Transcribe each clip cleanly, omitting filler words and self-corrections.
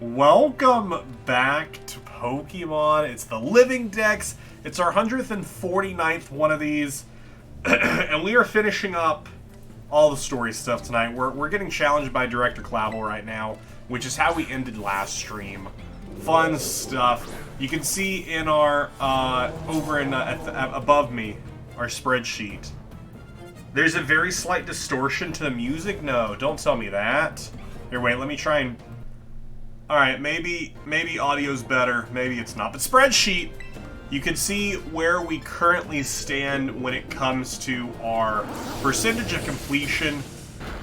Welcome back to Pokemon. It's the Living Dex. It's our 149th one of these. And we are finishing up all the story stuff tonight. We're getting challenged by Director Clavel right now, which is how we ended last stream. Fun stuff. You can see in our, above me, our spreadsheet. There's a very slight distortion to the music. No, don't tell me that. Here, wait, let me try and... Alright, maybe audio's better, maybe it's not. But spreadsheet, you can see where we currently stand when it comes to our percentage of completion.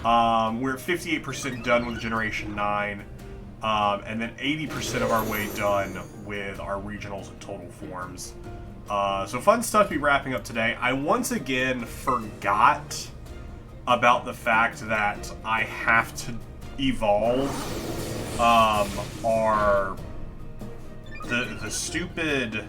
We're at 58% done with Generation 9, and then 80% of our way done with our regionals and total forms. So fun stuff to be wrapping up today. I once again forgot about the fact that I have to evolve the stupid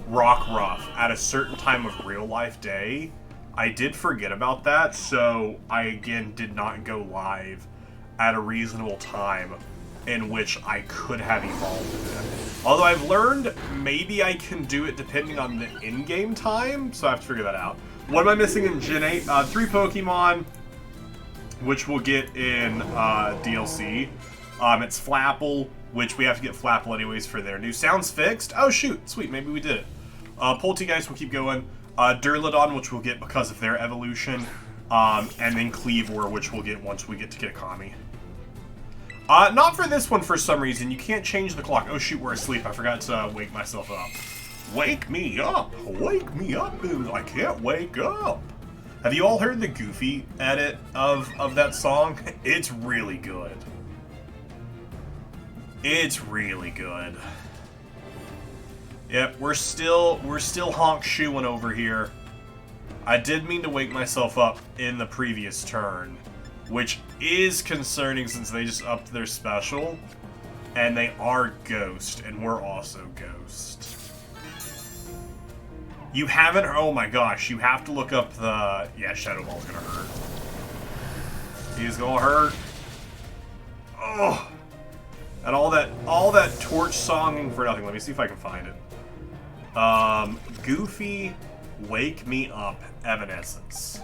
Rockruff at a certain time of real life day. I did forget about that, so I again did not go live at a reasonable time in which I could have evolved it. Although I've learned maybe I can do it depending on the in-game time, so I have to figure that out. What am I missing in Gen 8? 3 Pokemon, which we'll get in DLC. It's Flapple, which we have to get Flapple anyways for their new sounds fixed. Oh shoot, sweet, maybe we did it. Poltegeist will keep going. Durlodon, which we'll get because of their evolution. And then Cleavor, which we'll get once we get to Kitakami. Not for this one for some reason. You can't change the clock. Oh shoot, we're asleep. I forgot to wake myself up. Wake me up! Wake me up! I can't wake up! Have you all heard the Goofy edit of that song? It's really good. It's really good. Yep, we're still honk shoeing over here. I did mean to wake myself up in the previous turn, which is concerning since they just upped their special, and they are Ghost, and we're also Ghost. You haven't... Oh my gosh, you have to look up the... Yeah, Shadow Ball's gonna hurt. He's gonna hurt. Oh! And all that torch songing for nothing. Let me see if I can find it. Goofy, Wake Me Up, Evanescence.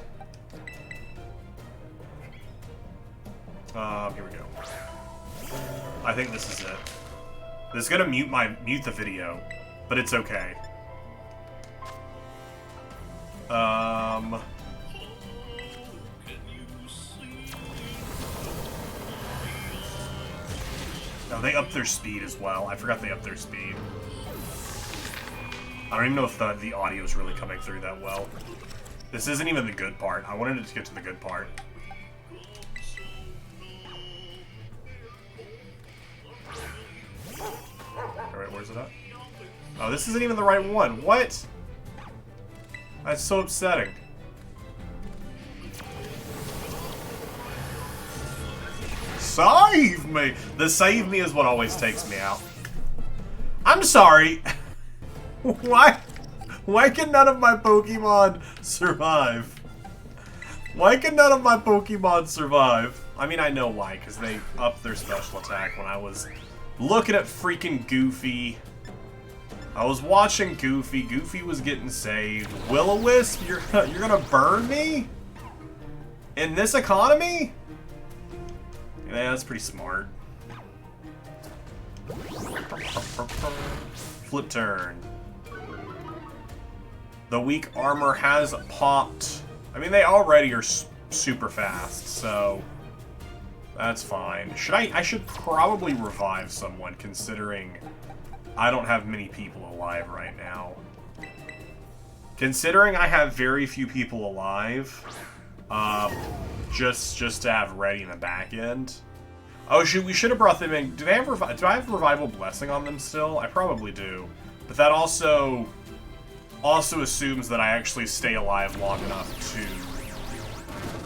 Here we go. I think this is it. This is gonna mute the video, but it's okay. Oh, they upped their speed as well. I forgot they upped their speed. I don't even know if the audio is really coming through that well. This isn't even the good part. I wanted it to get to the good part. Alright, where's it at? Oh, this isn't even the right one. What? That's so upsetting. Save me! The save me is what always takes me out. I'm sorry. Why can none of my Pokemon survive? Why can none of my Pokemon survive? I mean, I know why, because they upped their special attack when I was looking at freaking Goofy. I was watching Goofy. Goofy was getting saved. Will-O-Wisp, you're gonna burn me? In this economy? Yeah, that's pretty smart. Flip turn. The weak armor has popped. I mean, they already are super fast, so that's fine. I should probably revive someone, considering I don't have many people alive right now. Considering I have very few people alive, just to have ready in the back end. Oh shoot, we should have brought them in. Do I have Revival Blessing on them still? I probably do. But that also assumes that I actually stay alive long enough to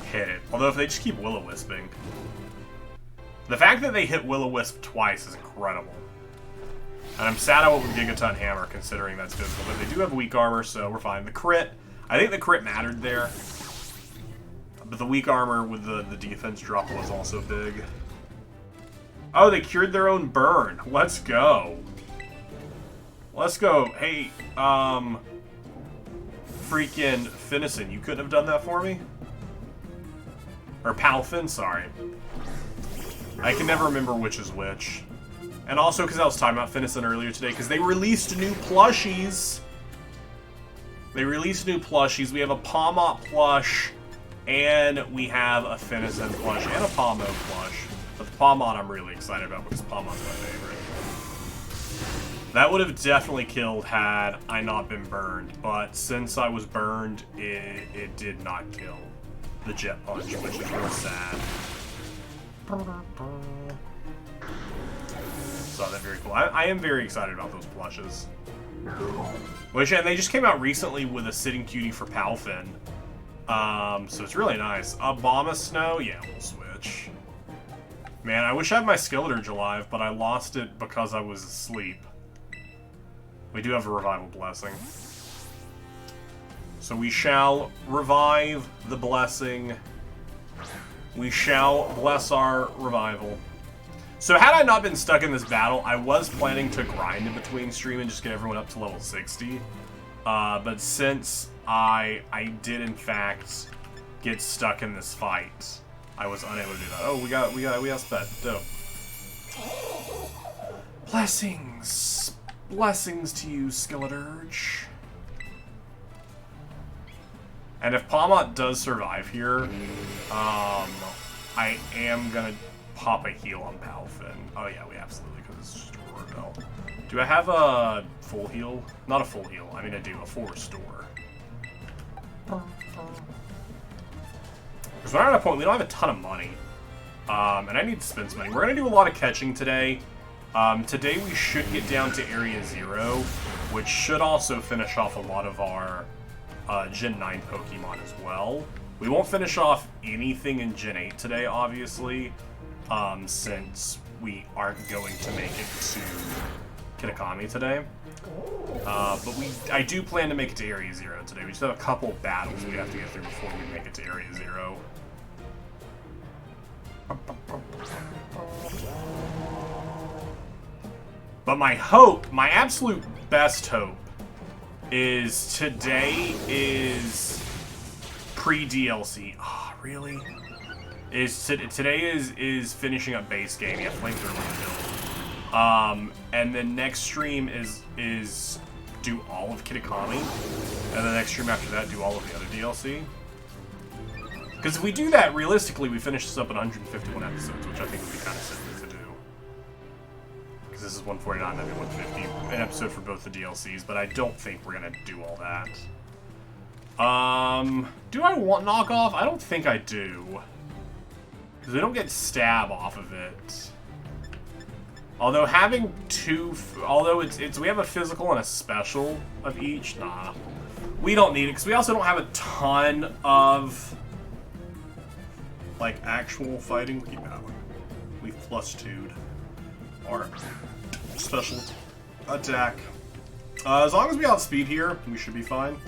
hit it. Although if they just keep Will-O-Wisping. The fact that they hit Will-O-Wisp twice is incredible. And I'm sad I went with Gigaton Hammer, considering that's physical. But they do have weak armor, so we're fine. The crit, I think the crit mattered there. But the weak armor with the defense drop was also big. Oh, they cured their own burn. Let's go. Let's go. Hey, freaking Finnison, you couldn't have done that for me? Or Palfin, sorry. I can never remember which is which. And also because I was talking about Finnison earlier today, because they released new plushies. They released new plushies. We have a Palmot plush, and we have a Finnison plush, and a Palmo plush. But the Palmot I'm really excited about because Palmot's my favorite. That would have definitely killed had I not been burned, but since I was burned, it did not kill the Jet Punch, which is real sad. So that's very cool. I am very excited about those plushes. Which, and they just came out recently with a Sitting Cutie for Palfin. So it's really nice. Abomasnow? Yeah, we'll switch. Man, I wish I had my Skeleturge alive, but I lost it because I was asleep. We do have a Revival Blessing. So we shall revive the Blessing. We shall bless our Revival. So had I not been stuck in this battle, I was planning to grind in between stream and just get everyone up to level 60. But since I did in fact get stuck in this fight, I was unable to do that. Oh, we got sped. Dope. Blessings. Blessings to you, Skeleturge. And if Palmot does survive here, I am gonna pop a heal on Palfin. Oh yeah, we absolutely, because it's just a Rebel. Do I have a full heal? Not a full heal. I mean, I do. A full restore. Because we're at a point, we don't have a ton of money. And I need to spend some money. We're going to do a lot of catching today. Today we should get down to Area 0, which should also finish off a lot of our Gen 9 Pokemon as well. We won't finish off anything in Gen 8 today, obviously, since we aren't going to make it to Kitakami today. But I do plan to make it to Area 0 today. We just have a couple battles we have to get through before we make it to Area 0. But my hope, my absolute best hope, is today is pre-DLC. Oh, really? Today is finishing up base game. Yeah, Flamethrower build. And then next stream is do all of Kitakami, and the next stream after that do all of the other DLC. Because if we do that, realistically, we finish this up in 151 episodes, which I think would be kind of simple to do. Because this is 149, that'd be 150, an episode for both the DLCs, but I don't think we're gonna do all that. Do I want knockoff? I don't think I do. Because we don't get stab off of it. Although having two, we have a physical and a special of each. Nah, we don't need it because we also don't have a ton of like actual fighting. Keep battling. We +2'd our special attack. As long as we outspeed here, we should be fine.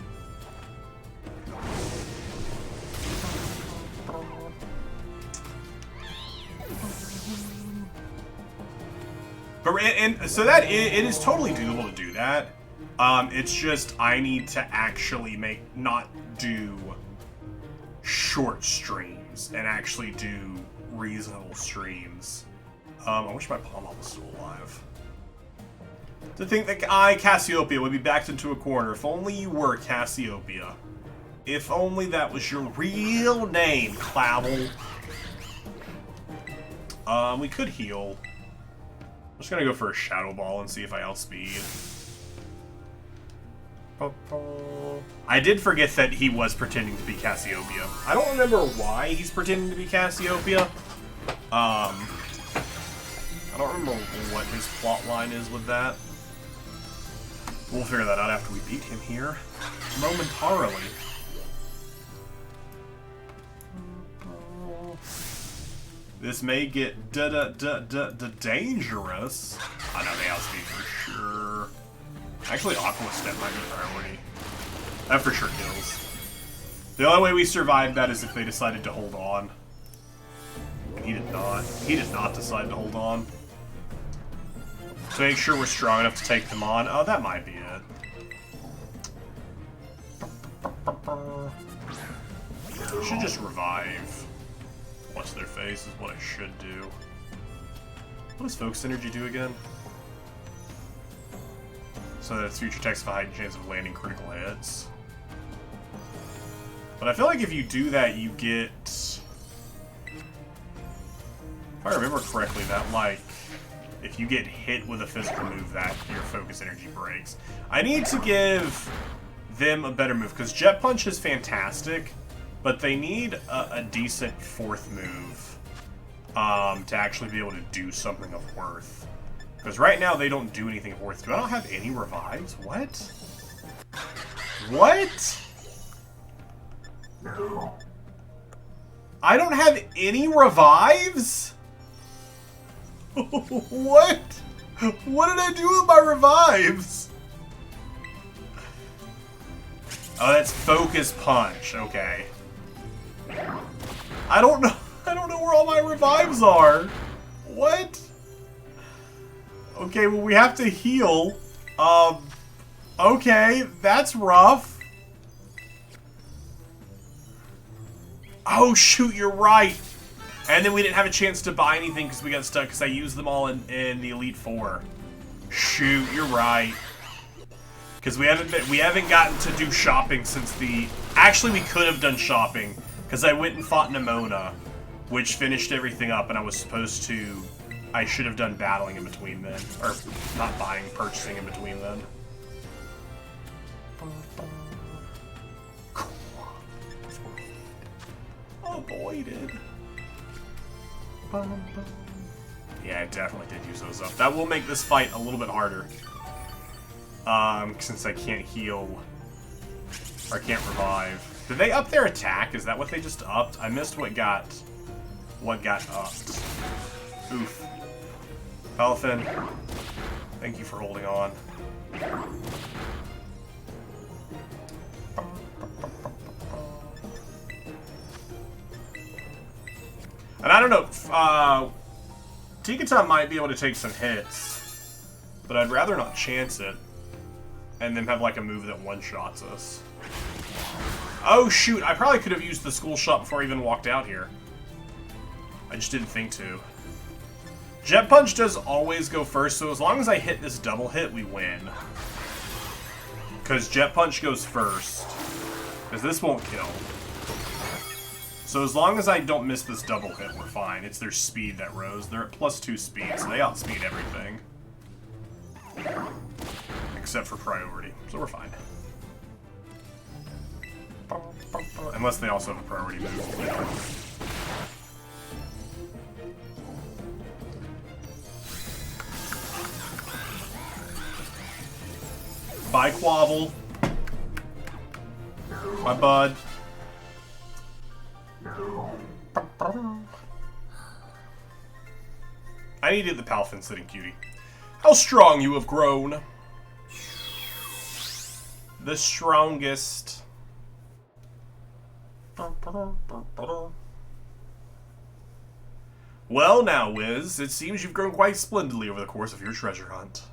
But so that it is totally doable to do that. It's just I need to actually not do short streams and actually do reasonable streams. I wish my Palmot was still alive. To think that Cassiopeia, would be backed into a corner. If only you were Cassiopeia. If only that was your real name, Clavel. We could heal. I'm just gonna go for a Shadow Ball and see if I outspeed. I did forget that he was pretending to be Cassiopeia. I don't remember why he's pretending to be Cassiopeia. I don't remember what his plot line is with that. We'll figure that out after we beat him here momentarily. This may get dangerous. I know they outspeed for sure. Actually, Aqua Step might be priority. That for sure kills. The only way we survived that is if they decided to hold on. He did not. He did not decide to hold on. So make sure we're strong enough to take them on. Oh, that might be it. Should just revive. Watch their face is what I should do. What does Focus Energy do again? So that its future attacks have a heightened chance of landing critical hits. But I feel like if you do that, you get... If I remember correctly, that, like, if you get hit with a physical move, that your Focus Energy breaks. I need to give them a better move, because Jet Punch is fantastic, but they need a decent fourth move to actually be able to do something of worth. Because right now, they don't do anything of worth. Do I not have any revives? What? What? I don't have any revives? What? What did I do with my revives? Oh, that's Focus Punch. Okay. I don't know. I don't know where all my revives are. What? Okay, well, we have to heal. Okay, that's rough. Oh, shoot, you're right. And then we didn't have a chance to buy anything because we got stuck because I used them all in the Elite Four. Shoot, you're right. Because we haven't gotten to do shopping since the... Actually, we could have done shopping because I went and fought Nimona, which finished everything up, and I was supposed to... I should have done battling in between then. Or, not buying, purchasing in between then. Avoided. Yeah, I definitely did use those up. That will make this fight a little bit harder. Since I can't heal. Or can't revive. Did they up their attack? Is that what they just upped? I missed what got upped. Oof. Elephant, thank you for holding on. And I don't know, Tikata might be able to take some hits, but I'd rather not chance it, and then have like a move that one-shots us. Oh shoot, I probably could have used the school shot before I even walked out here. I just didn't think to. Jet Punch does always go first, so as long as I hit this double hit, we win. Because Jet Punch goes first. Because this won't kill. So as long as I don't miss this double hit, we're fine. It's their speed that rose. They're at +2 speed, so they outspeed everything. Except for priority, so we're fine. Unless they also have a priority move. Bye, Quavel. My bud. I needed the Palfin sitting cutie. How strong you have grown. The strongest. Well now, Wiz, it seems you've grown quite splendidly over the course of your treasure hunt.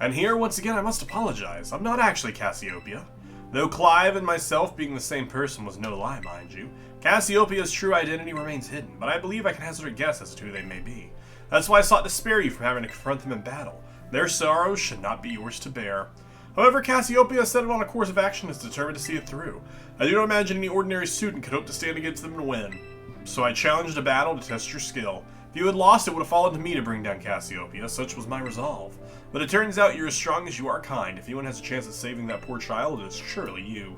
And here, once again, I must apologize. I'm not actually Cassiopeia. Though Clive and myself being the same person was no lie, mind you, Cassiopeia's true identity remains hidden, but I believe I can hazard a guess as to who they may be. That's why I sought to spare you from having to confront them in battle. Their sorrows should not be yours to bear. However, Cassiopeia set it on a course of action and is determined to see it through. I do not imagine any ordinary student could hope to stand against them and win. So I challenged a battle to test your skill. If you had lost, it would have fallen to me to bring down Cassiopeia, such was my resolve. But it turns out you're as strong as you are kind. If anyone has a chance at saving that poor child, it is surely you.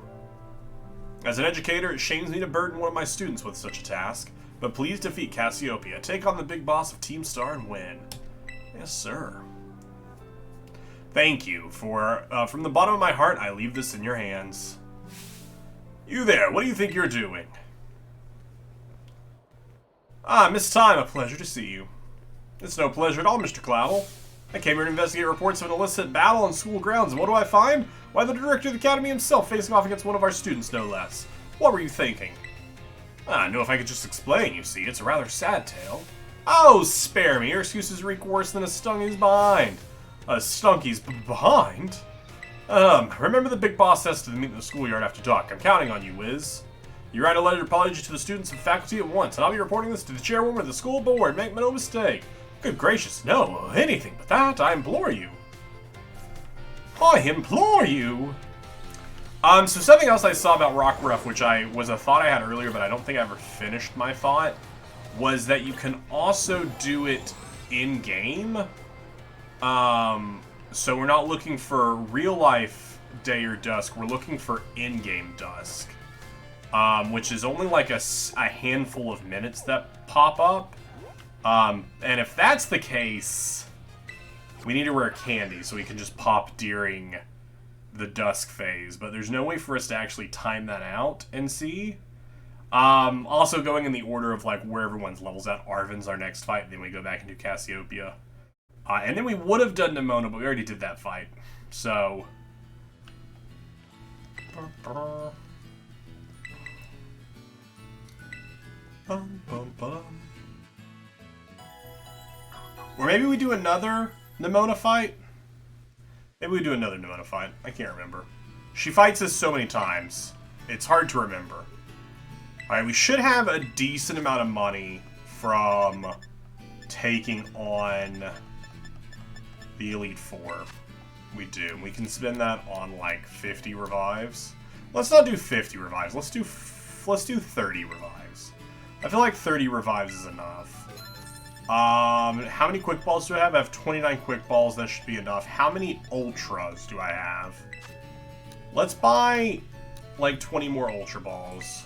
As an educator, it shames me to burden one of my students with such a task, but please defeat Cassiopeia, take on the big boss of Team Star, and win. Yes, sir. Thank you. From the bottom of my heart, I leave this in your hands. You there, what do you think you're doing? Ah, Miss Time, a pleasure to see you. It's no pleasure at all, Mr. Clavel. I came here to investigate reports of an illicit battle on school grounds, and what do I find? Why, the director of the academy himself facing off against one of our students, no less. What were you thinking? I know if I could just explain, you see. It's a rather sad tale. Oh, spare me. Your excuses reek worse than a stunky's behind. A stunky's behind? Remember the big boss has to meet in the schoolyard after dark. I'm counting on you, Wiz. You write a letter of apology to the students and faculty at once, and I'll be reporting this to the chairwoman of the school board. Make no mistake. Good gracious, no. Anything but that. I implore you. I implore you. So something else I saw about Rockruff, which was a thought I had earlier, but I don't think I ever finished my thought, was that you can also do it in-game. So we're not looking for real-life day or dusk, we're looking for in-game dusk. Which is only like a handful of minutes that pop up. And if that's the case, we need to wear candy so we can just pop during the dusk phase, but there's no way for us to actually time that out and see. Also going in the order of like where everyone's levels at. Arven's our next fight, then we go back and do Cassiopeia. And then we would have done Nimona, but we already did that fight. So... Or maybe we do another Nimona fight? Maybe we do another Nimona fight. I can't remember. She fights us so many times. It's hard to remember. Alright, we should have a decent amount of money from taking on the Elite Four. We do. We can spend that on like 50 revives. Let's not do 50 revives. Let's do 30 revives. I feel like 30 revives is enough. How many quick balls do I have? I have 29 quick balls. That should be enough. How many ultras do I have? Let's buy like 20 more ultra balls.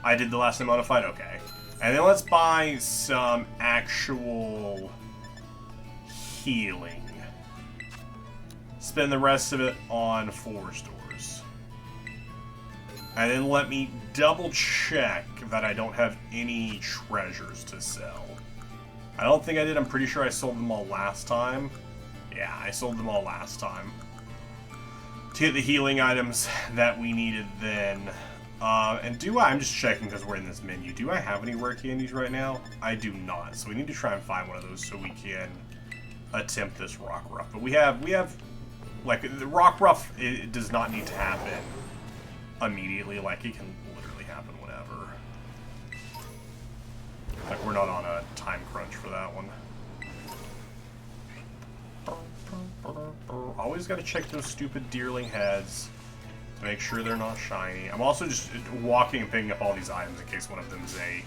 I did the last amount of fight? Okay. And then let's buy some actual healing. Spend the rest of it on full restores. And then let me double check that I don't have any treasures to sell. I don't think I did. I'm pretty sure I sold them all last time. Yeah, I sold them all last time. To get the healing items that we needed then. And I'm just checking because we're in this menu. Do I have any rare candies right now? I do not. So we need to try and find one of those so we can attempt this Rockruff. But we have, like, the Rockruff, it does not need to happen immediately. Like, it can literally happen whenever. Like, we're not on a time crunch for that one. Always gotta check those stupid deerling heads to make sure they're not shiny. I'm also just walking and picking up all these items in case one of them is a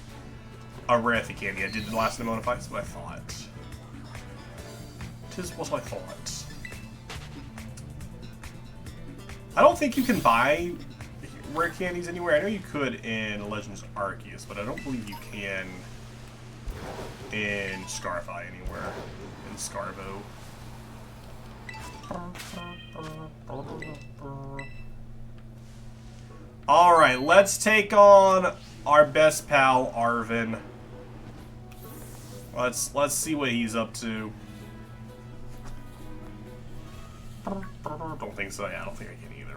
Wrathy candy. I did the last Nimona fight, so I thought. 'Tis what I thought. I don't think you can buy rare candies anywhere. I know you could in Legends Arceus, but I don't believe you can in Scarify anywhere. In Scarvo. Alright, let's take on our best pal, Arven. Let's see what he's up to. Don't think so. Yeah, I don't think I can either.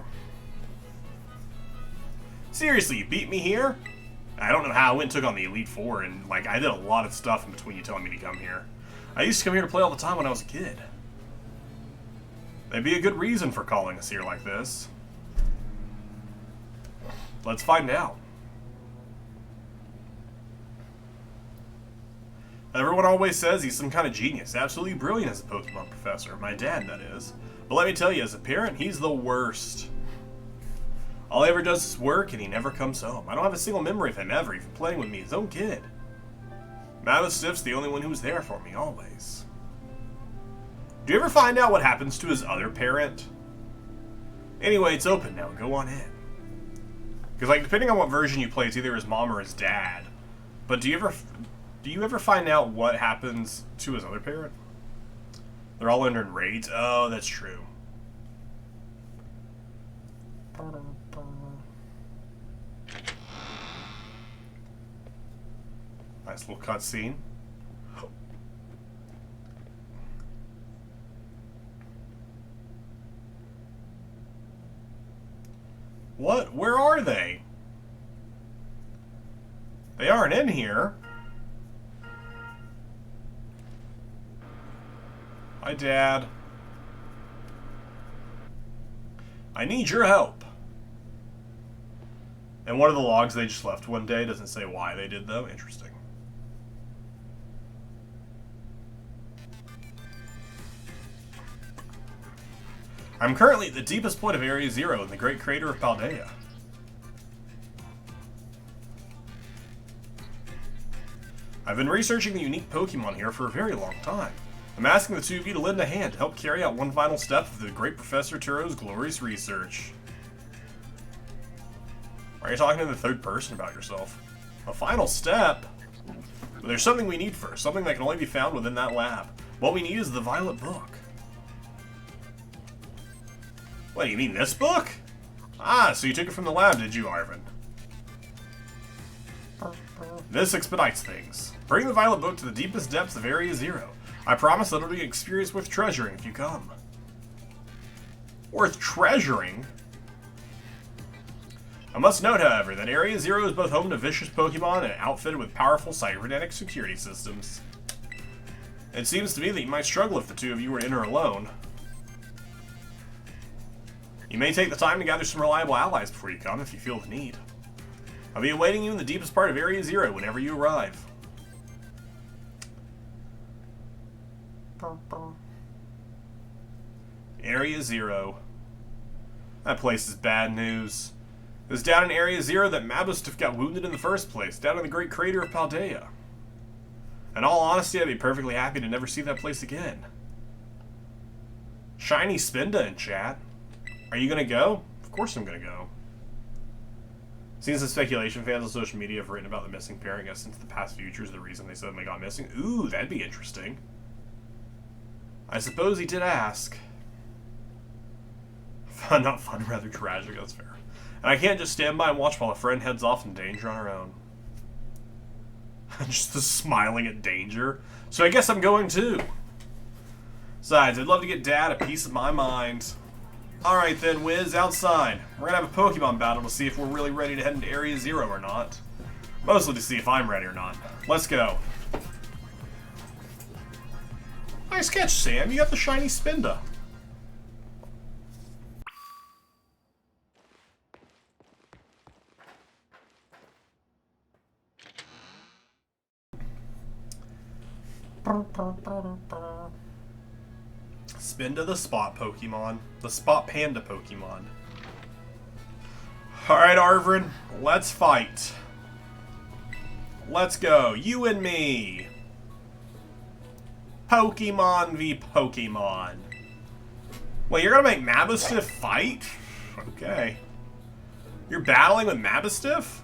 Seriously, you beat me here? I don't know how I went and took on the Elite Four, and like I did a lot of stuff in between you telling me to come here. I used to come here to play all the time when I was a kid. That'd be a good reason for calling us here like this. Let's find out. Everyone always says he's some kind of genius, absolutely brilliant as a Pokemon professor. My dad, that is. But let me tell you, as a parent, he's the worst. All he ever does is work, and he never comes home. I don't have a single memory of him ever, even playing with me, his own kid. Stiff's the only one who was there for me, always. Do you ever find out what happens to his other parent? Anyway, it's open now. Go on in. Because, like, depending on what version you play, it's either his mom or his dad. But do you ever find out what happens to his other parent? They're all under raids? Oh, that's true. Nice little cutscene. What? Where are they? They aren't in here. Hi, Dad. I need your help. And one of the logs they just left one day doesn't say why they did, though. Interesting. I'm currently at the deepest point of Area Zero in the great crater of Paldea. I've been researching the unique Pokémon here for a very long time. I'm asking the two of you to lend a hand to help carry out one final step of the great Professor Turo's glorious research. Why are you talking in the third person about yourself? A final step? But there's something we need first, something that can only be found within that lab. What we need is the Violet Book. What, you mean this book? Ah, so you took it from the lab, did you, Arvin? This expedites things. Bring the Violet Book to the deepest depths of Area Zero. I promise that it'll be an experience worth treasuring if you come. Worth treasuring? I must note, however, that Area Zero is both home to vicious Pokemon and outfitted with powerful cybernetic security systems. It seems to me that you might struggle if the two of you were in or alone. You may take the time to gather some reliable allies before you come if you feel the need. I'll be awaiting you in the deepest part of Area Zero whenever you arrive. Area Zero. That place is bad news. It was down in Area Zero that Mabosstiff got wounded in the first place, down in the great crater of Paldea. In all honesty, I'd be perfectly happy to never see that place again. Shiny Spinda in chat. Are you gonna go? Of course I'm gonna go. Seen some speculation fans on social media have written about the missing pair, I guess, since the past future is the reason they suddenly got missing. Ooh, that'd be interesting. I suppose he did ask. Fun, not fun, rather tragic, that's fair. And I can't just stand by and watch while a friend heads off in danger on her own. Just the smiling at danger. So I guess I'm going too. Besides, I'd love to get Dad a piece of my mind. Alright then, Wiz, outside. We're gonna have a Pokemon battle to see if we're really ready to head into Area Zero or not. Mostly to see if I'm ready or not. Let's go. Nice catch, Sam. You got the shiny Spinda. Spinda the Spot Pokemon. The Spot Panda Pokemon. Alright, Arvin. Let's fight. Let's go. You and me. Pokemon v Pokemon. Wait, you're gonna make Mabosstiff fight? Okay. You're battling with Mabosstiff?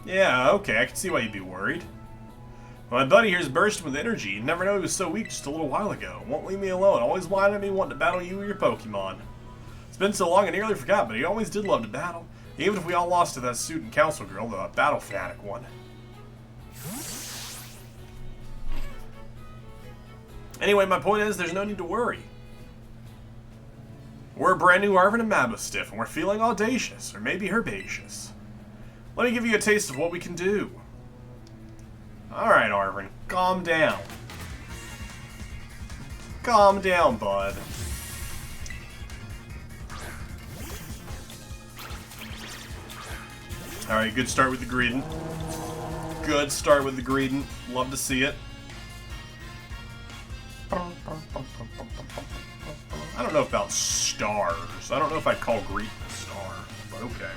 Yeah, okay. I can see why you'd be worried. My buddy here's bursting with energy. You never know he was so weak just a little while ago. Won't leave me alone. Always whining at me wanting to battle you or your Pokemon. It's been so long I nearly forgot, but he always did love to battle. Even if we all lost to that student council girl, the battle fanatic one. Anyway, my point is, there's no need to worry. We're a brand new Arvin and Mabosstiff, and we're feeling audacious, or maybe herbaceous. Let me give you a taste of what we can do. Alright, Arvin, calm down. Calm down, bud. Alright, good start with the Greedent. Good start with the Greedent. Love to see it. I don't know about stars. I don't know if I'd call Greedent a star, but okay.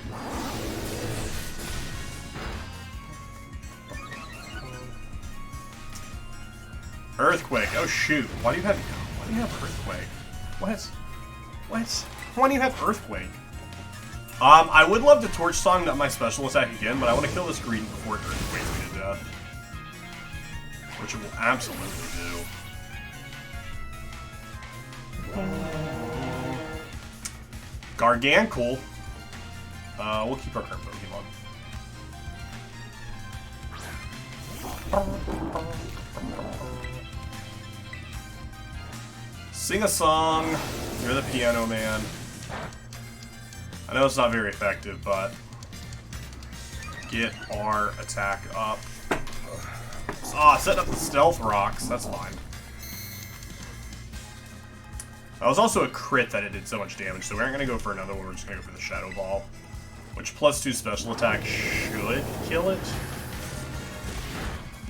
Earthquake. Oh shoot. Why do you have Earthquake? What? Why do you have Earthquake? I would love to Torch Song my special attack again, but I want to kill this Greedent before it Earthquakes me to death. Which it will absolutely do. Gargantual. We'll keep our current Pokemon. Sing a song. You're the piano man. I know it's not very effective, but get our attack up. Ah, setting up the stealth rocks. That's fine. That was also a crit that it did so much damage, so we aren't going to go for another one. We're just going to go for the Shadow Ball. Which +2 special attack should kill it.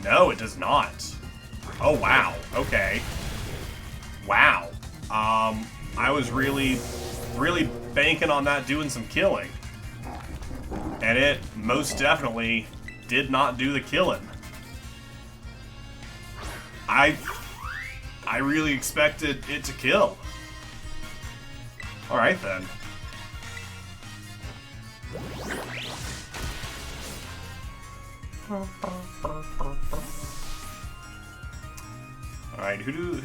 No, it does not. Oh, wow. Okay. Wow. I was really banking on that doing some killing. And it most definitely did not do the killing. I really expected it to kill. Alright then. Alright, who's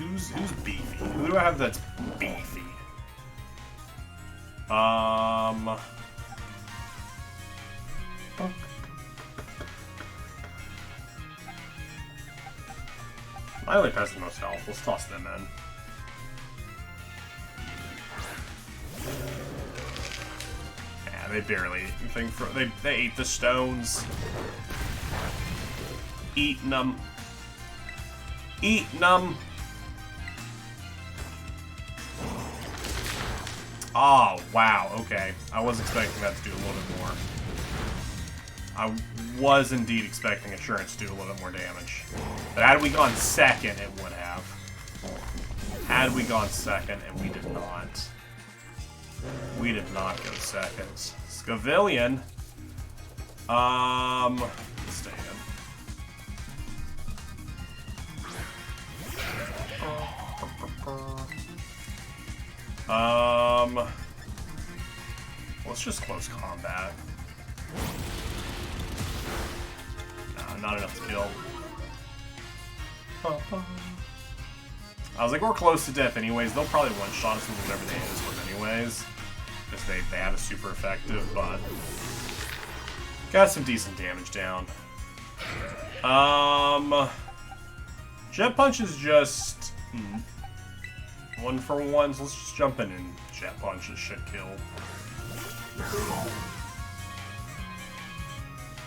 beefy? Who do I have that's beefy? My only pest the most health. Let's toss them in. Yeah, they barely ate anything for they ate the stones. Eating them. Eating them. Oh, wow, okay. I was expecting that to do a little bit more. I was indeed expecting Assurance to do a little bit more damage. But had we gone second, it would have. Had we gone second, and we did not. We did not go second. Scavillion. Stay in. Let's just close combat. Nah, not enough to kill. I was like, we're close to death anyways. They'll probably one-shot us with whatever they hit us with anyways. Because they have a super effective, but... got some decent damage down. Jet Punch is just... 1 for 1, so let's just jump in and Jet Punch. This should kill.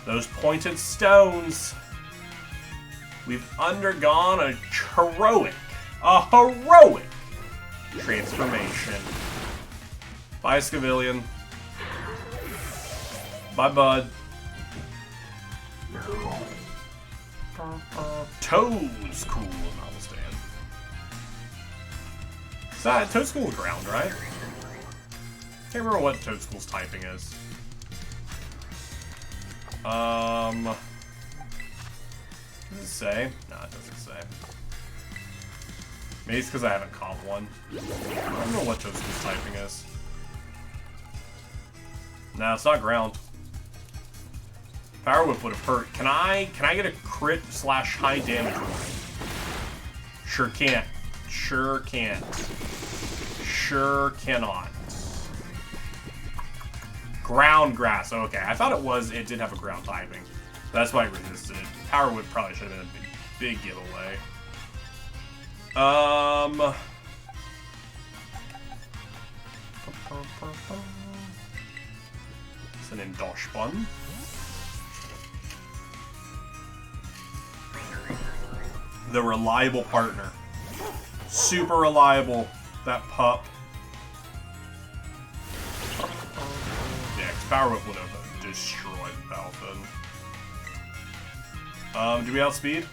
Those pointed stones. We've undergone a heroic transformation. Bye, Scavillion. Bye, bud. Toad's cool, notwithstanding. Toadschool's ground, right? Can't remember what Toadschool's typing is. Does it say? No, it doesn't say. Maybe it's because I haven't caught one. I don't know what Toadschool's typing is. No, it's not ground. Power Whip would have hurt. Can I get a crit / high damage roll? Sure can't. Sure can't. Sure cannot. Ground grass. Okay, I thought it did have a ground typing. That's why I resisted it. Power Whip probably should have been a big giveaway. It's an Endoshbun. The reliable partner. Super reliable, that pup. Yeah, because Power Whip would have destroyed Falcon. Do we outspeed?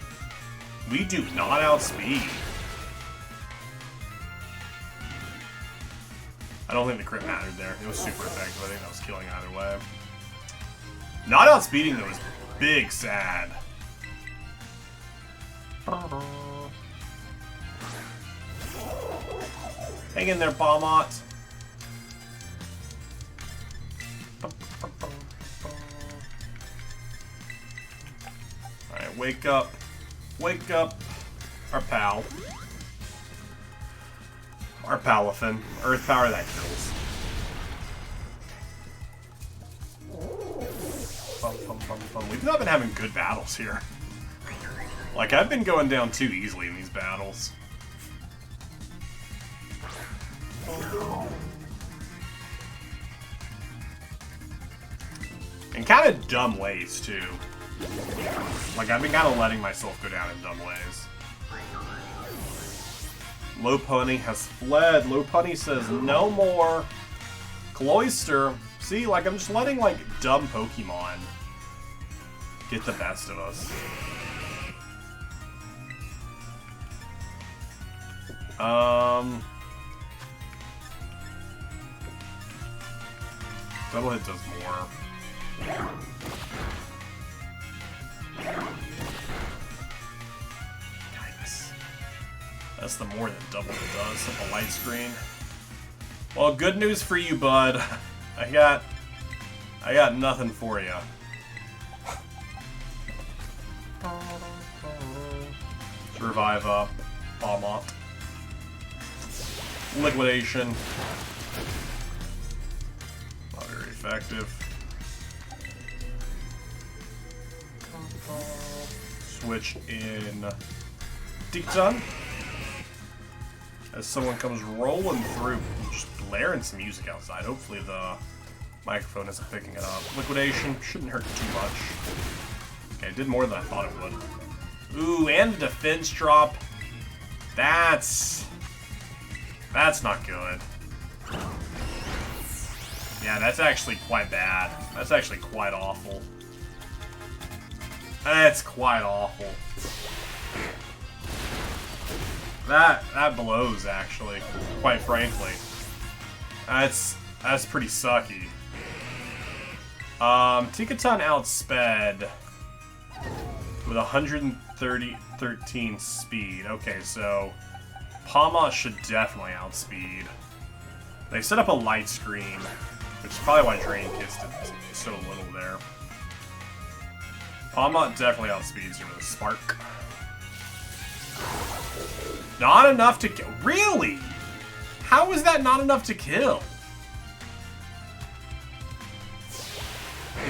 We do not outspeed. I don't think the crit mattered there. It was super effective. I think that was killing either way. Not outspeeding though is big sad. Hang in there, Balmont. Alright, wake up. Wake up. Our pal. Our Palafin. Earth power that kills. We've not been having good battles here. Like, I've been going down too easily in these battles. In kind of dumb ways, too. Like, I've been kind of letting myself go down in dumb ways. Lopunny has fled. Lopunny says, no more. Cloyster. See, like, I'm just letting, like, dumb Pokemon get the best of us. Double hit does more. Yikes. That's the more than double it does of a light screen. Well, good news for you, bud. I got nothing for you. Revive up. Palmont. Liquidation. Not very effective. Switch in Dicton. As someone comes rolling through, just blaring some music outside. Hopefully the microphone isn't picking it up. Liquidation shouldn't hurt too much. Okay, it did more than I thought it would. Ooh, and the defense drop. That's not good. Yeah, that's actually quite bad. That's actually quite awful. That's quite awful. That blows, actually. Quite frankly. That's pretty sucky. Tinkaton outsped with 113 speed. Okay, so Palma should definitely outspeed. They set up a light screen, which is probably why Drain Kiss did so little there. Palma definitely outspeeds you with a Spark. Not enough to kill. Really? How is that not enough to kill?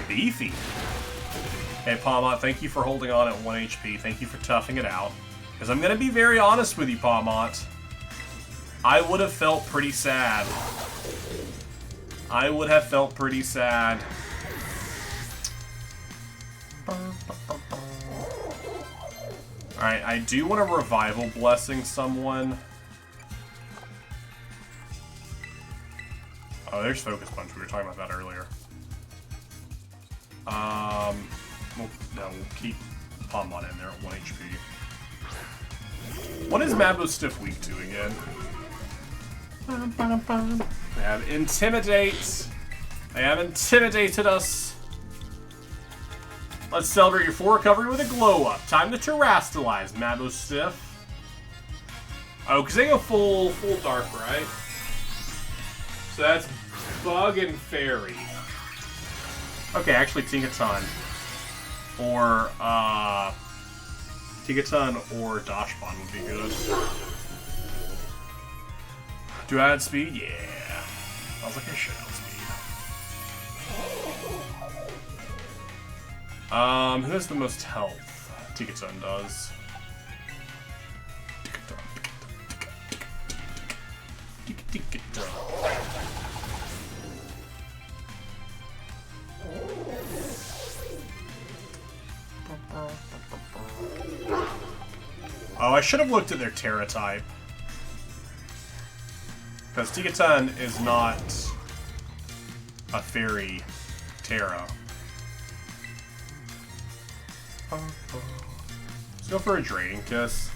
Beefy. Hey, Palmont, thank you for holding on at 1 HP. Thank you for toughing it out. Because I'm going to be very honest with you, Palmont. I would have felt pretty sad. I would have felt pretty sad. Alright, I do want to Revival Blessing someone. Oh, there's Focus Punch. We were talking about that earlier. We'll keep Palmon in there at 1 HP. What is Mabo Stiff weak to again? They have Intimidate. They have intimidated us. Let's celebrate your full recovery with a glow up. Time to Terrastalize, Mabo Stiff. Oh, because they go full dark, right? So that's Bug and Fairy. Okay, actually Tinkaton. Or, Tinkaton or Dashbon would be good. Do I add speed? Yeah. I was like, I should add speed. Who has the most health? Tinkaton does. Oh, I should have looked at their Terra type. Because Tinkaton is not a fairy Terra. Let's go for a Draining Kiss.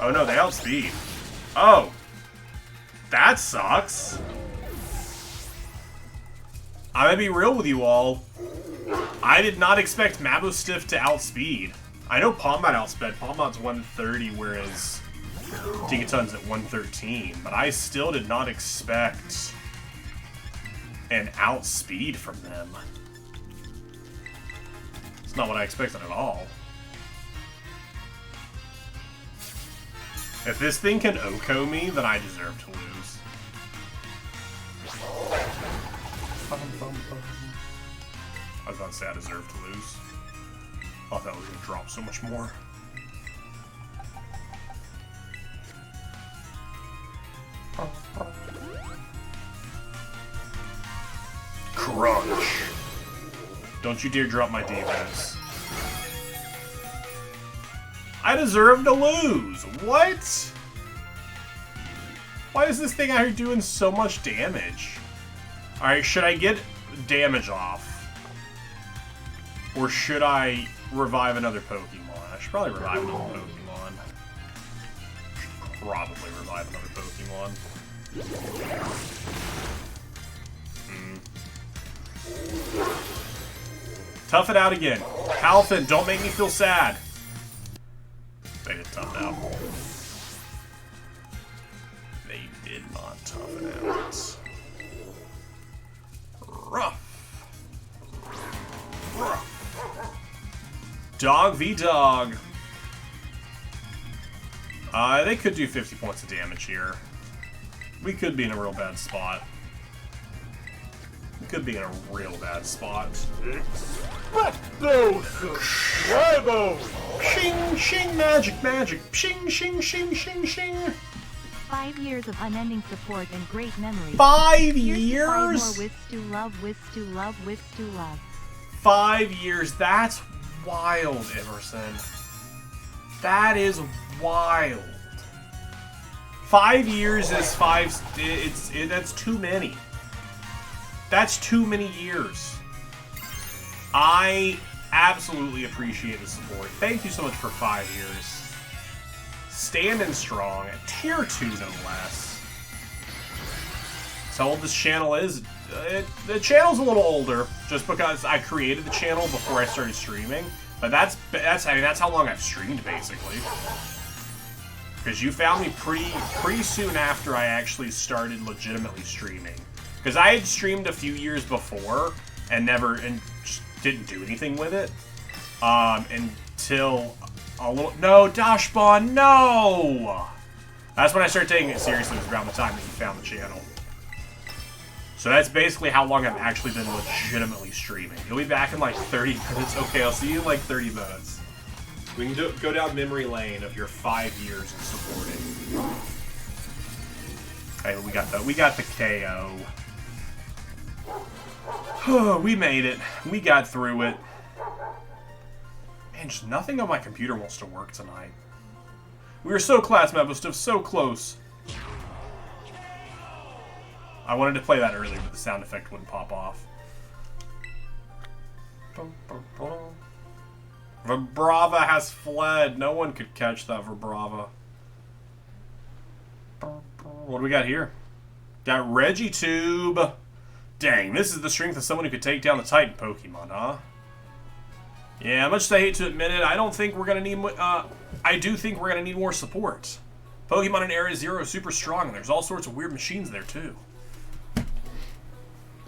Oh no, they outspeed. Oh! That sucks! I'm gonna be real with you all. I did not expect Mabo Stiff to outspeed. I know Palmont outsped. Palmont's 130, whereas Tinkaton's at 113. But I still did not expect an outspeed from them. It's not what I expected at all. If this thing can OHKO me, then I deserve to lose. I was about to say I deserve to lose. I thought that was going to drop so much more. Crunch. Don't you dare drop my defense. I deserve to lose. What? Why is this thing out here doing so much damage? Alright, should I get damage off? Or should I revive another Pokemon? I should probably revive another Pokemon. Should probably revive another Pokemon. Tough it out again. Halfin, don't make me feel sad. They did tough it out. They did not tough it out. Rough. Dog v dog. They could do 50 points of damage here. We could be in a real bad spot. We could be in a real bad spot. Shing, shing, magic, magic. Shing, shing, shing, shing, shing. 5 years of unending support and great memories. 5 Here's years? 5 more withs to love, withs to love, withs to love. 5 years. That's wild, Emerson. That is wild. 5 years is that's too many. That's too many years. I absolutely appreciate the support. Thank you so much for 5 years. Standing strong at tier 2, no less. That's how old this channel is. The channel's a little older, just because I created the channel before I started streaming. But that's how long I've streamed, basically. Because you found me pretty soon after I actually started legitimately streaming. Because I had streamed a few years before and just didn't do anything with it until a little. No, Dashbon, no. That's when I started taking it seriously. It was around the time that you found the channel. So that's basically how long I've actually been legitimately streaming. You'll be back in like 30 minutes. Okay, I'll see you in like 30 minutes. We can go down memory lane of your 5 years of supporting. Hey, we got the KO. We made it. We got through it. Man, just nothing on my computer wants to work tonight. We were so close, Mephisto, so close. I wanted to play that earlier, but the sound effect wouldn't pop off. Vibrava has fled. No one could catch that Vibrava. What do we got here? Got Regitube. Dang, this is the strength of someone who could take down the Titan Pokemon, huh? Yeah, much as I hate to admit it, I don't think we're gonna need. I do think we're gonna need more support. Pokemon in Area 0 is super strong, and there's all sorts of weird machines there too.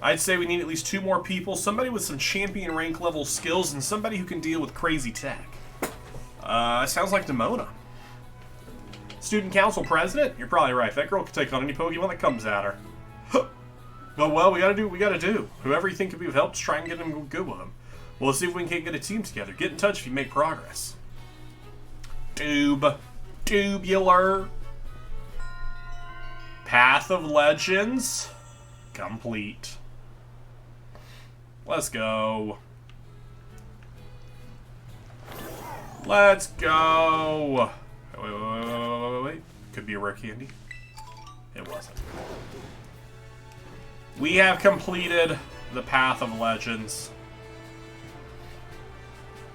I'd say we need at least 2 more people, somebody with some champion rank level skills, and somebody who can deal with crazy tech. Sounds like Demona. Student Council President? You're probably right. That girl can take on any Pokemon that comes at her. But, well, we gotta do what we gotta do. Whoever you think could be of help, just try and get them good with them. Well, let's see if we can get a team together. Get in touch if you make progress. Tubular. Path of Legends. Complete. Let's go. Let's go. Wait. Could be a rare candy. It wasn't. We have completed the Path of Legends.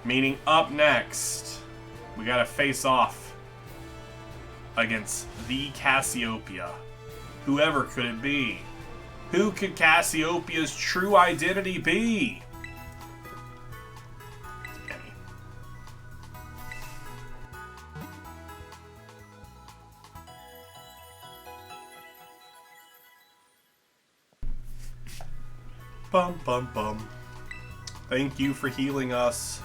Meaning up next, we gotta face off against the Cassiopeia. Whoever could it be? Who could Cassiopeia's true identity be? Penny. Bum bum bum. Thank you for healing us.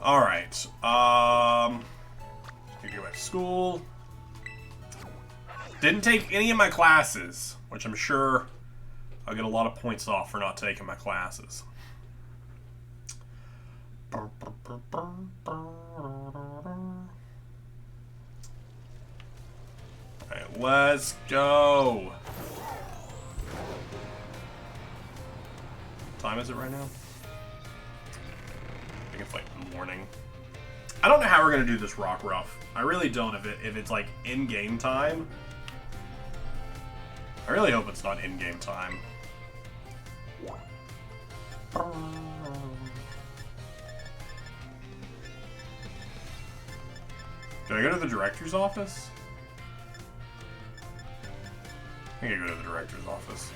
Alright. Gonna go back to school. Didn't take any of my classes, which I'm sure I'll get a lot of points off for not taking my classes. Alright, let's go. What time is it right now? I can fight in the morning. I don't know how we're gonna do this rock rough. I really don't. If it's like in game time. I really hope it's not in game time. Do I go to the director's office? I think I go to the director's office.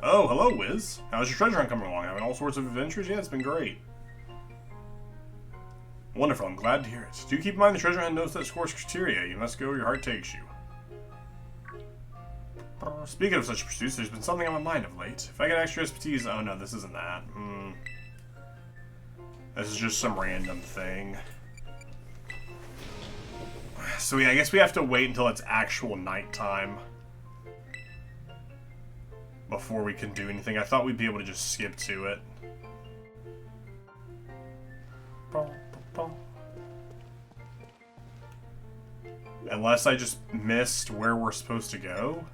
Oh, hello, Wiz. How's your treasure hunt coming along? Having all sorts of adventures? Yeah, it's been great. Wonderful, I'm glad to hear it. Do keep in mind the treasure hunt knows that scores criteria. You must go where your heart takes you. Speaking of such pursuits, there's been something on my mind of late. If I get extra expertise... Oh no, this isn't that. This is just some random thing. So yeah, I guess we have to wait until it's actual nighttime before we can do anything. I thought we'd be able to just skip to it. Unless I just missed where we're supposed to go.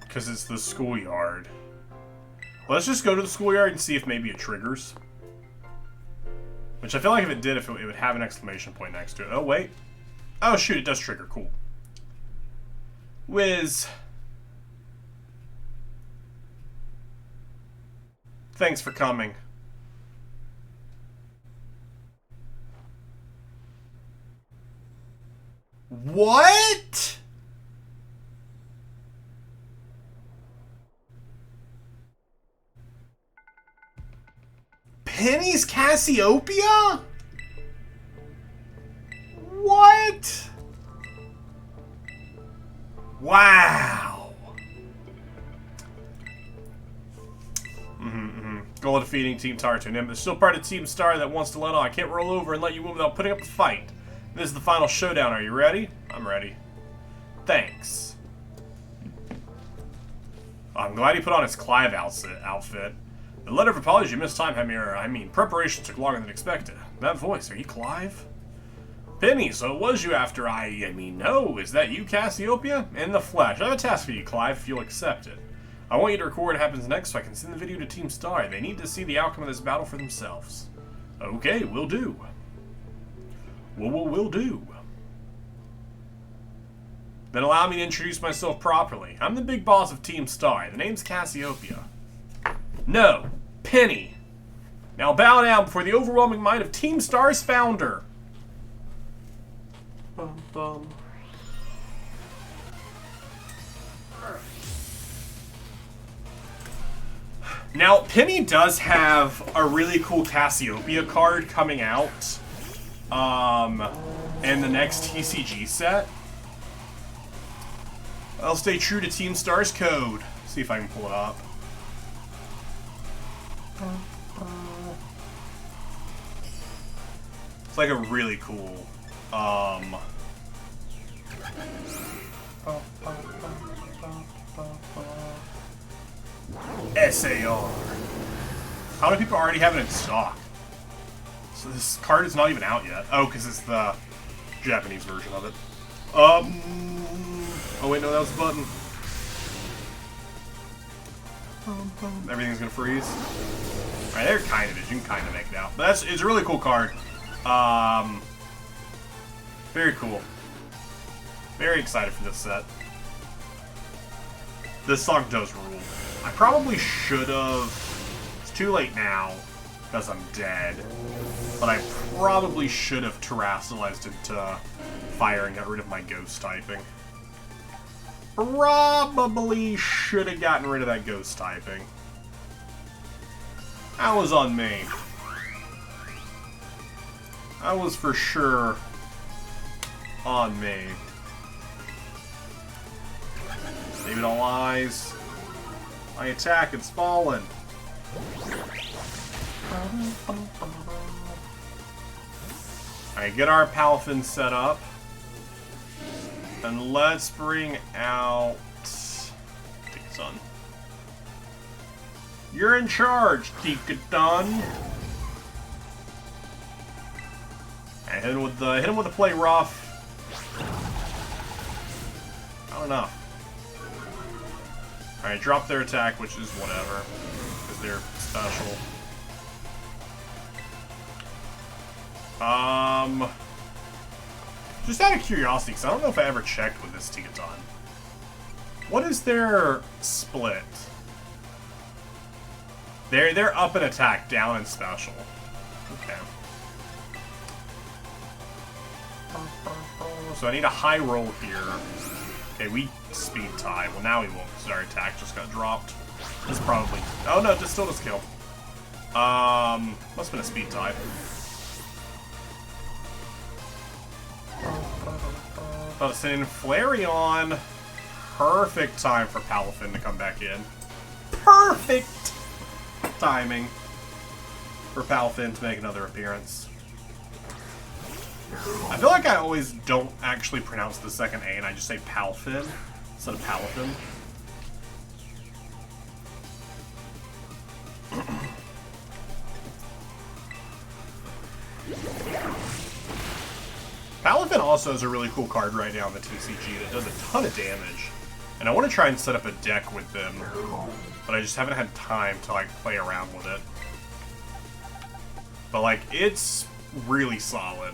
Because it's the schoolyard. Let's just go to the schoolyard and see if maybe it triggers. Which I feel like if it did, if it would have an exclamation point next to it. Oh, wait. Oh, shoot, it does trigger. Cool. Wiz. Thanks for coming. What? Penny's Cassiopeia? What? Wow. Goal of defeating Team Star to him. There's still part of Team Star that wants to let on. I can't roll over and let you win without putting up a fight. This is the final showdown. Are you ready? I'm ready. Thanks. I'm glad he put on his Clive outfit. The letter of apology missed time, I mean, preparation took longer than expected. That voice, are you Clive? Penny, so it was you after no, is that you, Cassiopeia? In the flesh. I have a task for you, Clive, if you'll accept it. I want you to record what happens next so I can send the video to Team Star. They need to see the outcome of this battle for themselves. Okay, will do. Will do. Then allow me to introduce myself properly. I'm the big boss of Team Star. The name's Cassiopeia. No, Penny. Now bow down before the overwhelming might of Team Star's founder. Bum, bum. Now, Penny does have a really cool Cassiopeia card coming out in the next TCG set. I'll stay true to Team Star's code. See if I can pull it up. It's like a really cool SAR. How many people already have it in stock? So this card is not even out yet. Oh, because it's the Japanese version of it. Oh wait, no, that was the button. Everything's gonna freeze. Alright, there it kind of is. You can kind of make it out. But it's a really cool card. Very cool. Very excited for this set. This song does rule. I probably should have... It's too late now, because I'm dead. But I probably should have terrestrialized into fire and got rid of my ghost typing. Probably should have gotten rid of that ghost typing. That was on me. That was for sure on me. Save it all eyes. My attack, it's fallen. Alright, get our Palfin set up. And let's bring out... Take it, son. You're in charge, Tikadon. Alright, hit him with the play rough. I don't know. Alright, drop their attack, which is whatever. Because they're special. Just out of curiosity, because I don't know if I ever checked with this Tigaton. What is their split? They're up in attack, down in special. Okay. So I need a high roll here. Okay, we speed tie. Well, now we won't because our attack just got dropped. This probably... Oh no, this still does kill. Must have been a speed tie. Oh, sending Flareon. Perfect time for Palafin to come back in. Perfect timing for Palafin to make another appearance. I feel like I always don't actually pronounce the second A and I just say Palafin instead of Palafin. Palafin also is a really cool card right now in the TCG that does a ton of damage. And I want to try and set up a deck with them, but I just haven't had time to like play around with it. But like, it's really solid.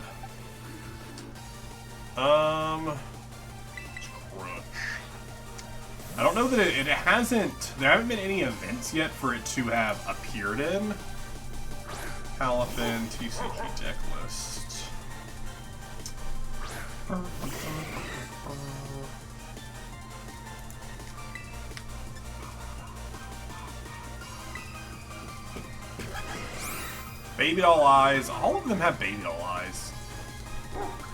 Crunch. I don't know that it hasn't, there haven't been any events yet for it to have appeared in. Palafin TCG deck list. Baby doll eyes. All of them have baby doll eyes.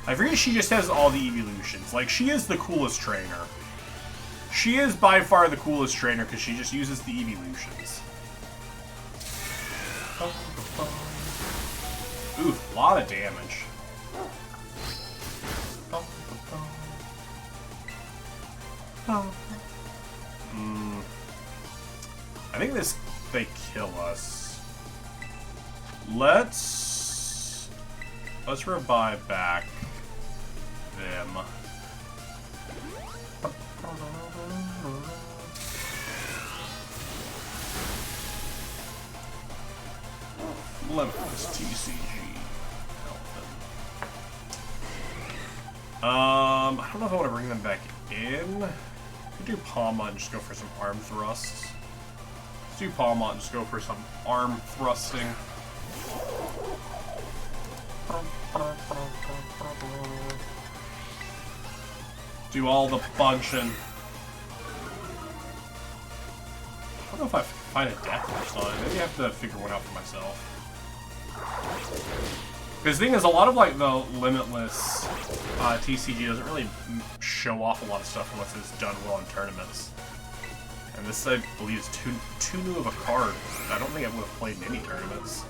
I forget she just has all the evolutions. Like, she is the coolest trainer. She is by far the coolest trainer because she just uses the evolutions. Oof, a lot of damage. I think they kill us. Let's revive back them. Limitless TCG. I don't know if I want to bring them back in. Could do Palmont and just go for some arm thrusts. Let's do Palmont and just go for some arm thrusting. Do all the bunching. I don't know if I find a deck list on it. Maybe I have to figure one out for myself. Because the thing is, a lot of like the Limitless TCG doesn't really show off a lot of stuff unless it's done well in tournaments. And this, I believe, is too new of a card. I don't think it would have played in any tournaments.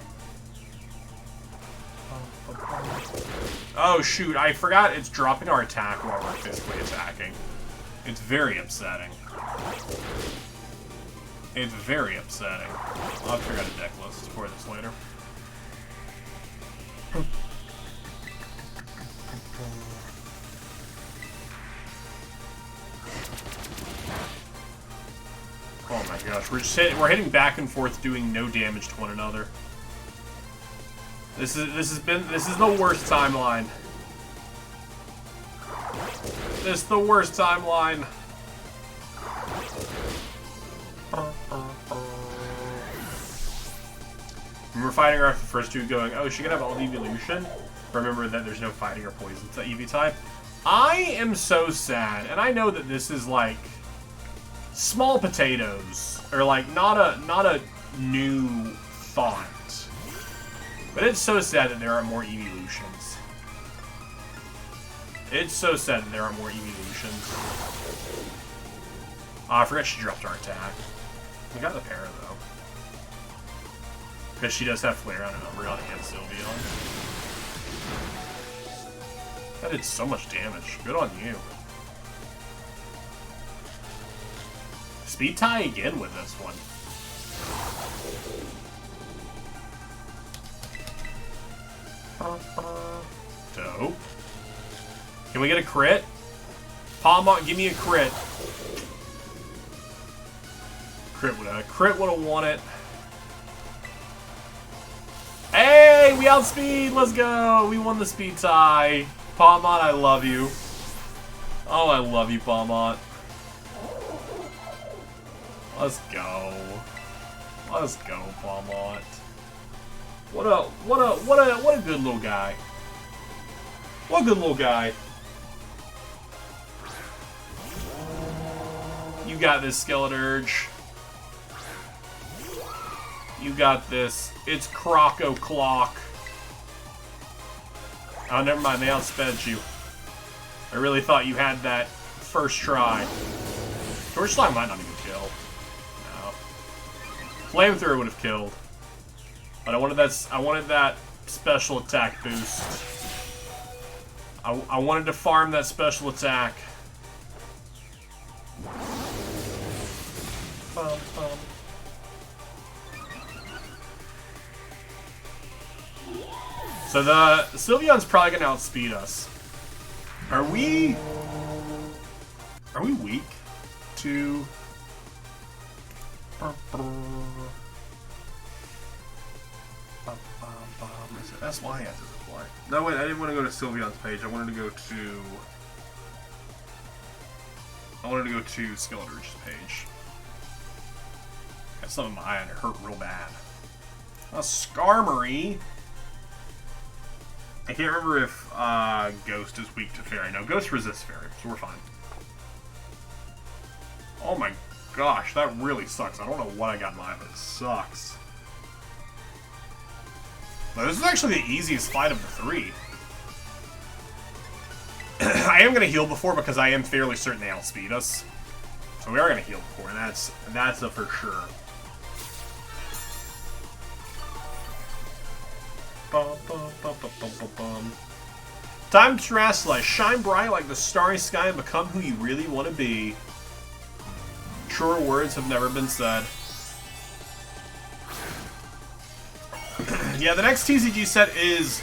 Oh shoot, I forgot it's dropping our attack while we're physically attacking. It's very upsetting. It's very upsetting. I'll have to figure out a deck list for this later. Oh my gosh, we're hitting back and forth doing no damage to one another. This is the worst timeline. This is the worst timeline. We're fighting her after the first two going, oh, she could have all the evolution. Remember that there's no fighting or poison to EV type. I am so sad, and I know that this is like small potatoes, or like not a new thought. But it's so sad that there are more evolutions. It's so sad that there are more evolutions. Oh, I forgot she dropped our attack. We got the para though. Because she does have Flare on and Umbreon against Sylveon. That did so much damage. Good on you. Speed tie again with this one. Dope. Can we get a crit? Palmont, give me a crit. Crit would have won it. Hey, we outspeed. Let's go. We won the speed tie. Palmont, I love you. Oh, I love you, Palmont. Let's go. Let's go, Palmont. What a good little guy. What a good little guy. You got this, Skeleturge. You got this. It's Croco Clock. Oh, never mind. They outsped you. I really thought you had that first try. Torch Slime might not even kill. No. Flamethrower would have killed. But I wanted that special attack boost. I wanted to farm that special attack. Bum, bum. So the Sylveon's probably gonna outspeed us. Are we weak to? That's why I had to apply. No, wait, I didn't want to go to Sylveon's page. I wanted to go to Skeleturge's page. Got something in my eye and it hurt real bad. A Skarmory. I can't remember if Ghost is weak to Fairy. No, Ghost resists Fairy, so we're fine. Oh my gosh, that really sucks. I don't know what I got in my eye, but it sucks. But this is actually the easiest fight of the three. I am going to heal before because I am fairly certain they outspeed us. So we are going to heal before, and that's a for sure. Time to Terrestrialize. Shine bright like the starry sky and become who you really want to be. Truer words have never been said. Yeah, the next TCG set is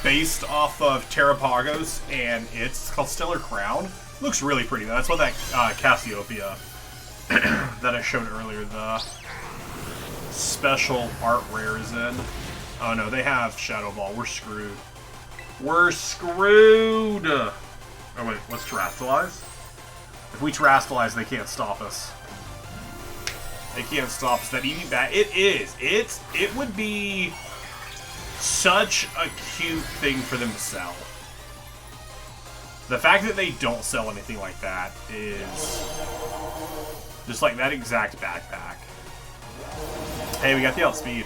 based off of Terrapagos, and it's called Stellar Crown. Looks really pretty. That's what that Cassiopeia that I showed earlier, the special art rare is in. Oh no, they have Shadow Ball. We're screwed. We're screwed! Oh wait, let's Terrestrialize? If we Terrestrialize, they can't stop us. They can't stop us. That EV bat. It is. It would be such a cute thing for them to sell. The fact that they don't sell anything like that is just like that exact backpack. Hey, we got the outspeed.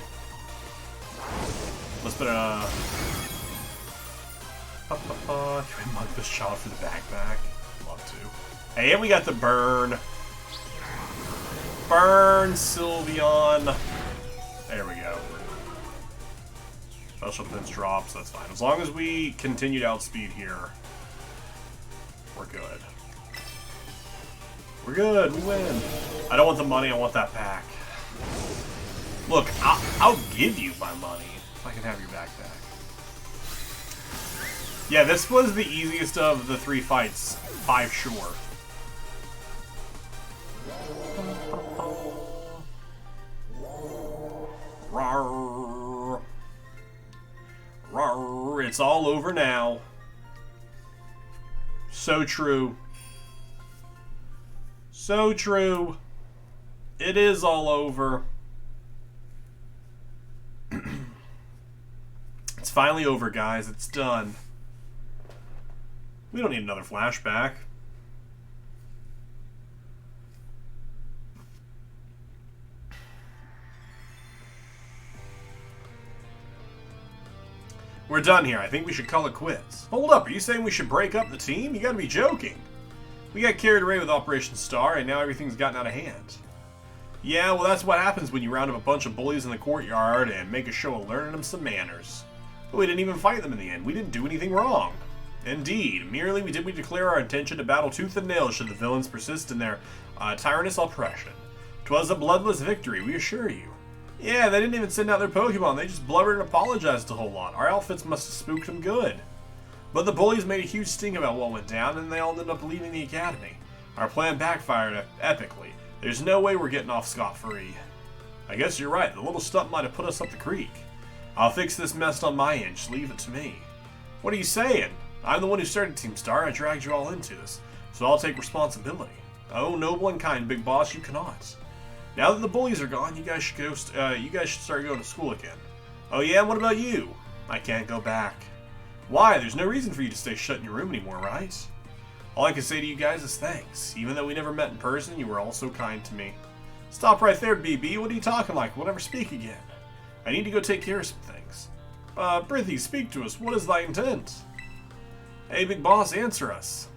Let's put a can we mug this child for the backpack? Love to. Hey, and we got the burn. Burn, Sylveon. There we go. Special defense drops, that's fine. As long as we continue to outspeed here, we're good. We're good, we win. I don't want the money, I want that pack. Look, I'll give you my money if I can have your backpack. Yeah, this was the easiest of the three fights, 5 sure. Rawr. Rawr. It's all over now. So true. So true. It is all over. It's finally over, guys. It's done. We don't need another flashback. We're done here. I think we should call it quits. Hold up, are you saying we should break up the team? You gotta be joking. We got carried away with Operation Star, and now everything's gotten out of hand. Yeah, well that's what happens when you round up a bunch of bullies in the courtyard and make a show of learning them some manners. But we didn't even fight them in the end. We didn't do anything wrong. Indeed, merely we declare our intention to battle tooth and nail should the villains persist in their tyrannous oppression. 'Twas a bloodless victory, we assure you. Yeah, they didn't even send out their Pokemon, they just blubbered and apologized a whole lot. Our outfits must have spooked them good. But the bullies made a huge sting about what went down, and they all ended up leaving the academy. Our plan backfired epically. There's no way we're getting off scot-free. I guess you're right, the little stunt might have put us up the creek. I'll fix this mess on my end, just leave it to me. What are you saying? I'm the one who started Team Star, I dragged you all into this, so I'll take responsibility. Oh, noble and kind, Big Boss, you cannot. Now that the bullies are gone, you guys should start going to school again. Oh yeah, what about you? I can't go back. Why? There's no reason for you to stay shut in your room anymore, right? All I can say to you guys is thanks. Even though we never met in person, you were all so kind to me. Stop right there, BB. What are you talking like? We'll never speak again. I need to go take care of some things. Brithy, speak to us. What is thy intent? Hey, Big Boss, answer us.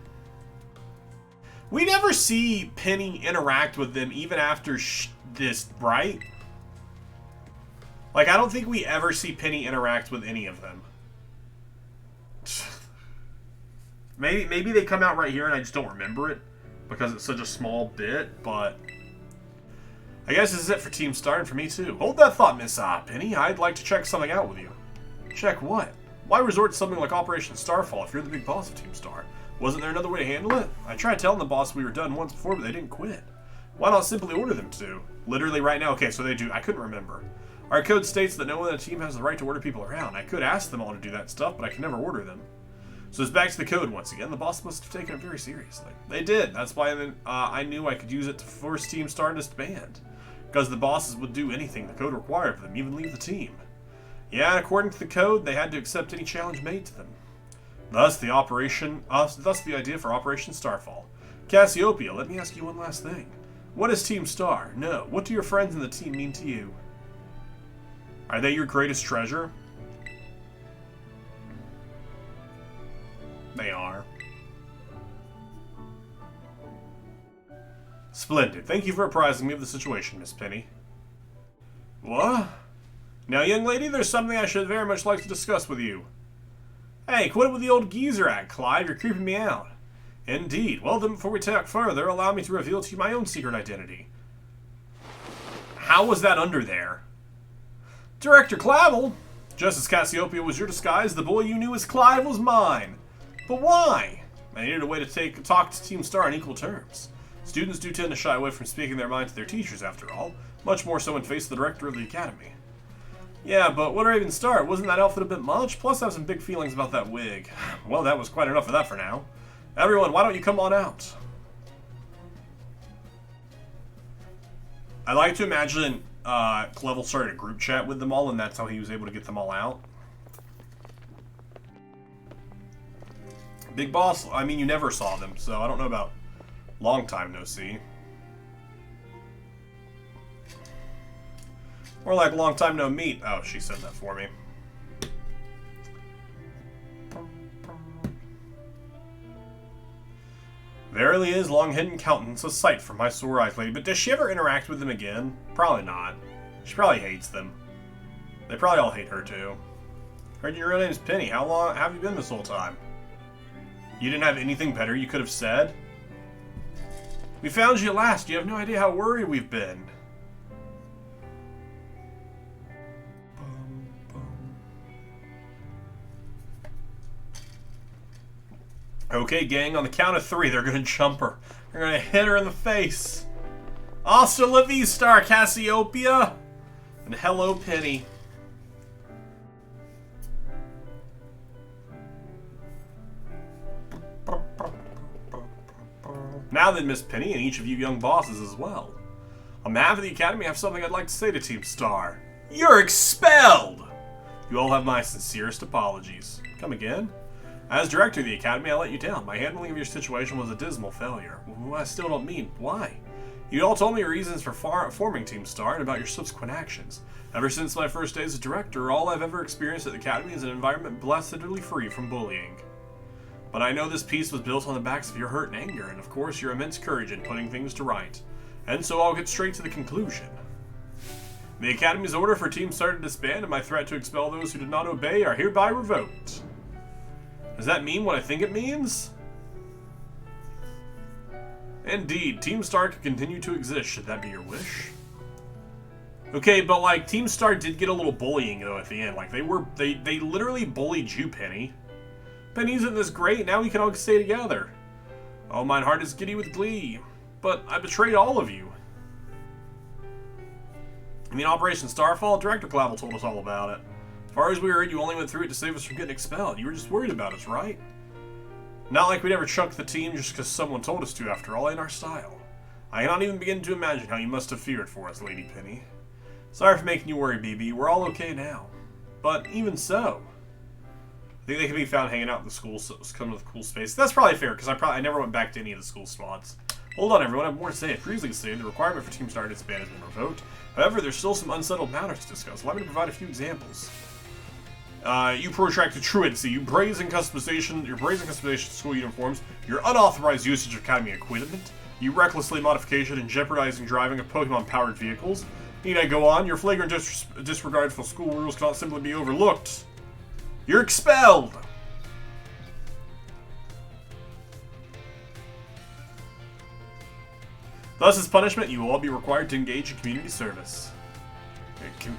We never see Penny interact with them even after this, right? Like, I don't think we ever see Penny interact with any of them. Maybe they come out right here and I just don't remember it because it's such a small bit, but I guess this is it for Team Star and for me too. Hold that thought, Miss Penny. I'd like to check something out with you. Check what? Why resort to something like Operation Starfall if you're the big boss of Team Star? Wasn't there another way to handle it? I tried telling the boss we were done once before, but they didn't quit. Why not simply order them to? Literally right now. Okay, so they do. I couldn't remember. Our code states that no one on the team has the right to order people around. I could ask them all to do that stuff, but I can never order them. So it's back to the code once again. The boss must have taken it very seriously. They did. That's why I knew I could use it to force Team Star to disband. Because the bosses would do anything the code required of them, even leave the team. Yeah, and according to the code, they had to accept any challenge made to them. Thus the idea for Operation Starfall. Cassiopeia, let me ask you one last thing. What is Team Star? No. What do your friends in the team mean to you? Are they your greatest treasure? They are. Splendid. Thank you for apprising me of the situation, Miss Penny. What? Now, young lady, there's something I should very much like to discuss with you. Hey, quit it with the old geezer act, Clive. You're creeping me out. Indeed. Well, then, before we talk further, allow me to reveal to you my own secret identity. How was that under there? Director Clavel! Just as Cassiopeia was your disguise, the boy you knew as Clive was mine. But why? I needed a way to talk to Team Star on equal terms. Students do tend to shy away from speaking their mind to their teachers, after all. Much more so in face of the director of the academy. Yeah, but what or even start? Wasn't that outfit a bit much? Plus, I have some big feelings about that wig. Well, that was quite enough of that for now. Everyone, why don't you come on out? I like to imagine Clevel started a group chat with them all, and that's how he was able to get them all out. Big Boss, I mean, you never saw them, so I don't know about long time no see. More like long time no meet. Oh, she said that for me. Verily is long-hidden countenance a sight for my sore eyes, lady. But does she ever interact with them again? Probably not. She probably hates them. They probably all hate her too. Heard your real name's Penny. How long have you been this whole time? You didn't have anything better you could have said? We found you at last. You have no idea how worried we've been. Okay, gang, on the count of 3, they're gonna jump her. They're gonna hit her in the face. Hasta la vista, Cassiopeia! And hello, Penny. Now then, Miss Penny, and each of you young bosses as well. On behalf of the Academy, I have something I'd like to say to Team Star. You're expelled! You all have my sincerest apologies. Come again? As director of the Academy, I let you down. My handling of your situation was a dismal failure. Well, I still don't mean. Why? You all told me your reasons for forming Team Star and about your subsequent actions. Ever since my first day as a director, all I've ever experienced at the Academy is an environment blessedly free from bullying. But I know this peace was built on the backs of your hurt and anger, and of course your immense courage in putting things to right. And so I'll get straight to the conclusion. The Academy's order for Team Star to disband and my threat to expel those who did not obey are hereby revoked. Does that mean what I think it means? Indeed, Team Star can continue to exist, should that be your wish. Okay, but like, Team Star did get a little bullying though at the end. Like, they literally bullied you, Penny. Penny, isn't this great? Now we can all stay together. Oh, mine heart is giddy with glee. But I betrayed all of you. I mean, Operation Starfall? Director Clavel told us all about it. As far as we heard, you only went through it to save us from getting expelled. You were just worried about us, right? Not like we'd ever chuck the team just because someone told us to, after all, in our style. I cannot even begin to imagine how you must have feared for us, Lady Penny. Sorry for making you worry, BB. We're all okay now. But even so, I think they can be found hanging out in the school, so it's coming with a cool space. That's probably fair, because I never went back to any of the school spots. Hold on, everyone. I have more to say. As previously stated, the requirement for Team Star to disband has been revoked. However, there's still some unsettled matters to discuss. Allow me to provide a few examples. You protracted truancy, your brazen customization of school uniforms, your unauthorized usage of academy equipment, you recklessly modification and jeopardizing driving of Pokemon-powered vehicles. Need I go on? Your flagrant disregard for school rules cannot simply be overlooked. You're expelled! Thus, as punishment, you will all be required to engage in community service.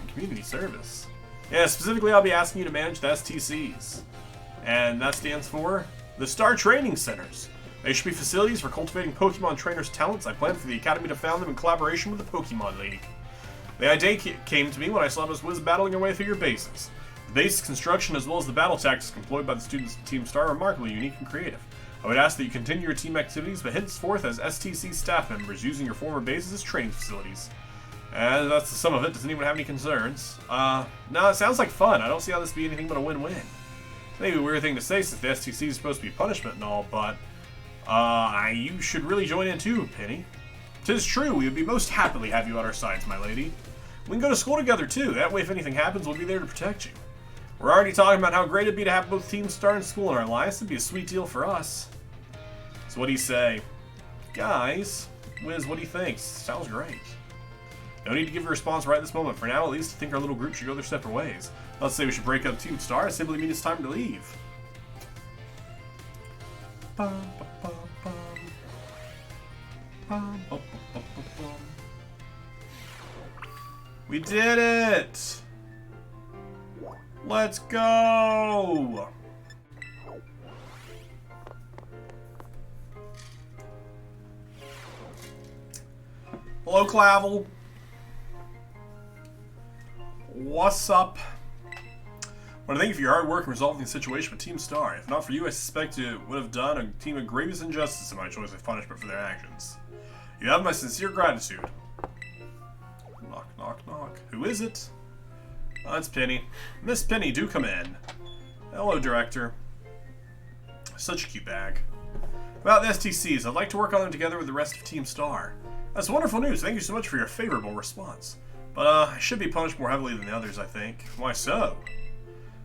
Community service? Yeah, specifically, I'll be asking you to manage the STCs. And that stands for the Star Training Centers. They should be facilities for cultivating Pokemon trainers' talents. I plan for the Academy to found them in collaboration with the Pokemon League. The idea came to me when I saw Miss Wiz battling her way through your bases. The base construction as well as the battle tactics employed by the students of Team Star are remarkably unique and creative. I would ask that you continue your team activities, but henceforth as STC staff members, using your former bases as training facilities. And that's the sum of it. Does anyone have any concerns? No, it sounds like fun. I don't see how this would be anything but a win-win. Maybe a weird thing to say since the STC is supposed to be punishment and all, but you should really join in too, Penny. 'Tis true, we would be most happily have you at our sides, my lady. We can go to school together too. That way, if anything happens, we'll be there to protect you. We're already talking about how great it'd be to have both teams start in school in our lives. It'd be a sweet deal for us. So what do you say? Guys, Wiz, what do you think? Sounds great. No need to give a response right this moment. For now, at least, I think our little group should go their separate ways. Let's say we should break up Team Star. It simply means it's time to leave. We did it! Let's go! Hello, Clavel. What's up? I want to thank you for your hard work in resolving the situation with Team Star. If not for you, I suspect it would have done a team a grievous injustice in my choice of punishment for their actions. You have my sincere gratitude. Knock, knock, knock. Who is it? Oh, it's Penny. Miss Penny, do come in. Hello, Director. Such a cute bag. About the STCs, I'd like to work on them together with the rest of Team Star. That's wonderful news. Thank you so much for your favorable response. But, I should be punished more heavily than the others, I think. Why so?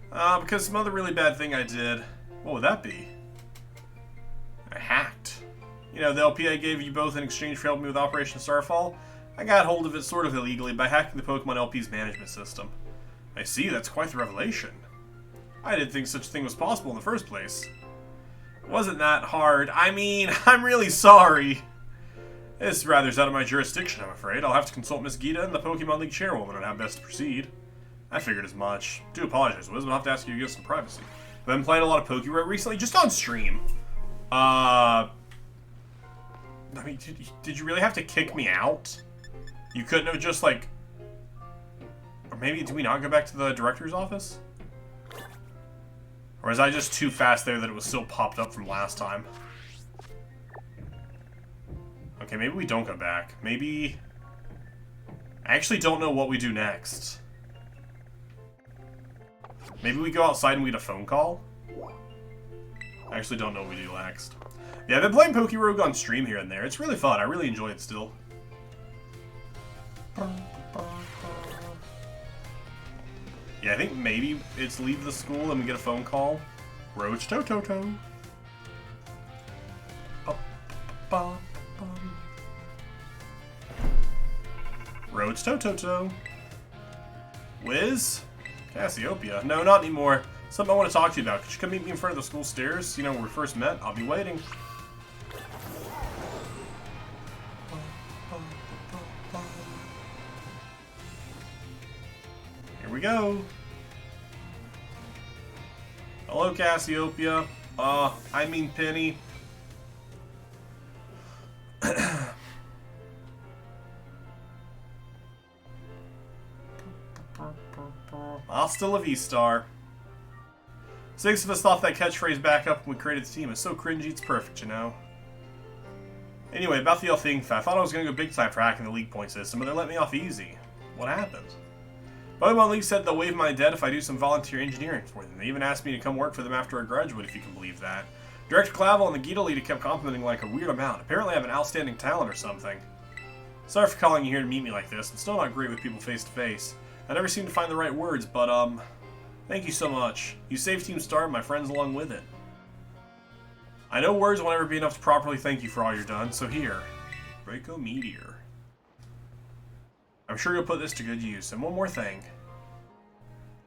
Because some other really bad thing I did. What would that be? I hacked. You know, the LP I gave you both in exchange for helping me with Operation Starfall? I got hold of it sort of illegally by hacking the Pokemon LP's management system. I see, that's quite the revelation. I didn't think such a thing was possible in the first place. It wasn't that hard. I mean, I'm really sorry. This rather is out of my jurisdiction, I'm afraid. I'll have to consult Miss Gita and the Pokemon League chairwoman on how best to proceed. I figured as much. Do apologize, Wiz. I'll have to ask you to give some privacy. I've been playing a lot of Pokémon recently, just on stream. I mean, did you really have to kick me out? You couldn't have just, like... Or maybe, do we not go back to the director's office? Or was I just too fast there that it was still popped up from last time? Okay, maybe we don't go back. Maybe... I actually don't know what we do next. Maybe we go outside and we get a phone call? I actually don't know what we do next. Yeah, I've been playing Pokerogue on stream here and there. It's really fun. I really enjoy it still. Yeah, I think maybe it's leave the school and we get a phone call. Roach Tototo. Roach Tototo. Wiz? Cassiopeia? No, not anymore. Something I want to talk to you about. Could you come meet me in front of the school stairs? You know, where we first met? I'll be waiting. Here we go. Hello, Cassiopeia. I mean Penny. Hasta la vista. 6 of us thought that catchphrase back up when we created the team. It's so cringy, it's perfect, you know? Anyway, about the thing, I thought I was going to go big time for hacking the league point system, but they let me off easy. What happened? Pokemon League said they'll waive my debt if I do some volunteer engineering for them. They even asked me to come work for them after I graduate, if you can believe that. Director Clavel and the Gita leader kept complimenting like a weird amount. Apparently I have an outstanding talent or something. Sorry for calling you here to meet me like this. I'm still not great with people face to face. I never seem to find the right words, but, thank you so much. You saved Team Star and my friends along with it. I know words won't ever be enough to properly thank you for all you've done, so here. Draco Meteor. I'm sure you'll put this to good use. And one more thing.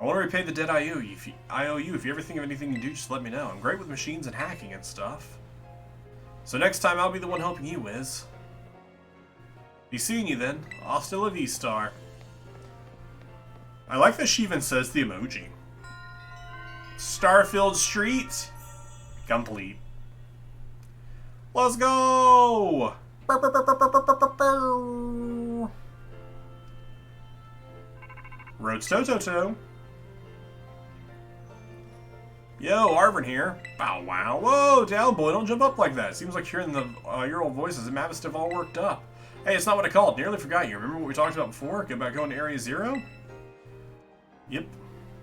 I want to repay the debt I owe you. If you ever think of anything to do, just let me know. I'm great with machines and hacking and stuff. So next time, I'll be the one helping you, Wiz. Be seeing you then. Hasta la vista. I like that she even says the emoji. Starfield Street. Complete. Let's go! Roads Toto. Yo, Arvin here. Bow wow. Whoa, down boy, don't jump up like that. Seems like hearing the your old voices and Mavistiff all worked up. Hey, it's not what I called. Nearly forgot you. Remember what we talked about before? About going to Area 0? Yep.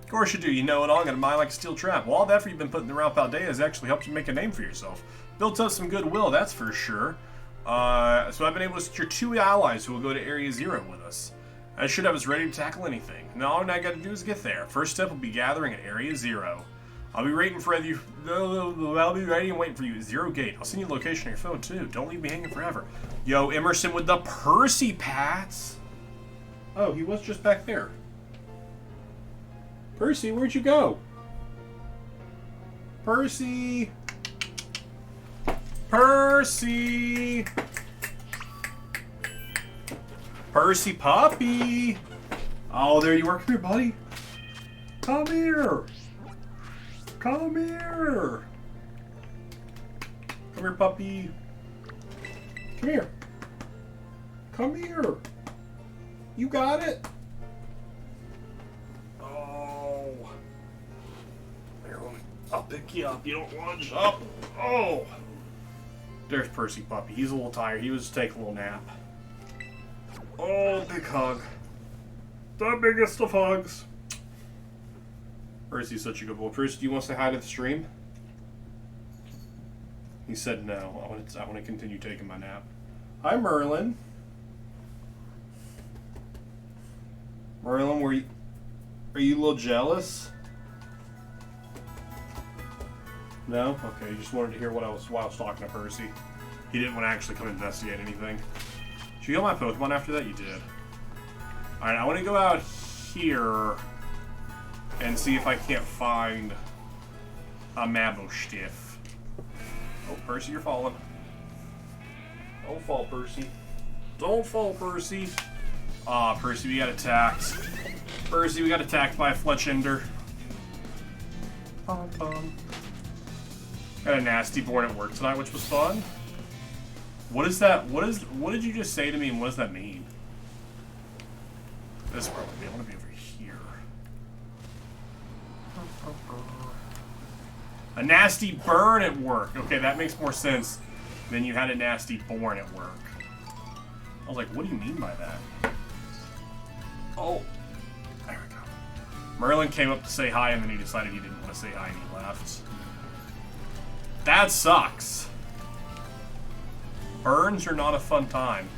Of course you do. You know it all. Gonna mine like a steel trap. Well, all the effort you've been putting around Paldea has actually helped you make a name for yourself. Built up some goodwill, that's for sure. So I've been able to secure 2 allies who will go to Area 0 with us. I should have us ready to tackle anything. Now all I gotta do is get there. First step will be gathering at Area 0. I'll be waiting for you. I'll be ready and waiting for you at 0 Gate. I'll send you the location on your phone too. Don't leave me hanging forever. Yo, Emerson with the Percy Pats. Oh, he was just back there. Percy, where'd you go? Percy! Percy! Percy Puppy! Oh, there you are. Come here, buddy. Come here. Come here. Come here, puppy. Come here. Come here. You got it? Oh. Here, I'll pick you up. You don't lunge up. Oh. There's Percy Puppy. He's a little tired. He was just taking a little nap. Oh, big hug. The biggest of hugs. Percy's such a good boy. Percy, do you want to say hi to the stream? He said no. I want to continue taking my nap. Hi, Merlin. Merlin, are you a little jealous? No? Okay, you just wanted to hear what I was talking to Percy. He didn't want to actually come investigate anything. Did you heal my Pokemon after that? You did. Alright, I want to go out here and see if I can't find a Mabostiff. Oh, Percy, you're falling. Don't fall, Percy. Don't fall, Percy. Ah, Percy, we got attacked. Percy, we got attacked by a Fletchender. Got a nasty born at work tonight, which was fun. What is that? What did you just say to me, and what does that mean? This is probably. I want to be over here. A nasty burn at work. Okay, that makes more sense than you had a nasty born at work. I was like, what do you mean by that? Oh, there we go. Merlin came up to say hi, and then he decided he didn't want to say hi, and he left. That sucks. Burns are not a fun time.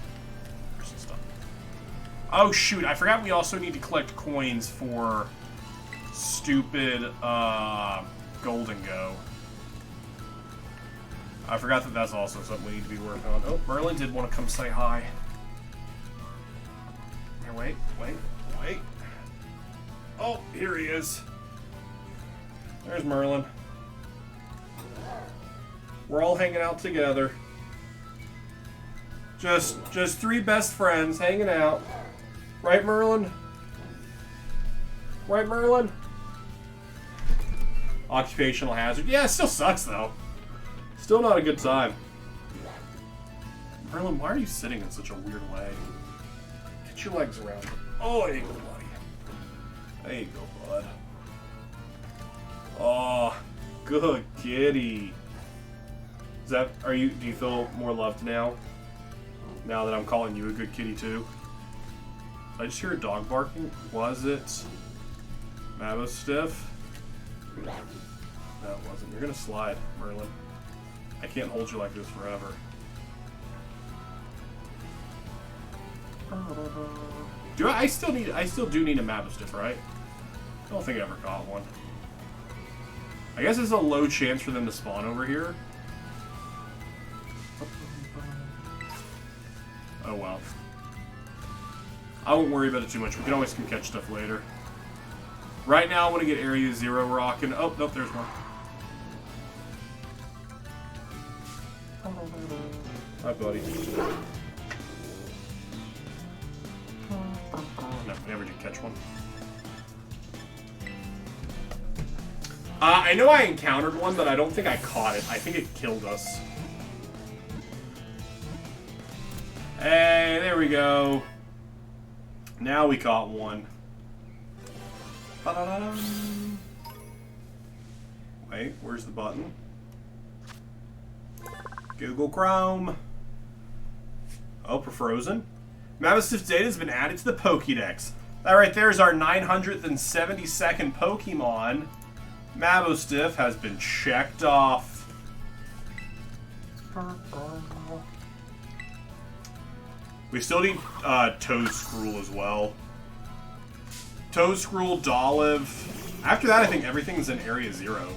There's some stuff. Oh shoot, I forgot we also need to collect coins for stupid Golden Go. I forgot that that's also something we need to be working on. Oh, Merlin did want to come say hi. Here, wait. Oh, here he is. There's Merlin. We're all hanging out together. Just 3 best friends hanging out. Right, Merlin? Right, Merlin? Occupational hazard. Yeah, it still sucks, though. Still not a good time. Merlin, why are you sitting in such a weird way? Get your legs around. Oh, there you go, buddy. There you go, bud. Oh, good kitty. Is that, do you feel more loved now? Now that I'm calling you a good kitty, too? Did I just hear a dog barking? Was it Mabostiff? No, it wasn't. You're gonna slide, Merlin. I can't hold you like this forever. I still do need a Mabostiff, right? I don't think I ever caught one. I guess it's a low chance for them to spawn over here. Oh well. I won't worry about it too much. We can always come catch stuff later. Right now, I want to get Area 0 rocking. Oh, nope, there's one. Hi, buddy. No, never did catch one. I know I encountered one, but I don't think I caught it. I think it killed us. Hey, there we go. Now we caught one. Ba-da-da-dum. Wait, where's the button? Google Chrome. Oh, for Frozen. Mabostiff data has been added to the Pokédex. That right there is our 972nd Pokemon. Mabostiff has been checked off. We still need Toedscruel as well. Toedscruel, Dolliv. After that, I think everything's in Area 0.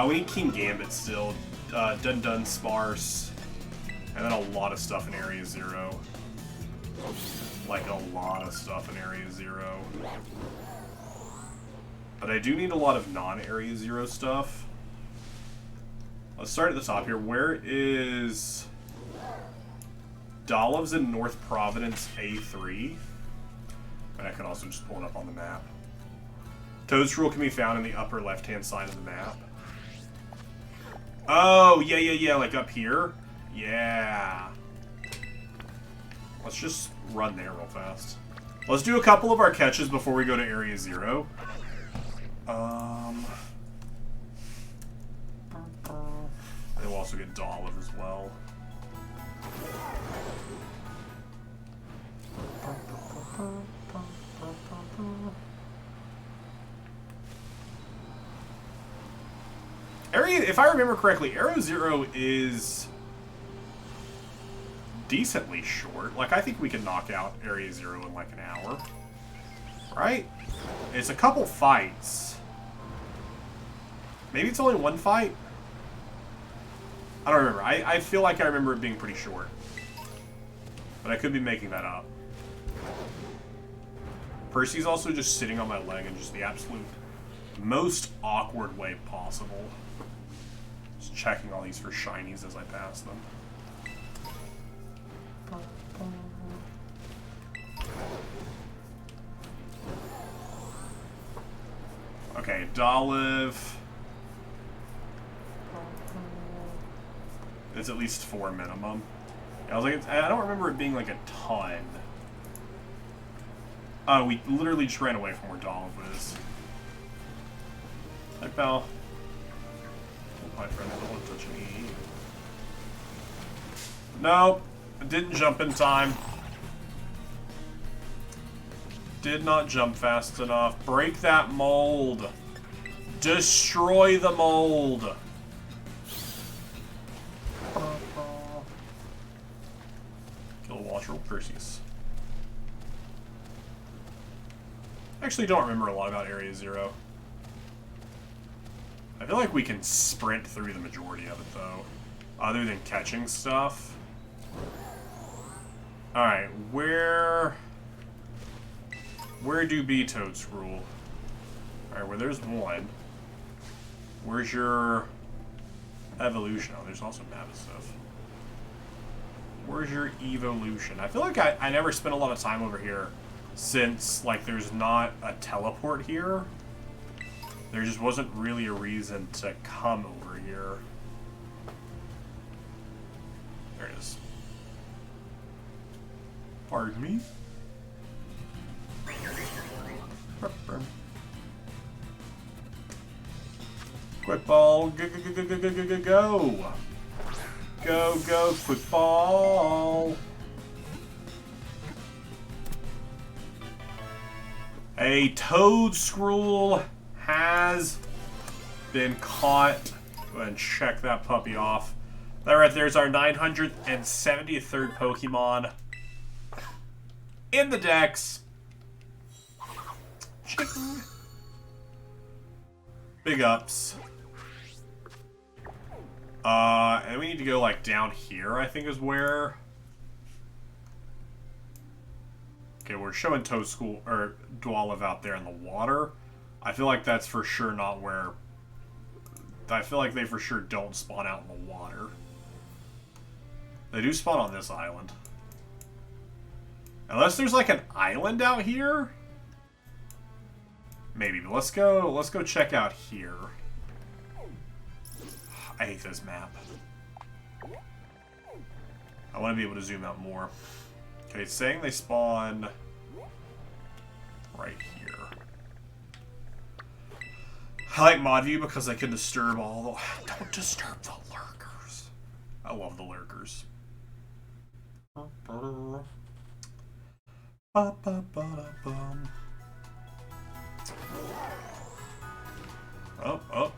We need King Gambit still. Dun Sparse. And then a lot of stuff in Area 0. Like, a lot of stuff in Area 0. But I do need a lot of non-Area 0 stuff. Let's start at the top here. Where is... Dolliv's in North Providence A3. And I can also just pull it up on the map. Toedscruel can be found in the upper left-hand side of the map. Oh, yeah, like up here? Yeah. Let's just run there real fast. Let's do a couple of our catches before we go to Area 0. And we'll also get Dolliv as well. If I remember correctly, Area 0 is decently short. Like, I think we can knock out Area 0 in like an hour. Right? It's a couple fights. Maybe it's only one fight? I don't remember. I feel like I remember it being pretty short. But I could be making that up. Percy's also just sitting on my leg in just the absolute most awkward way possible. Just checking all these for shinies as I pass them. Okay, Dolliv. It's at least 4 minimum. I was like, I don't remember it being like a ton. Oh, we literally just ran away from where Dolliv is. Hi, pal. Oh, my friend, I don't want to touch me. Nope. I didn't jump in time. Did not jump fast enough. Break that mold. Destroy the mold. Kill Watcher Perseus. Actually, don't remember a lot about Area 0. I feel like we can sprint through the majority of it, though. Other than catching stuff. Alright, where do be Toedscruel? Alright, where there's one. Where's your evolution? Oh, there's also Mabostiff. Where's your evolution? I feel like I never spent a lot of time over here since, like, there's not a teleport here. There just wasn't really a reason to come over here. There it is. Pardon me? Quick ball, go, go, go, go, go, go, go, go. Go, go, quick ball. A toad scroll has been caught. Go ahead and check that puppy off. That right there's our 973rd Pokemon in the decks. Ching. Big ups. And we need to go like down here, I think is where. Okay, we're showing Toadstool or Dwaliv out there in the water. I feel like that's for sure not where. I feel like they for sure don't spawn out in the water. They do spawn on this island. Unless there's like an island out here. Maybe, but let's go check out here. I hate this map. I want to be able to zoom out more. Okay, it's saying they spawn right here. I like mod view because I can disturb all the... Don't disturb the lurkers. I love the lurkers. Oh,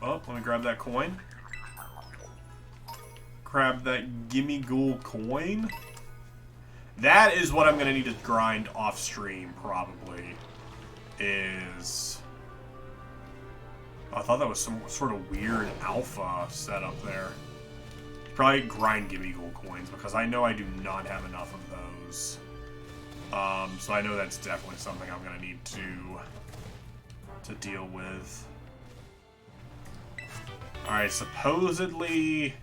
let me grab that coin. Grab that gimme ghoul coin. That is what I'm going to need to grind off stream, probably. Is... I thought that was some sort of weird alpha setup there. Probably grind gimme ghoul coins, because I know I do not have enough of those. So I know that's definitely something I'm going to need to deal with. Alright, supposedly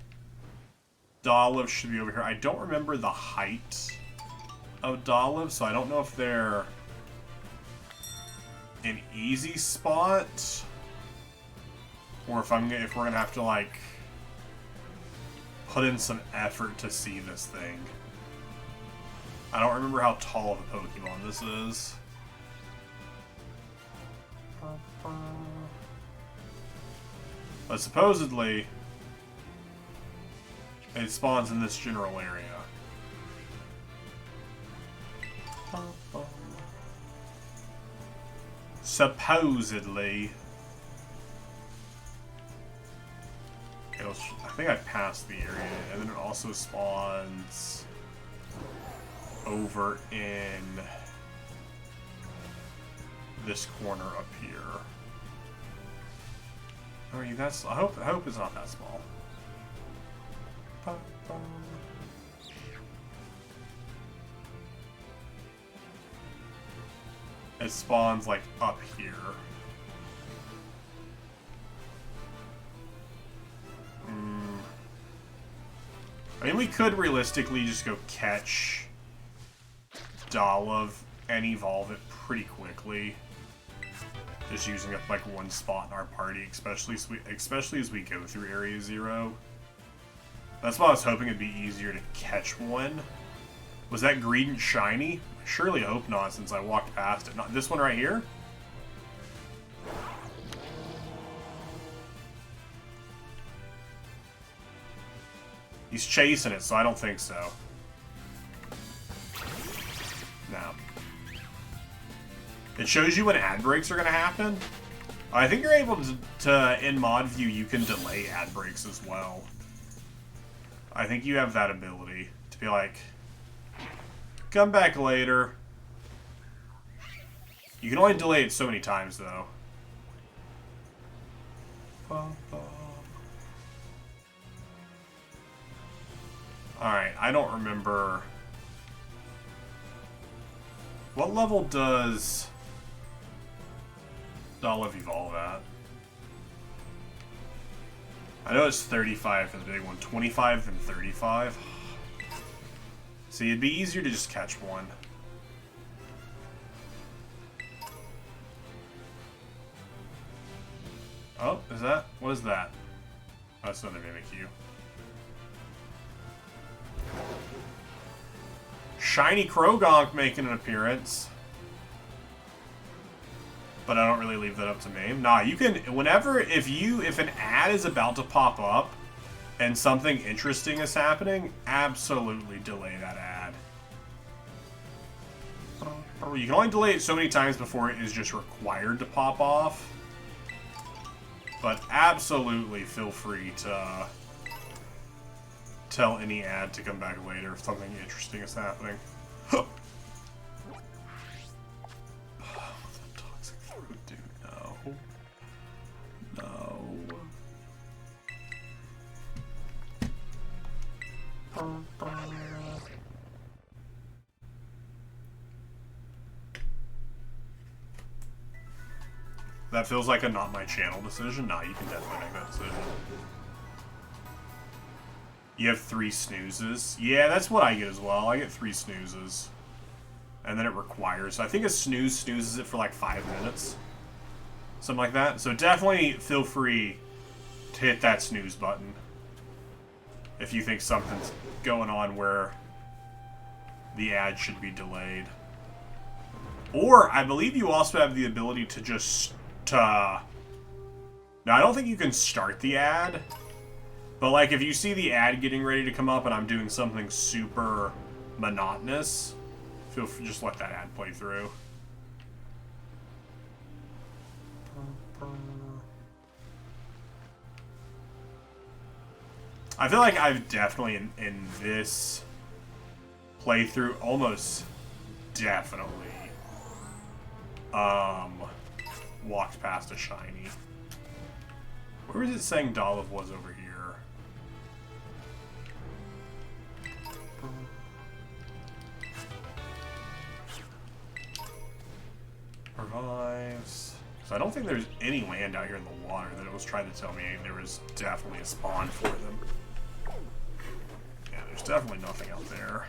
Dolive should be over here. I don't remember the height of Dolive, so I don't know if they're an easy spot or if we're gonna have to like put in some effort to see this thing. I don't remember how tall of a Pokemon this is. But supposedly, it spawns in this general area. Supposedly. Okay, I think I passed the area, and then it also spawns over in this corner up here. Oh, you guys, I hope it's not that small. It spawns like up here. I mean, we could realistically just go catch Dolive and evolve it pretty quickly. Just using up like one spot in our party, especially as we go through Area 0. That's why I was hoping it'd be easier to catch one. Was that green and shiny? I surely hope not, since I walked past it. Not this one right here? He's chasing it, so I don't think so. No. It shows you when ad breaks are going to happen. I think you're able to, in mod view, you can delay ad breaks as well. I think you have that ability to be like, come back later. You can only delay it so many times, though. Alright, I don't remember. What level does Dolive evolve at? I know it's 35 for the big one. 25 and 35. See, it'd be easier to just catch one. Oh, is that? What is that? Oh, that's another Mimikyu. Shiny Krogonk making an appearance. But I don't really leave that up to me. Nah, you can, whenever, if an ad is about to pop up and something interesting is happening, absolutely delay that ad. You can only delay it so many times before it is just required to pop off. But absolutely feel free to tell any ad to come back later if something interesting is happening. Toxic fruit, dude. No. No. That feels like a not my channel decision. Nah, you can definitely make that decision. You have 3 snoozes. Yeah, that's what I get as well. I get 3 snoozes. And then it requires... I think a snooze snoozes it for like 5 minutes. Something like that. So definitely feel free to hit that snooze button. If you think something's going on where the ad should be delayed. Or, I believe you also have the ability to just... Now, I don't think you can start the ad. But, like, if you see the ad getting ready to come up and I'm doing something super monotonous, feel free, just let that ad play through. I feel like I've definitely, in this playthrough, almost definitely, walked past a shiny. Where was it saying Dolliv was over here? Revives. So I don't think there's any land out here in the water that it was trying to tell me there was definitely a spawn for them. Yeah, there's definitely nothing out there.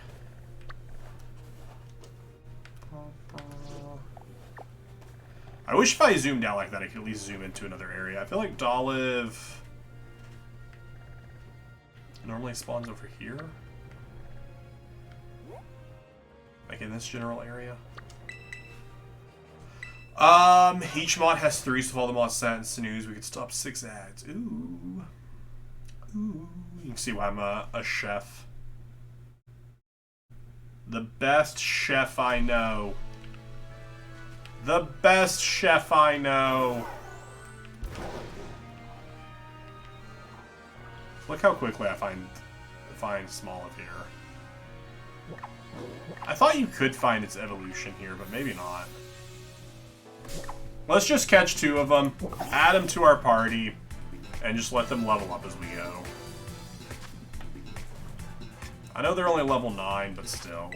I wish if I zoomed out like that, I could at least zoom into another area. I feel like Dolliv normally spawns over here. Like in this general area. Each mod has 3, so if all the mods sat and snooze, we could stop 6 ads. Ooh. Ooh. You can see why I'm a chef. The best chef I know. The best chef I know. Look how quickly I find Smoliv here. I thought you could find its evolution here, but maybe not. Let's just catch 2 of them, add them to our party, and just let them level up as we go. I know they're only level 9, but still.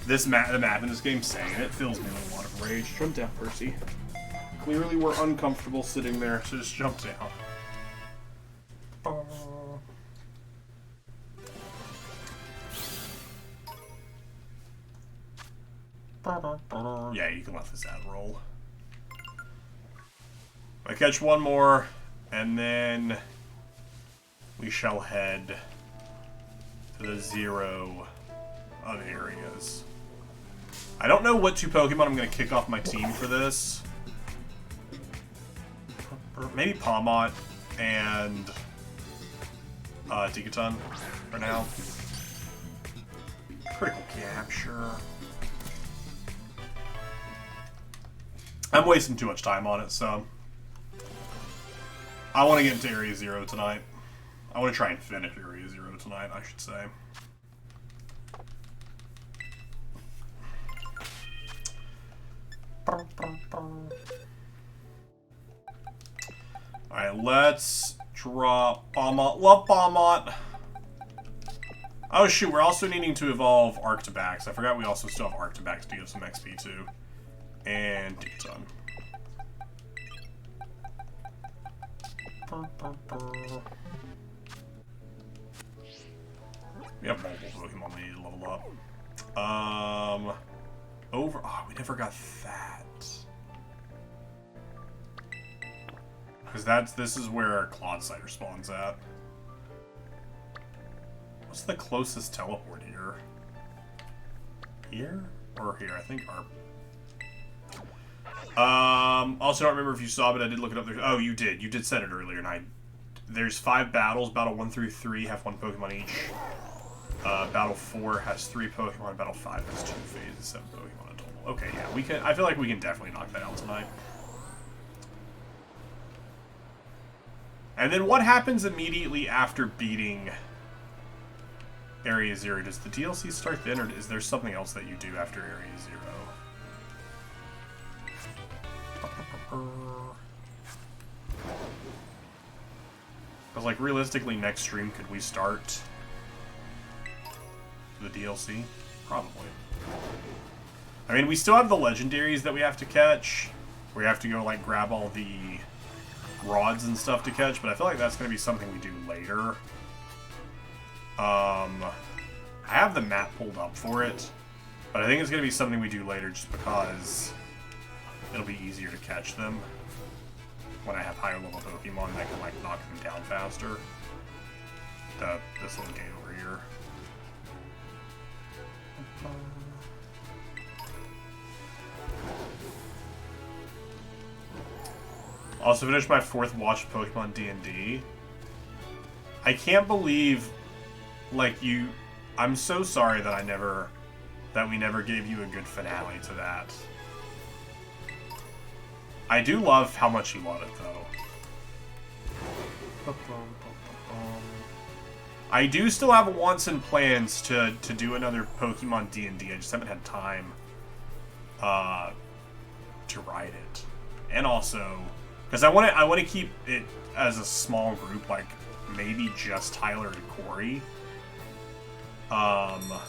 The map in this game saying it fills me with a lot of rage. Jump down, Percy. Clearly we're uncomfortable sitting there, so just jump down. Yeah, you can let this ad roll. I catch 1 more, and then we shall head to the 0 of areas. I don't know what 2 Pokemon I'm going to kick off my team for this. Maybe Palmot and Digitun for now. Critical capture. I'm wasting too much time on it, so I want to get into Area 0 tonight. I want to try and finish Area 0 tonight, I should say. Alright, let's drop Palmot. Love Palmot! Oh shoot, we're also needing to evolve Arctibax. I forgot we also still have Arctibax to give some XP to. And Digitun. We have multiple Pokemon we need to level up. Oh, we never got that. Because this is where Clodsire spawns at. What's the closest teleport here? Here? Or here? I think our... also don't remember if you saw, but I did look it up there. Oh, you did. You did set it earlier, and there's 5 battles. Battle 1 through 3 have 1 Pokemon each. Battle 4 has 3 Pokemon. Battle 5 has 2 phases, 7 Pokemon in total. Okay, yeah, we can. I feel like we can definitely knock that out tonight. And then what happens immediately after beating Area 0? Does the DLC start then, or is there something else that you do after Area 0? Because, like, realistically, next stream, could we start the DLC? Probably. I mean, we still have the legendaries that we have to catch. We have to go, like, grab all the rods and stuff to catch, but I feel like that's going to be something we do later. I have the map pulled up for it, but I think it's going to be something we do later just because it'll be easier to catch them when I have higher level Pokemon that can, like, knock them down faster. This little gate over here. Also finished my 4th watch of Pokemon D&D. I can't believe, like, I'm so sorry that we never gave you a good finale to that. I do love how much you love it, though. I do still have wants and plans to do another Pokemon D&D. I just haven't had time to write it. And also, because I want to keep it as a small group, like maybe just Tyler and Corey. But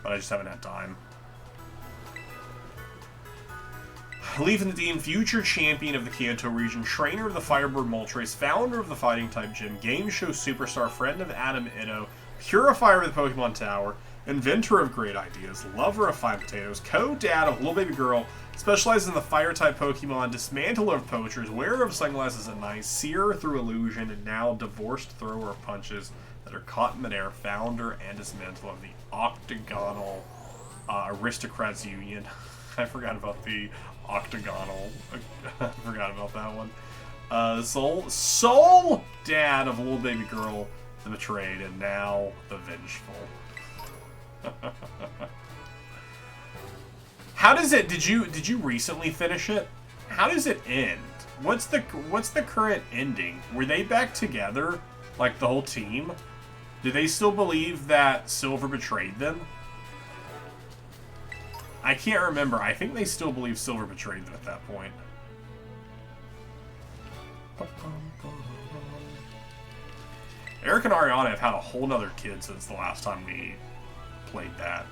I just haven't had time. Leafin the Dean, future champion of the Kanto region, trainer of the Firebird Moltres, founder of the Fighting type gym, game show superstar, friend of Adam Ito, purifier of the Pokemon Tower, inventor of great ideas, lover of 5 potatoes, co-dad of Little Baby Girl, specializes in the fire type Pokemon, dismantler of poachers, wearer of sunglasses at night, seer through illusion, and now divorced thrower of punches that are caught in midair, founder and dismantler of the Octagonal Aristocrats Union. I forgot about the Octagonal. I forgot about that one. Soul dad of Little Baby Girl, the betrayed, and now the vengeful. How does it? Did you recently finish it? How does it end? What's the current ending? Were they back together, like the whole team? Do they still believe that Silver betrayed them? I can't remember. I think they still believe Silver betrayed them at that point. Eric and Ariana have had a whole nother kid since the last time we played that.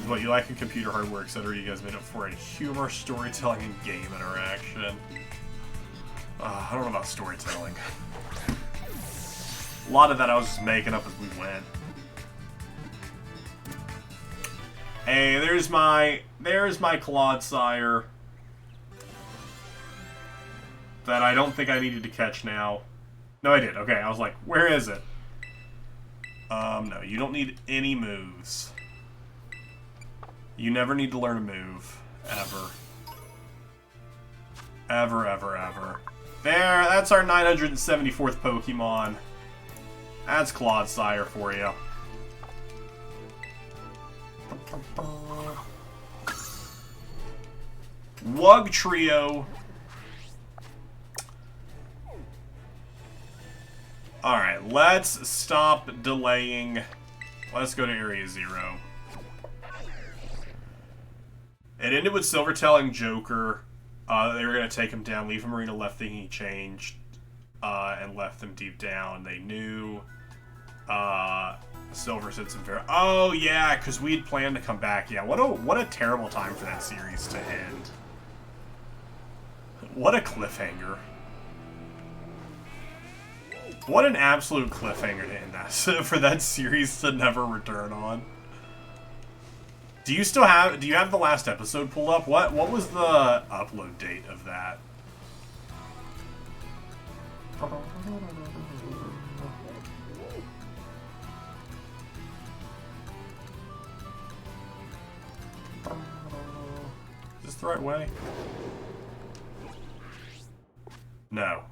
What you like in computer hardware, etc. You guys made up for in humor, storytelling, and game interaction. I don't know about storytelling. A lot of that I was just making up as we went. Hey, there's my Clodsire that I don't think I needed to catch now. No, I did. Okay, I was like, where is it? No, you don't need any moves. You never need to learn a move. Ever. Ever, ever, ever. There, that's our 974th Pokemon. That's Clodsire for you. Wug Trio. Alright, let's stop delaying. Let's go to Area 0. It ended with Silver telling Joker they were going to take him down, leave him arena left thinking he changed, and left them deep down. They knew Silver said some fair. Oh yeah, because we had planned to come back. Yeah, what a terrible time for that series to end. What a cliffhanger. What an absolute cliffhanger to end that for that series to never return on. Do you still have? Do you have the last episode pulled up? What was the upload date of that? Is this the right way? No.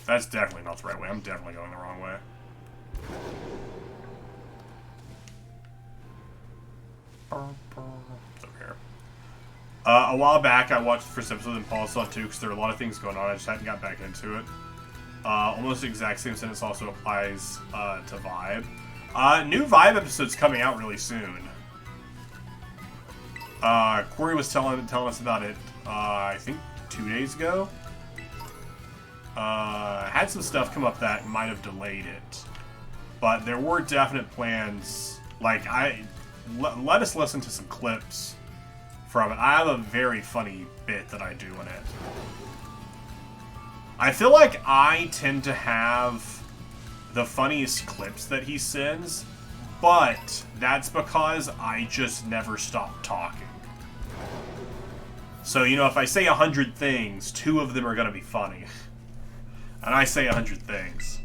That's definitely not the right way. I'm definitely going the wrong way. It's over here. A while back, I watched the first episode and Paul saw it too, because there were a lot of things going on. I just hadn't got back into it. Almost the exact same sentence also applies to Vibe. New Vibe episode's coming out really soon. Corey was telling us about it, I think 2 days ago. Had some stuff come up that might have delayed it. But there were definite plans. Like, let us listen to some clips from it. I have a very funny bit that I do in it. I feel like I tend to have the funniest clips that he sends, but that's because I just never stop talking. So, you know, if I say 100 things, 2 of them are going to be funny. And I say 100 things.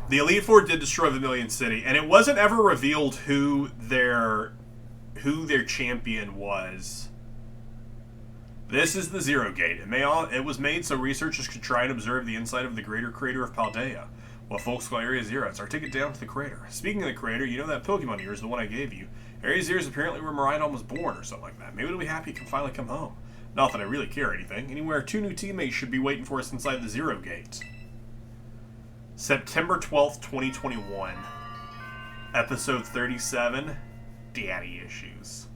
The Elite Four did destroy Vermilion City, and it wasn't ever revealed who their champion was. This is the Zero Gate. It was made so researchers could try and observe the inside of the greater crater of Paldea, while folks call Area Zero. It's our ticket down to the crater. Speaking of the crater, you know that Pokemon ear is the one I gave you. Area Zero is apparently where Maridon was born, or something like that. Maybe it'll be happy it can finally come home. Not that I really care or anything. Anywhere, 2 new teammates should be waiting for us inside the Zero Gate. September 12th, 2021. Episode 37, Daddy Issues.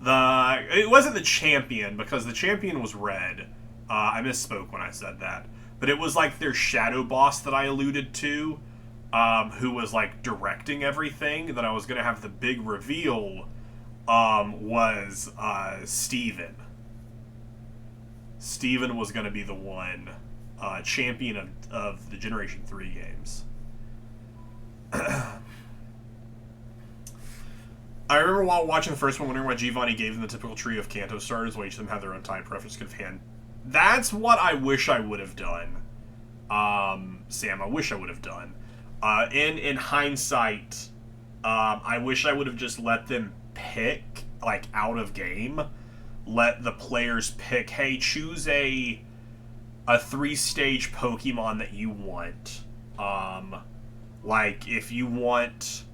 It wasn't the champion, because the champion was red. I misspoke when I said that. But it was like their shadow boss that I alluded to, who was like directing everything, that I was going to have the big reveal, was Steven. Steven was going to be the one, champion of the Generation 3 games. I remember while watching the first one wondering why Giovanni gave them the typical trio of Kanto starters, while each of them had their own type preference could have hand. That's what I wish I would have done. Sam, I wish I would have done. In hindsight, I wish I would have just let them pick, like, out of game. Let the players pick, hey, choose a 3-stage Pokemon that you want. Like, if you want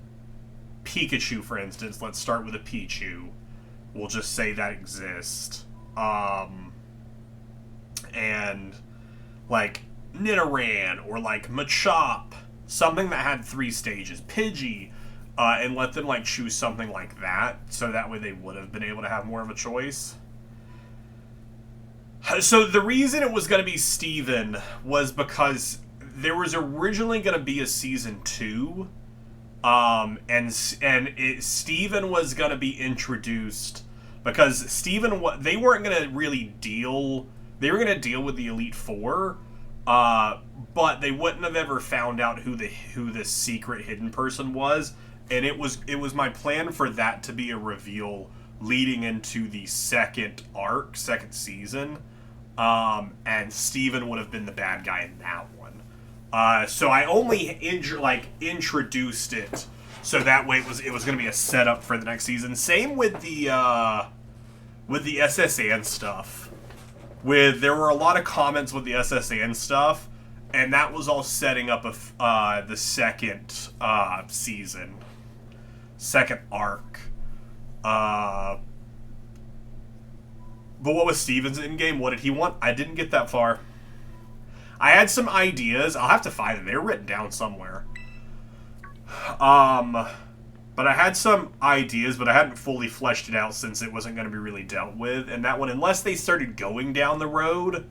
Pikachu, for instance, let's start with a Pichu. We'll just say that exists. And, like, Nidoran, or, like, Machop. Something that had 3 stages. Pidgey. And let them, like, choose something like that. So that way they would have been able to have more of a choice. So the reason it was going to be Steven was because there was originally going to be a Season 2. Steven was going to be introduced because they weren't going to really deal. They were going to deal with the Elite Four, but they wouldn't have ever found out who the secret hidden person was. And it was my plan for that to be a reveal leading into the second season. And Steven would have been the bad guy in that one. So I only introduced it so that way it was going to be a setup for the next season. Same with the SSN stuff. There were a lot of comments with the SSN stuff, and that was all setting up the second season, second arc. But what was Steven's in-game? What did he want? I didn't get that far. I had some ideas. I'll have to find them. They're written down somewhere. But I had some ideas, but I hadn't fully fleshed it out since it wasn't going to be really dealt with. And that one, unless they started going down the road,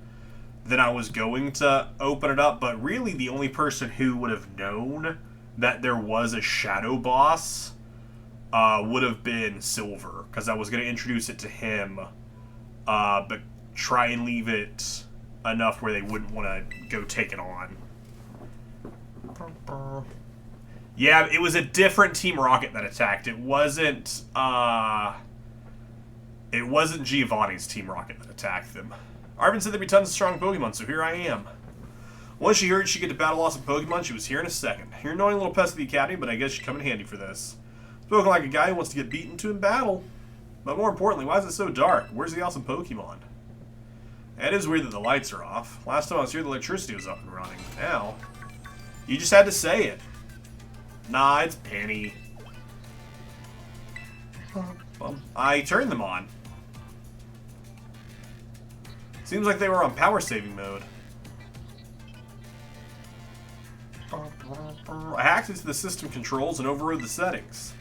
then I was going to open it up. But really, the only person who would have known that there was a shadow boss would have been Silver, because I was going to introduce it to him, but try and leave it enough where they wouldn't want to go take it on. Yeah, it was a different Team Rocket that attacked. It wasn't Giovanni's Team Rocket that attacked them. Arvin said there'd be tons of strong Pokemon, so here I am. Once she heard she'd get to battle awesome Pokemon, she was here in a second. You're an annoying little pest of the Academy, but I guess you'd come in handy for this. Spoken like a guy who wants to get beaten to in battle. But more importantly, why is it so dark? Where's the awesome Pokemon? It is weird that the lights are off. Last time I was here, the electricity was up and running. Now, you just had to say it. Nah, it's Penny. I turned them on. Seems like they were on power saving mode. I hacked into the system controls and overrode the settings.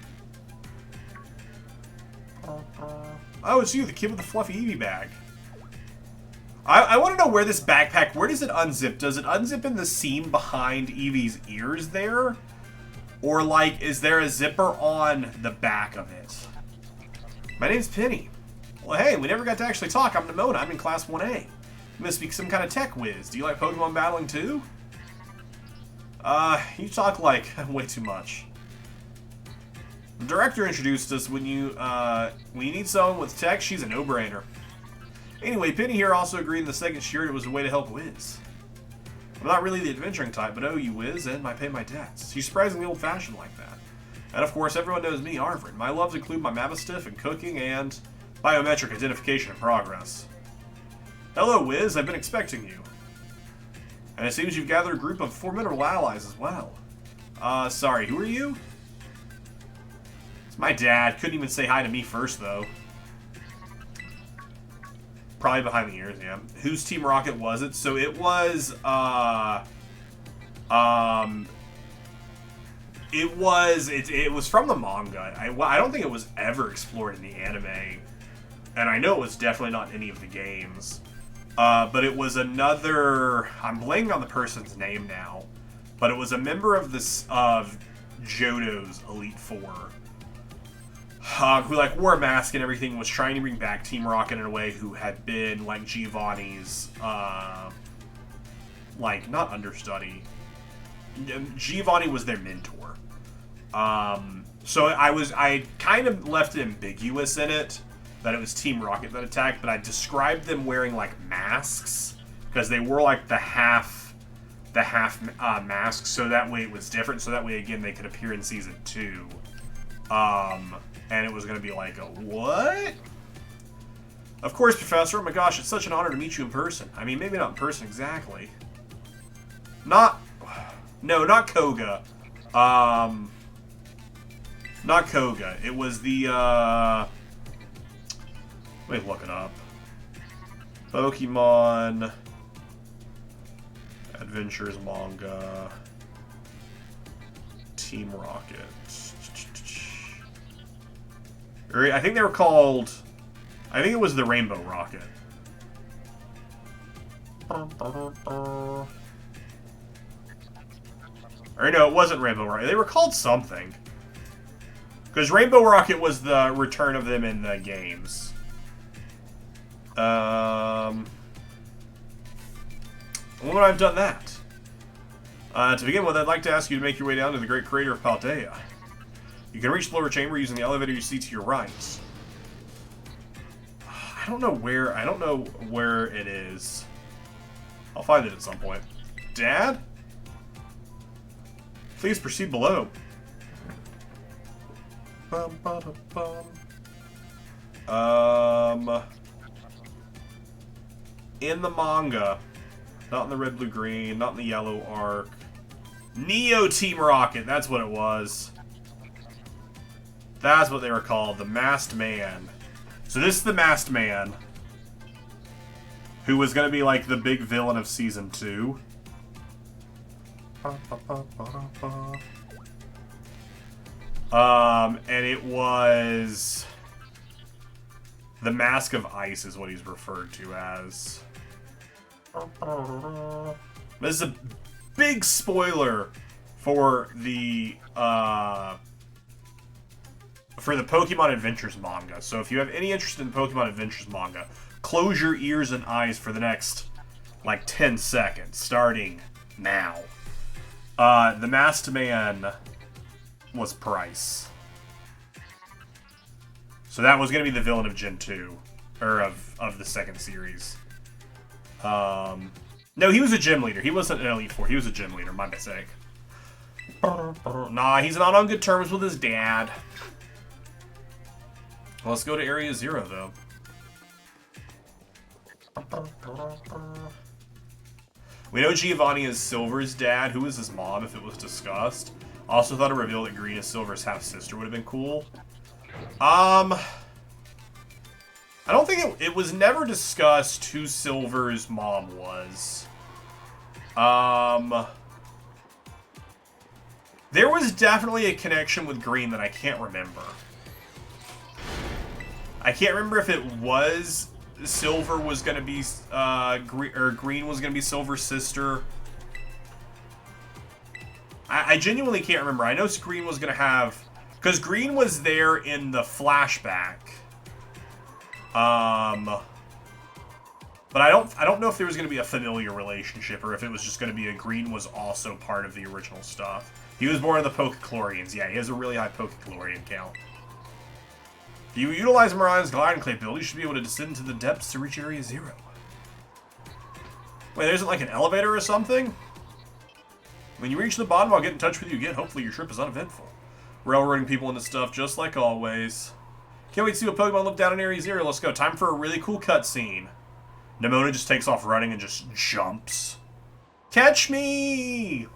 Oh, it's you, the kid with the fluffy Eevee bag. I want to know where this backpack, where does it unzip? Does it unzip in the seam behind Eevee's ears there? Or, like, is there a zipper on the back of it? My name's Penny. Well, hey, we never got to actually talk. I'm Nimona. I'm in Class 1A. You must be some kind of tech whiz. Do you like Pokemon battling, too? You talk, like, way too much. The director introduced us when you need someone with tech, she's a no-brainer. Anyway, Penny here also agreed in the second she heard it was a way to help Wiz. I'm not really the adventuring type, but oh, you Wiz, and I pay my debts. She's surprisingly old-fashioned like that. And of course, everyone knows me, Arvin. My loves include my Mavistiff and cooking and biometric identification in progress. Hello, Wiz, I've been expecting you. And it seems you've gathered a group of formidable allies as well. Sorry, who are you? It's my dad. Couldn't even say hi to me first, though. Probably behind the ears, yeah. Whose Team Rocket was it? So it was, it was from the manga. I don't think it was ever explored in the anime. And I know it was definitely not in any of the games. But it was another, I'm blanking on the person's name now. But it was a member of Johto's Elite Four. Who, like, wore a mask and everything, was trying to bring back Team Rocket in a way, who had been, like, Giovanni's, like, not understudy. Giovanni was their mentor. So I kind of left it ambiguous in it, that it was Team Rocket that attacked, but I described them wearing, like, masks, because they wore, like, the half masks, so that way it was different, so that way, again, they could appear in Season 2. And it was going to be like, what? Of course, Professor. Oh my gosh, it's such an honor to meet you in person. I mean, maybe not in person exactly. No, not Koga. Not Koga. It was the, let me look it up. Pokemon Adventures manga. Team Rocket. I think they were called, I think it was the Rainbow Rocket. Or no, it wasn't Rainbow Rocket. They were called something. Because Rainbow Rocket was the return of them in the games. When would I have done that? To begin with, I'd like to ask you to make your way down to the great crater of Paldea. You can reach the lower chamber using the elevator you see to your right. I don't know where it is. I'll find it at some point. Dad? Please proceed below. In the manga. Not in the red, blue, green, not in the yellow arc. Neo Team Rocket, that's what it was. That's what they were called, the Masked Man. So this is the Masked Man, who was going to be like the big villain of Season 2. And it was the Mask of Ice is what he's referred to as. This is a big spoiler for the Pokemon Adventures manga. So if you have any interest in the Pokemon Adventures manga, close your ears and eyes for the next, like, 10 seconds, starting now. The masked man was Price. So that was going to be the villain of Gen 2. Or of the second series. No, he was a gym leader. He wasn't an Elite Four. He was a gym leader. My mistake. Nah, he's not on good terms with his dad. Well, let's go to Area Zero, though. We know Giovanni is Silver's dad. Who is his mom, if it was discussed? Also thought a reveal that Green is Silver's half-sister would have been cool. I don't think it was never discussed who Silver's mom was. There was definitely a connection with Green that I can't remember. I can't remember if it was Silver was going to be, Green was going to be Silver's sister. I genuinely can't remember. I know Green was going to have, because Green was there in the flashback. But I don't know if there was going to be a familiar relationship or if it was just going to be a Green was also part of the original stuff. He was born of the Pokechlorians. Yeah, he has a really high Pokechlorian count. If you utilize Marion's gliding capability, you should be able to descend into the depths to reach Area Zero. Wait, there isn't like an elevator or something? When you reach the bottom, I'll get in touch with you again. Hopefully your trip is uneventful. Railroading people into stuff just like always. Can't wait to see what Pokemon live down in Area Zero. Let's go. Time for a really cool cutscene. Nemona just takes off running and just jumps. Catch me!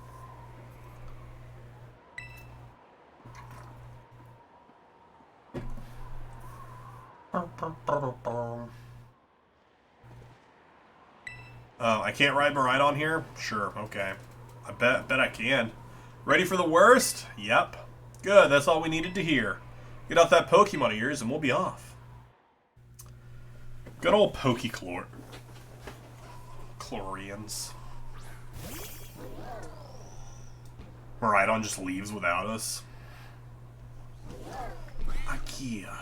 I can't ride Miraidon here? Sure, okay. I bet I can. Ready for the worst? Yep. Good, that's all we needed to hear. Get off that Pokemon of yours and we'll be off. Good old Chlorians. Miraidon just leaves without us. Ikea.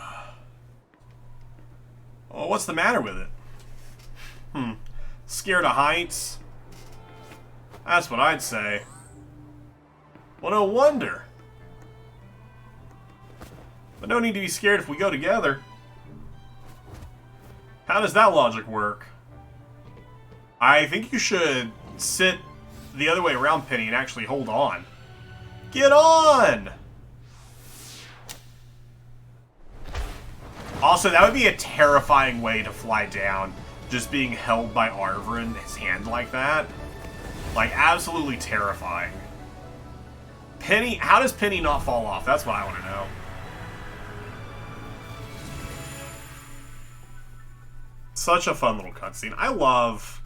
Oh, what's the matter with it? Scared of heights? That's what I'd say. Well, no wonder. But no need to be scared if we go together. How does that logic work? I think you should sit the other way around, Penny, and actually hold on. Get on! Also, that would be a terrifying way to fly down. Just being held by Arver in his hand like that. Like, absolutely terrifying. Penny, how does Penny not fall off? That's what I want to know. Such a fun little cutscene. I love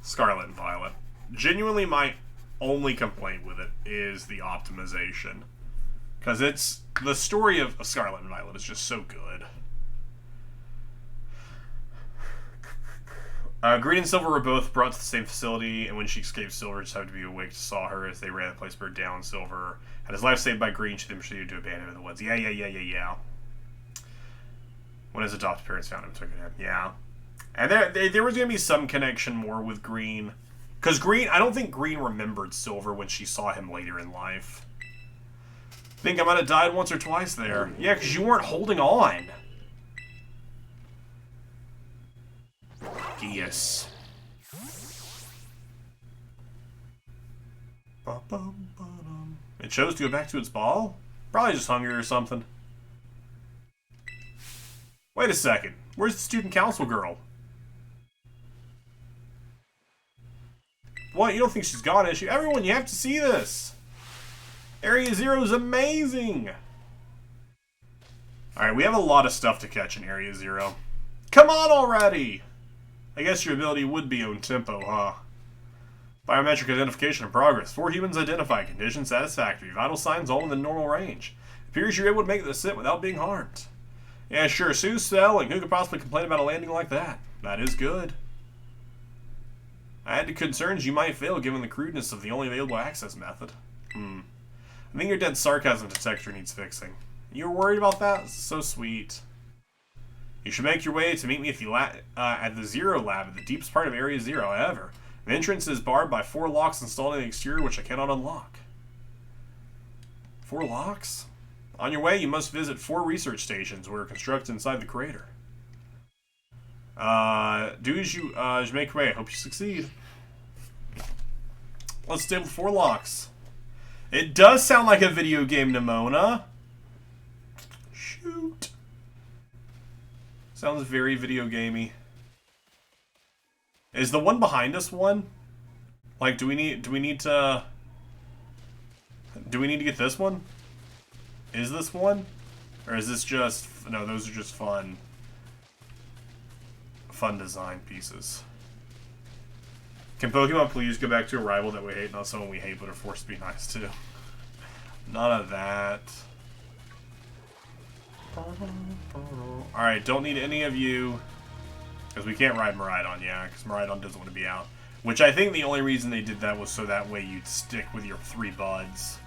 Scarlet and Violet. Genuinely, my only complaint with it is the optimization. Because it's... the story of Scarlet and Violet is just so good. Green and Silver were both brought to the same facility, and when she escaped, Silver just happened to be awake to saw her as they ran the place burned down. Silver had his life saved by Green. She then proceeded to abandon him in the woods. Yeah. When his adopted parents found him, took him. Yeah. And there was going to be some connection more with Green. Because Green, I don't think Green remembered Silver when she saw him later in life. I think I might have died once or twice there. Yeah, because you weren't holding on. Yes. It chose to go back to its ball? Probably just hungry or something. Wait a second. Where's the student council girl? What? You don't think she's gone, is she? Everyone, you have to see this. Area Zero is amazing. Alright, we have a lot of stuff to catch in Area Zero. Come on already! I guess your ability would be own tempo, huh? Biometric identification in progress. 4 humans identified. Condition satisfactory. Vital signs all in the normal range. Appears you're able to make the ascent without being harmed. Yeah, sure. Sue's selling. Who could possibly complain about a landing like that? That is good. I had concerns you might fail given the crudeness of the only available access method. I think your dead sarcasm detector needs fixing. You were worried about that? So sweet. You should make your way to meet me at the Zero Lab at the deepest part of Area Zero ever. The entrance is barred by 4 locks installed in the exterior, which I cannot unlock. 4 locks? On your way, you must visit 4 research stations where constructed inside the crater. Do as you make way. I hope you succeed. Let's stable 4 locks. It does sound like a video game, Nimona. Shoot. Sounds very video gamey. Is the one behind us one? Like, do we need to get this one? Is this one? Or is this just... No, those are just fun design pieces. Can Pokemon please go back to a rival that we hate, not someone we hate but are forced to be nice to? None of that. Alright, don't need any of you. Because we can't ride Miraidon, yeah, because Miraidon doesn't want to be out. Which I think the only reason they did that was so that way you'd stick with your 3 buds.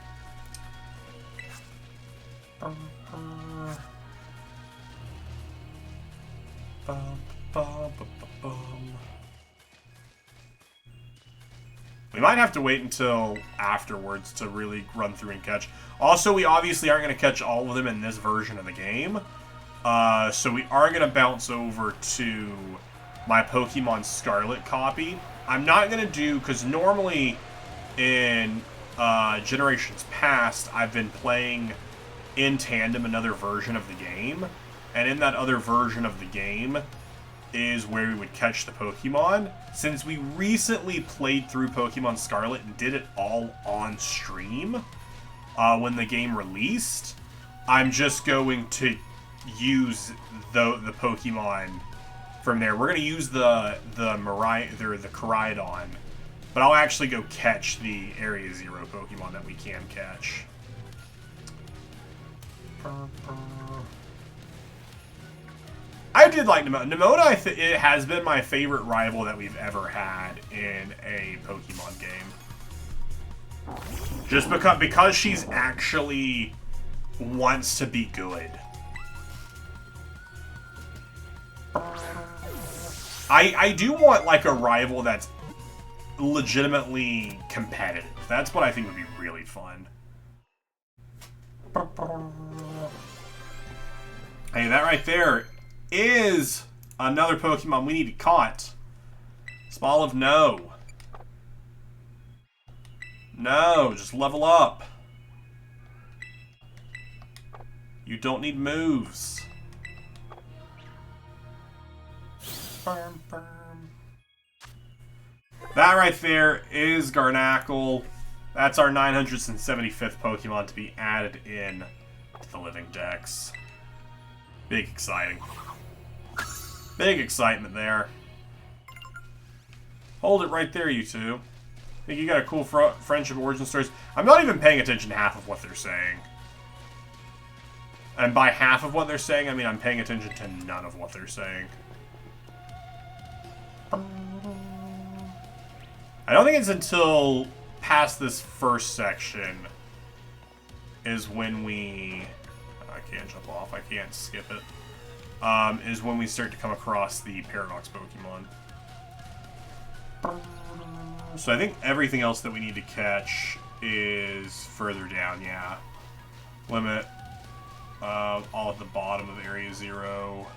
We might have to wait until afterwards to really run through and catch. Also, we obviously aren't going to catch all of them in this version of the game. So we are going to bounce over to my Pokemon Scarlet copy. I'm not going to do, because normally in generations past, I've been playing in tandem another version of the game. And in that other version of the game is where we would catch the Pokemon. Since we recently played through Pokemon Scarlet and did it all on stream when the game released, I'm just going to use the Pokemon from there. We're going to use the Koraidon, but I'll actually go catch the Area 0 Pokemon that we can catch. I did like Nimona. Nimona, it has been my favorite rival that we've ever had in a Pokemon game. Just because she's actually wants to be good. I do want, like, a rival that's legitimately competitive. That's what I think would be really fun. Hey, that right there is another Pokemon we need to caught. Smoliv, no. No, just level up. You don't need moves. That right there is Garnackle. That's our 975th Pokemon to be added in to the Living Dex. Big exciting. Big excitement there. Hold it right there, you two. I think you got a cool friendship origin stories. I'm not even paying attention to half of what they're saying. And by half of what they're saying, I mean I'm paying attention to none of what they're saying. I don't think it's until past this first section is when we... I can't jump off, I can't skip it. Is when we start to come across the Paradox Pokemon. So I think everything else that we need to catch is further down, yeah. Limit, all at the bottom of Area 0.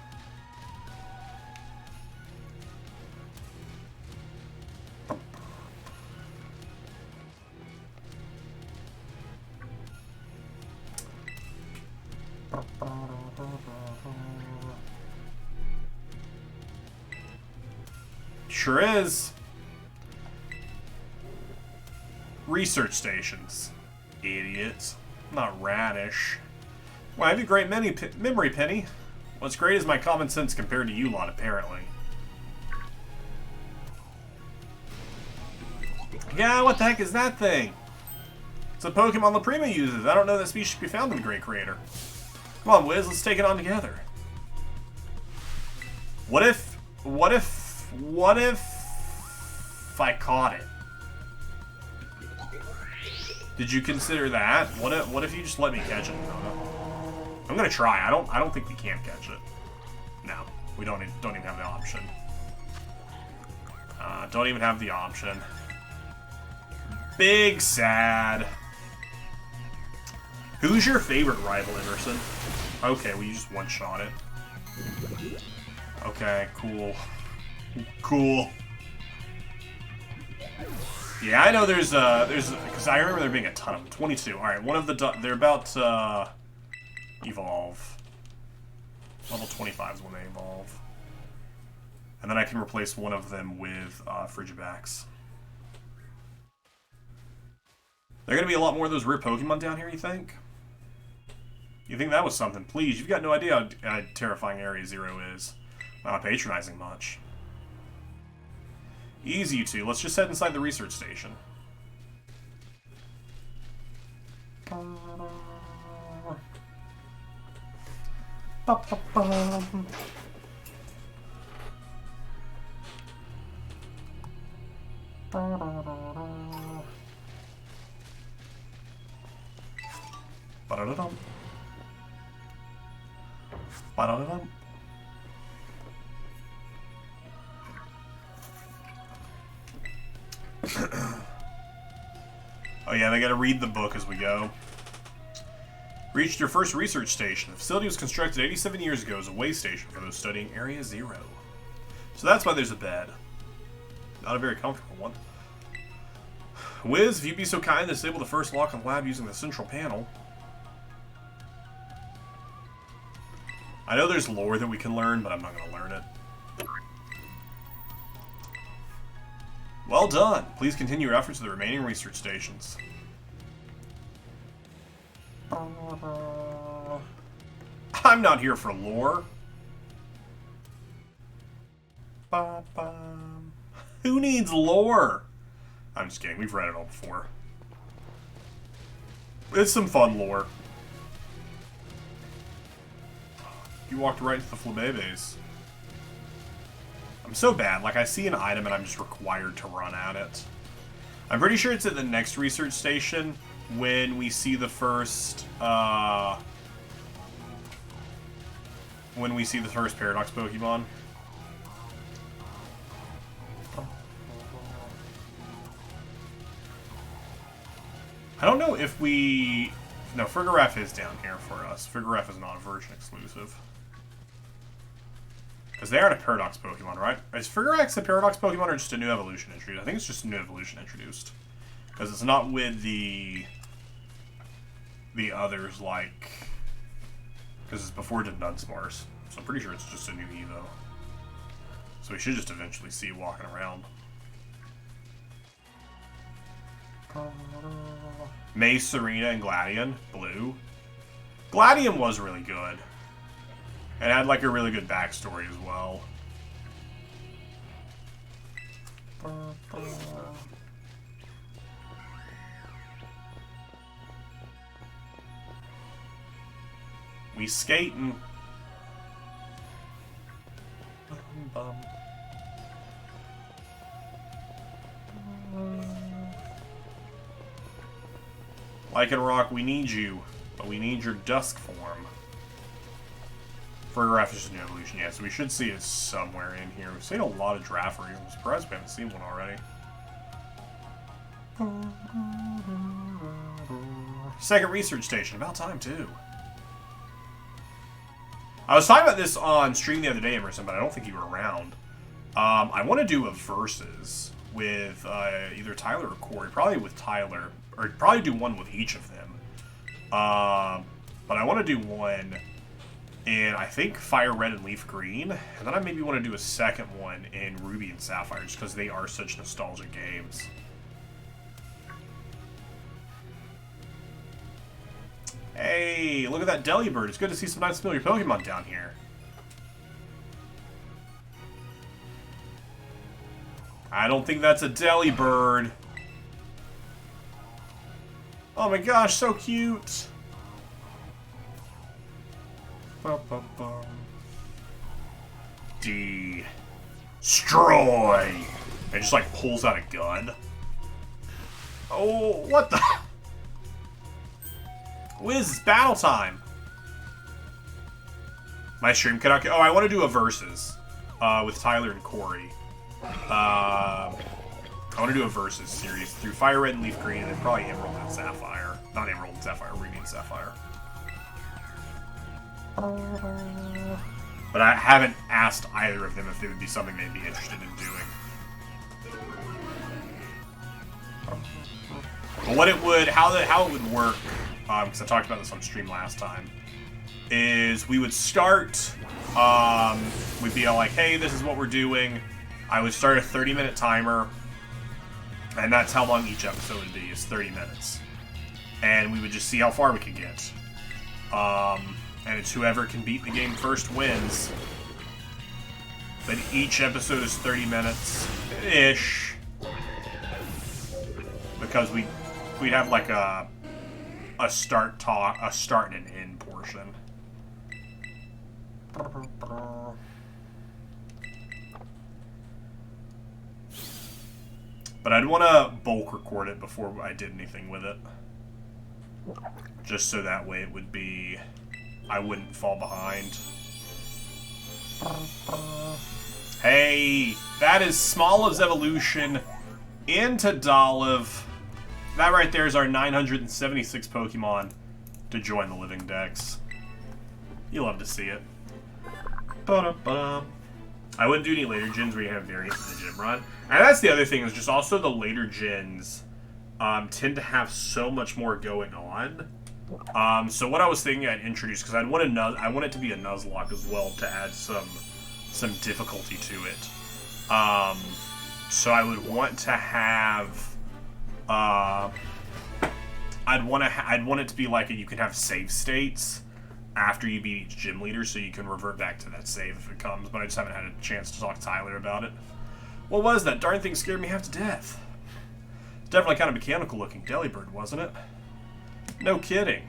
Sure is. Research stations. Idiots. Not radish. Well, I have a great memory, Penny. What's great is my common sense compared to you lot, apparently. Yeah, what the heck is that thing? It's a Pokemon La Prima uses. I don't know that species should be found in the Great Creator. Come on, Wiz, let's take it on together. What if I caught it? Did you consider that? What if you just let me catch it? I'm gonna try. I don't think we can catch it. No, we don't even have the option. Don't even have the option. Big sad. Who's your favorite rival, Emerson? Okay, well, you just one-shot it. Okay, cool. Cool. Yeah, I know there's, because I remember there being a ton of them. 22. Alright, one of the, they're about to evolve. Level 25 is when they evolve. And then I can replace one of them with Frigibax. There are going to be a lot more of those rare Pokemon down here, you think? You think that was something? Please, you've got no idea how terrifying Area Zero is. Not patronizing much. Easy, you two. Let's just head inside the research station. Ba-da-da-dum. Ba-da-da-dum. Oh yeah, they gotta read the book as we go. Reached your first research station. The facility was constructed 87 years ago as a way station for those studying Area Zero. So that's why there's a bed. Not a very comfortable one. Wiz, if you'd be so kind to disable the first lock on the lab using the central panel. I know there's lore that we can learn, but I'm not going to learn it. Well done. Please continue your efforts to the remaining research stations. I'm not here for lore. Who needs lore? I'm just kidding. We've read it all before. It's some fun lore. You walked right into the Flabébés. I'm so bad. Like, I see an item and I'm just required to run at it. I'm pretty sure it's at the next research station when we see the first, Paradox Pokemon. I don't know if we... No, Frigoraph is down here for us. Frigoraph is not a version exclusive. Because they aren't a Paradox Pokemon, right? Is Frigoraph a Paradox Pokemon or just a new evolution introduced? I think it's just a new evolution introduced. Because it's not with the others, like... Because it's before the Dunsparce. So I'm pretty sure it's just a new Evo. So we should just eventually see it walking around. Mace, Serena, and Gladion. Blue. Gladion was really good. It had like a really good backstory as well. We skating. Lycanroc, we need you, but we need your dusk form. Frigoraph is just a new evolution, yeah, so we should see it somewhere in here. We've seen a lot of Draffery. I'm surprised we haven't seen one already. Second research station, about time too. I was talking about this on stream the other day, Emerson, but I don't think you were around. I want to do a versus with either Tyler or Corey. Probably with Tyler, or probably do one with each of them. But I want to do one in, I think, Fire Red and Leaf Green, and then I maybe want to do a second one in Ruby and Sapphire, just because they are such nostalgic games. Hey, look at that Delibird. It's good to see some nice familiar Pokemon down here. I don't think that's a Delibird. Oh my gosh, so cute. Destroy. It just like pulls out a gun. Oh, what the? Wiz, it's battle time. My stream cannot. Oh, I want to do a versus with Tyler and Corey. I want to do a versus series through Fire Red and Leaf Green, and then probably Emerald and Sapphire. Not Emerald and Sapphire, Ruby and Sapphire. But I haven't asked either of them if they would be something they'd be interested in doing. But what it would, how it would work, because I talked about this on stream last time, is we would start, we'd be all like, hey, this is what we're doing. I would start a 30-minute timer, and that's how long each episode would be, is 30 minutes. And we would just see how far we could get. And it's whoever can beat the game first wins. But each episode is 30 minutes-ish. Because we'd have like a start and an end portion. But I'd want to bulk record it before I did anything with it. Just so that way it would be... I wouldn't fall behind. Hey! That is Smoliv's evolution into Dolive. That right there is our 976 Pokemon to join the Living Dex. You love to see it. Ba-da-ba. I wouldn't do any later gens where you have variants in the gym run. And that's the other thing, is just also the later gens tend to have so much more going on. So what I was thinking I'd introduce, because I want it to be a Nuzlocke as well to add some difficulty to it. So I would want to have, I'd want it to be like you can have save states after you beat each gym leader, so you can revert back to that save if it comes. But I just haven't had a chance to talk to Tyler about it. What was that? Darn thing scared me half to death. It's definitely kind of mechanical looking Delibird, wasn't it? No kidding.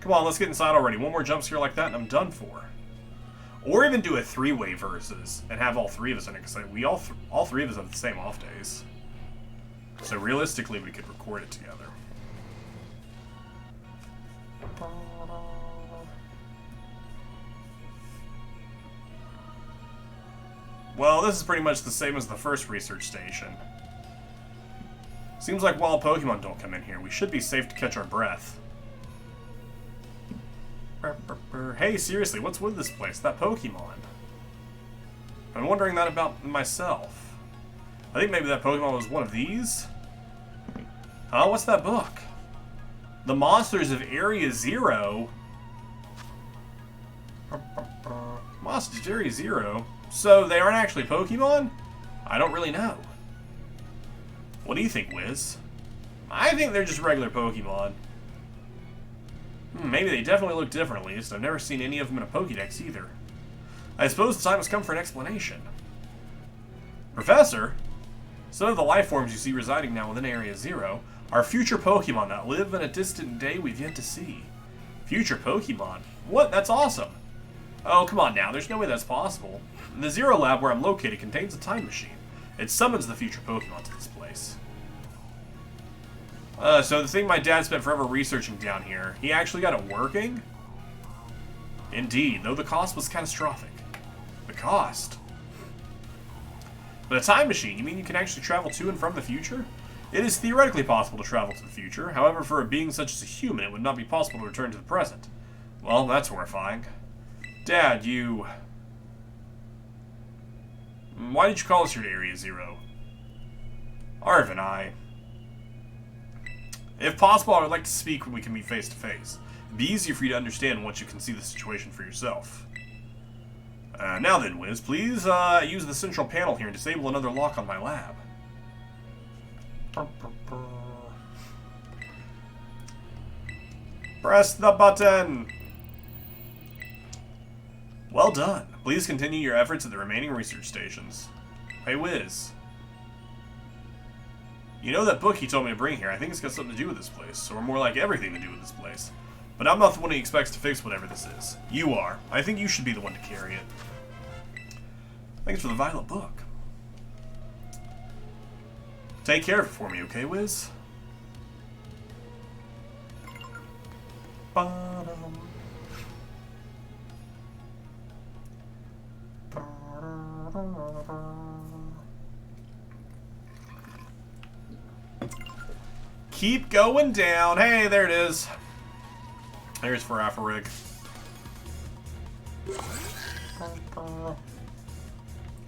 Come on, let's get inside already. One more jump scare like that and I'm done for. Or even do a three-way versus and have all three of us in it, because we all three of us have the same off days. So realistically, we could record it together. Well, this is pretty much the same as the first research station. Seems like wild Pokemon don't come in here. We should be safe to catch our breath. Hey, seriously, what's with this place? That Pokemon. I'm wondering that about myself. I think maybe that Pokemon was one of these? Huh? What's that book? The Monsters of Area Zero? Monsters of Area Zero? So they aren't actually Pokemon? I don't really know. What do you think, Wiz? I think they're just regular Pokemon. Maybe they definitely look different, at least. I've never seen any of them in a Pokédex either. I suppose the time has come for an explanation. Professor? Some of the life forms you see residing now within Area Zero are future Pokemon that live in a distant day we've yet to see. Future Pokemon? What? That's awesome! Oh, come on now. There's no way that's possible. The Zero Lab where I'm located contains a time machine. It summons the future Pokemon to this place. So the thing my dad spent forever researching down here, he actually got it working? Indeed, though the cost was catastrophic. The cost? But a time machine, you mean you can actually travel to and from the future? It is theoretically possible to travel to the future, however for a being such as a human it would not be possible to return to the present. Well, that's horrifying. Dad, you... Why did you call us here to Area Zero? Arv and I... If possible, I would like to speak when we can meet face to face. It'd be easier for you to understand once you can see the situation for yourself. Now then, Wiz, please use the central panel here and disable another lock on my lab. Press the button! Well done. Please continue your efforts at the remaining research stations. Hey, Wiz. You know that book he told me to bring here? I think it's got something to do with this place, or more like everything to do with this place. But I'm not the one he expects to fix whatever this is. You are. I think you should be the one to carry it. Thanks for the violet book. Take care of it for me, okay, Wiz? Ba-dum. Ba-da-da-da. Keep going down. Hey, there it is. There's Farafarig.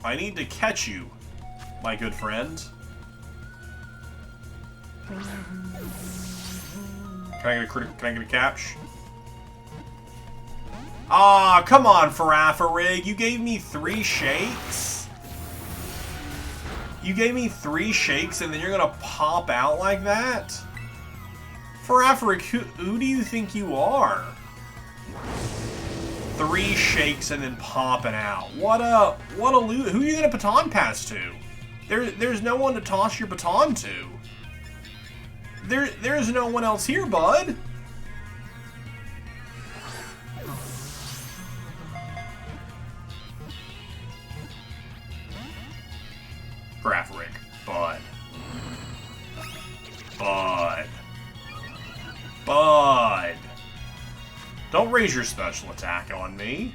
I need to catch you, my good friend. Can I get a catch? Ah, come on, Farafarig. You gave me 3 shakes? You gave me 3 shakes and then you're gonna pop out like that? Farafarig, who do you think you are? 3 shakes and then popping out. What a loot. Who are you gonna baton pass to? There's no one to toss your baton to. There's no one else here, bud. Farafarig, bud. Bud. Don't raise your special attack on me.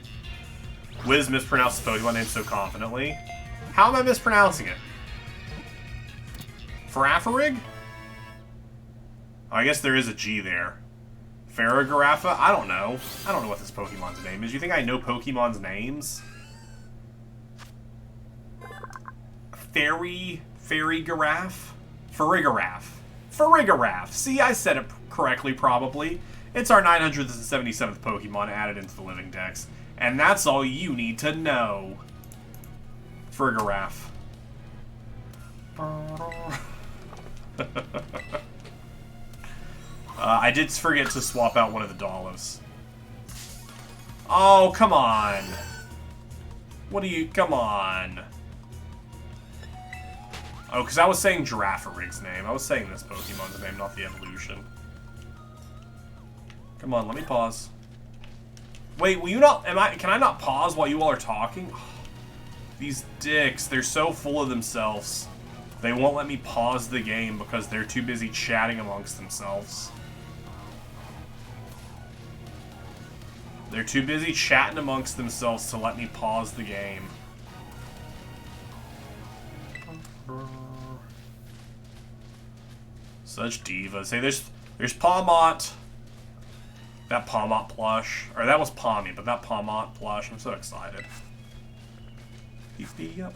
Wiz mispronounced the Pokemon name so confidently. How am I mispronouncing it? Farafarig? Oh, I guess there is a G there. Farigarafa? I don't know. I don't know what this Pokemon's name is. You think I know Pokemon's names? Farigaraff? Farigaraff. See, I said it correctly, probably. It's our 977th Pokemon added into the Living Dex. And that's all you need to know. Farigaraff. I did forget to swap out one of the Dolivs. Oh, come on. What do you... Come on. Oh, because I was saying Girafarig's name. I was saying this Pokemon's name, not the evolution. Come on, let me pause. Wait, will you not... Can I not pause while you all are talking? These dicks, they're so full of themselves. They won't let me pause the game because they're too busy chatting amongst themselves. They're too busy chatting amongst themselves to let me pause the game. Such divas. Hey, there's Pawmot. That Pawmot plush. Or that was Pawmi, but that Pawmot plush. I'm so excited. Beep me up.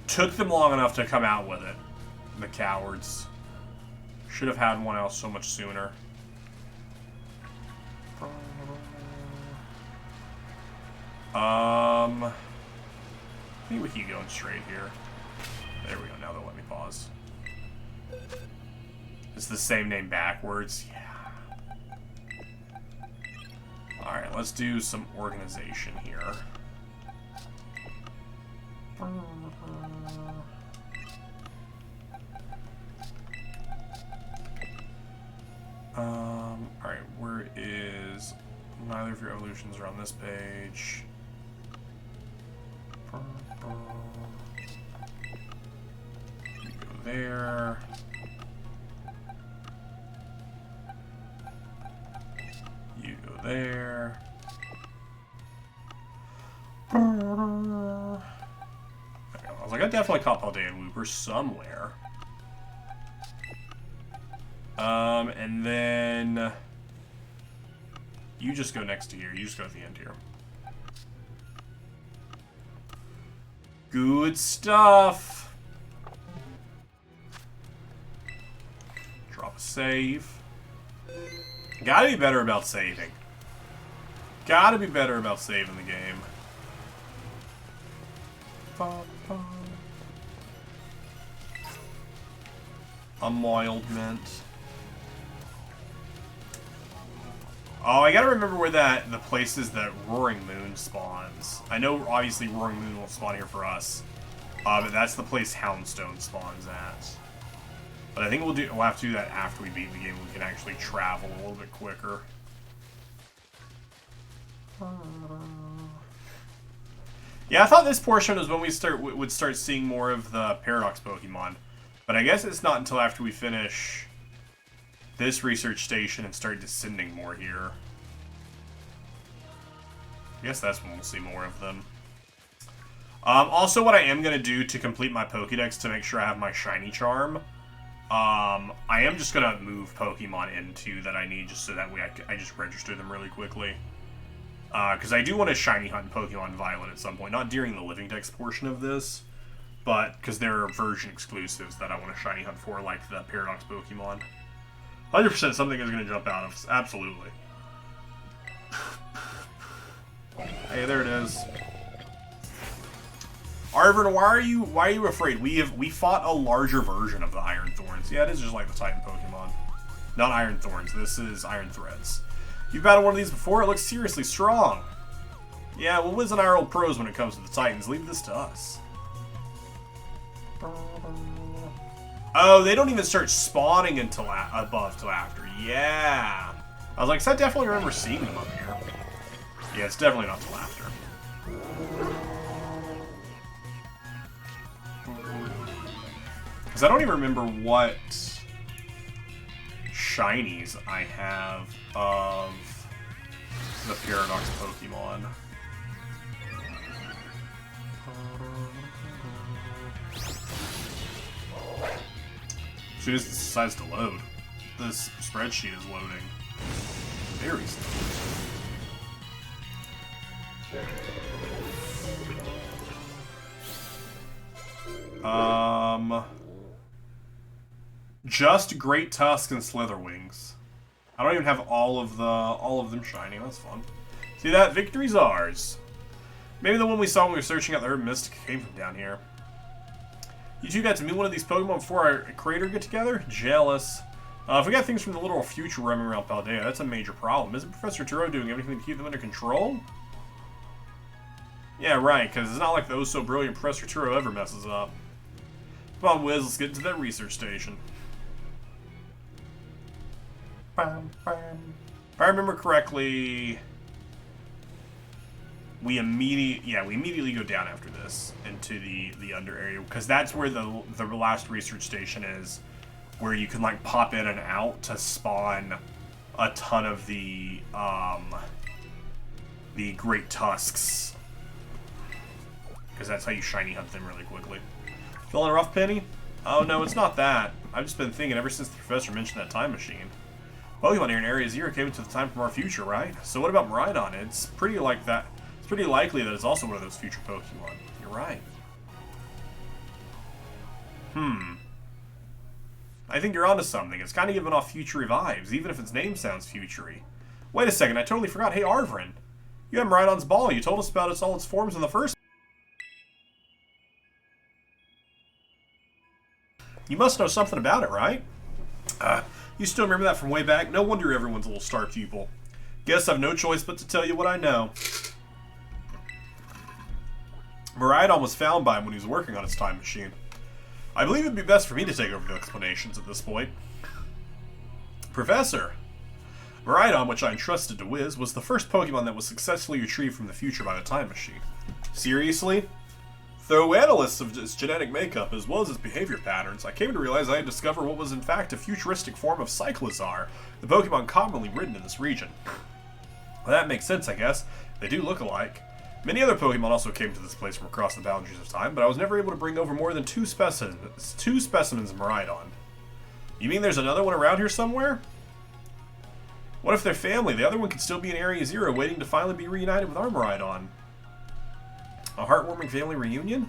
Took them long enough to come out with it. The cowards. Should have had one else so much sooner. I think we keep going straight here. There we go, now they'll let me pause. It's the same name backwards. Yeah. Alright, let's do some organization here. Alright, where is... Neither of your evolutions are on this page. You go there. You go there. I was like, I definitely caught Paldea and Wooper somewhere. And then... You just go next to here. You just go at the end here. Good stuff. Drop a save. Gotta be better about saving. Gotta be better about saving the game. Amoildment. Oh, I gotta remember where the place is that Roaring Moon spawns. I know, obviously, Roaring Moon will spawn here for us. But that's the place Houndstone spawns at. But I think we'll have to do that after we beat the game. We can actually travel a little bit quicker. Yeah, I thought this portion was when we would start seeing more of the Paradox Pokemon. But I guess it's not until after we finish this research station and start descending more here. I guess that's when we'll see more of them. Also, what I am going to do to complete my Pokédex to make sure I have my Shiny Charm, I am just gonna move Pokemon into that I need just so that way I just register them really quickly. Because I do want to shiny hunt Pokemon Violet at some point. Not during the Living Dex portion of this, but because there are version exclusives that I want to shiny hunt for, like the Paradox Pokemon. 100% something is going to jump out of us. Absolutely. Hey, there it is. Arvin, why are you afraid? We fought a larger version of the Iron Thorns. Yeah, it is just like the Titan Pokemon. Not Iron Thorns, this is Iron Threads. You've battled one of these before, it looks seriously strong. Yeah, well, Wiz and I are old pros when it comes to the Titans. Leave this to us. Oh, they don't even start spawning until above till after. Yeah. I was like, 'cause I definitely remember seeing them up here. Yeah, it's definitely not till after. Because I don't even remember what shinies I have of the Paradox Pokemon. As soon as it decides to load, this spreadsheet is loading very slow. Just Great Tusk and Slitherwings. I don't even have all of them shiny. That's fun. See that? Victory's ours. Maybe the one we saw when we were searching out the Herb Mist came from down here. You two got to meet one of these Pokemon before our crater get together? Jealous. If we got things from the literal future roaming around Paldea, that's a major problem. Isn't Professor Turo doing everything to keep them under control? Yeah, right, because it's not like the oh-so-brilliant Professor Turo ever messes up. Come on, Wiz, let's get into that research station. If I remember correctly, we immediately go down after this into the under area, because that's where the last research station is, where you can like pop in and out to spawn a ton of the Great Tusks, because that's how you shiny hunt them really quickly. Feeling a rough, Penny? Oh no, it's not that. I've just been thinking ever since the professor mentioned that time machine. Pokemon here in Area Zero came into the time from our future, right? So what about Miraidon? It's pretty like that. It's pretty likely that it's also one of those future Pokemon. You're right. I think you're onto something. It's kind of giving off future-y vibes, even if its name sounds future-y. Wait a second, I totally forgot. Hey, Arvin. You have Miraidon's ball. You told us about all its forms in the first. You must know something about it, right? You still remember that from way back? No wonder everyone's a little star pupil. Guess I've no choice but to tell you what I know. Miraidon was found by him when he was working on his time machine. I believe it'd be best for me to take over the explanations at this point. Professor, Miraidon, which I entrusted to Wiz, was the first Pokemon that was successfully retrieved from the future by the time machine. Seriously? Through analysis of its genetic makeup as well as its behavior patterns, I came to realize I had discovered what was in fact a futuristic form of Cyclizar, the Pokemon commonly ridden in this region. Well, that makes sense, I guess. They do look alike. Many other Pokemon also came to this place from across the boundaries of time, but I was never able to bring over more than two specimens of Miraidon. You mean there's another one around here somewhere? What if they're family? The other one could still be in Area Zero, waiting to finally be reunited with our Miraidon. A heartwarming family reunion?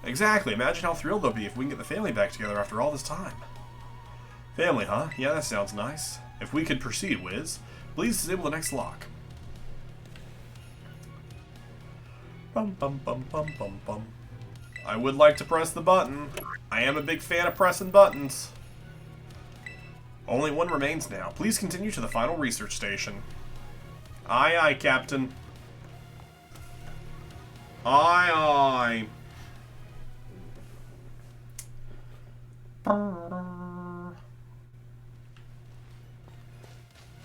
Exactly. Imagine how thrilled they'll be if we can get the family back together after all this time. Family, huh? Yeah, that sounds nice. If we could proceed, Wiz, please disable the next lock. Bum bum bum bum bum bum. I would like to press the button. I am a big fan of pressing buttons. Only one remains now. Please continue to the final research station. Aye, aye, Captain. Aye, aye.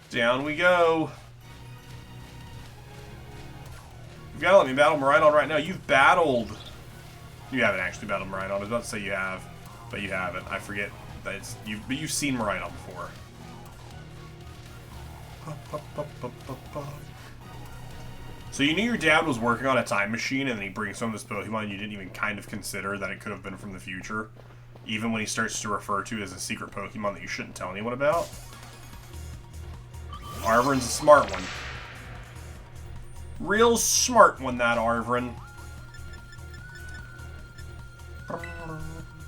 Down we go. You've got to let me battle Miraidon right now. You've battled... You haven't actually battled Miraidon. I was about to say you have, but you haven't. I forget that it's... But you've seen Miraidon before. So you knew your dad was working on a time machine and then he brings home this Pokemon and you didn't even kind of consider that it could have been from the future? Even when he starts to refer to it as a secret Pokemon that you shouldn't tell anyone about. Arvrin's a smart one. Real smart one, that Arvrin.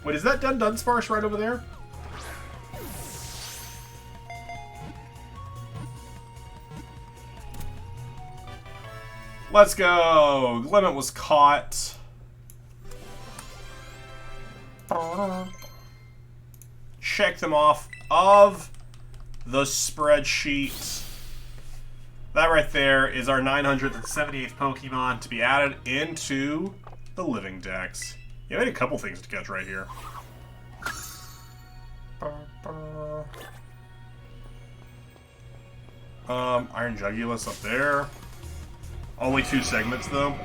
Wait, is that Dunsparce right over there? Let's go! Glimmet was caught. Check them off of the spreadsheet. That right there is our 978th Pokemon to be added into the living dex. Yeah, we had a couple things to catch right here. Iron Jugulus up there. Only 2 segments, though.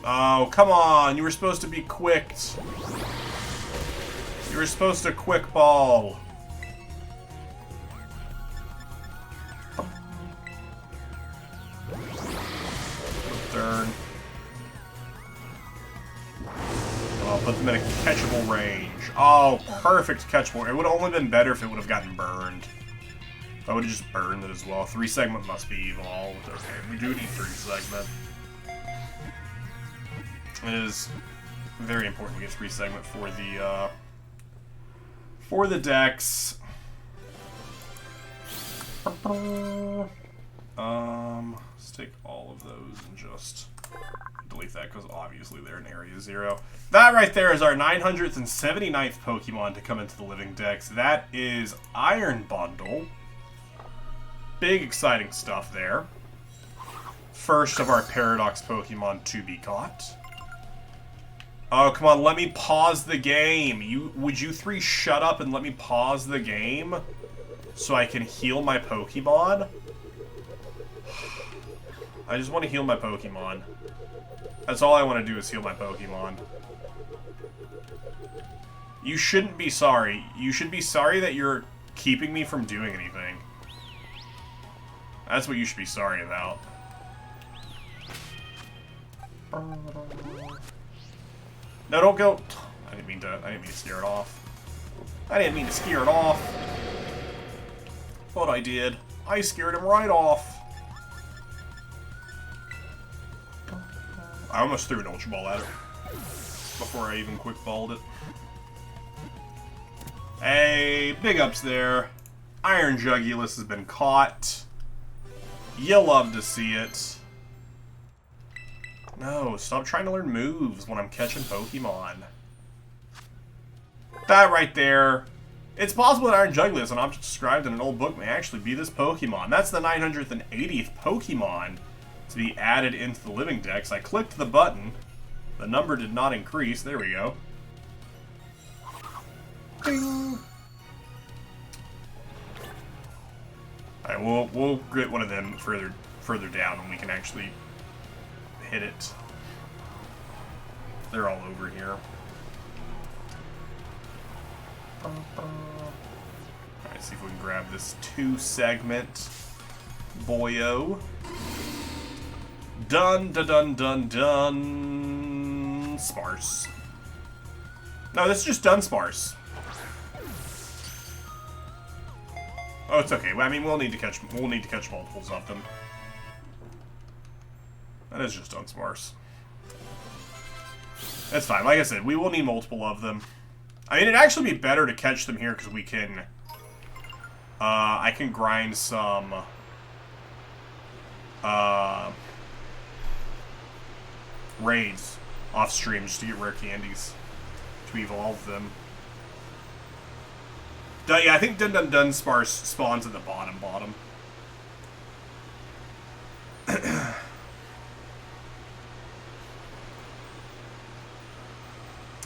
Oh, come on. You were supposed to be quicked. You were supposed to quick ball. Turn. I'll put them in a catchable range. Oh, perfect catchable. It would have only been better if it would have gotten burned. I would have just burned it as well. 3 segment must be evolved. Okay, we do need 3 segment. It is very important to get 3 segment for the decks. Let's take all of those and just delete that because obviously they're in Area 0. That right there is our 979th Pokemon to come into the living dex. That is Iron Bundle. Big exciting stuff there. First of our Paradox Pokemon to be caught. Oh, come on, let me pause the game. Would you 3 shut up and let me pause the game so I can heal my Pokemon? I just want to heal my Pokemon. That's all I want to do is heal my Pokemon. You shouldn't be sorry. You should be sorry that you're keeping me from doing anything. That's what you should be sorry about. No, don't go. I didn't mean to scare it off. I didn't mean to scare it off. Thought I did. I scared him right off. I almost threw an Ultra Ball at it before I even quick balled it. Hey, big ups there. Iron Jugulus has been caught. You love to see it. No, stop trying to learn moves when I'm catching Pokemon. That right there. It's possible that Iron Jugulus, an object described in an old book, may actually be this Pokemon. That's the 980th Pokemon to be added into the living dex. I clicked the button. The number did not increase. There we go. Ding. Alright, we'll get one of them further down when we can actually hit it. They're all over here. Alright, see if we can grab this 2-segment boyo. Dun dun dun dun dun. Sparse. No, this is just Dunsparce. Oh, it's okay. I mean, we'll need to catch multiples of them. That is just Dunsparce. That's fine. Like I said, we will need multiple of them. I mean, it'd actually be better to catch them here because we can. I can grind some. Raids off stream just to get rare candies to evolve them. Yeah, I think Dunsparce spawns at the bottom.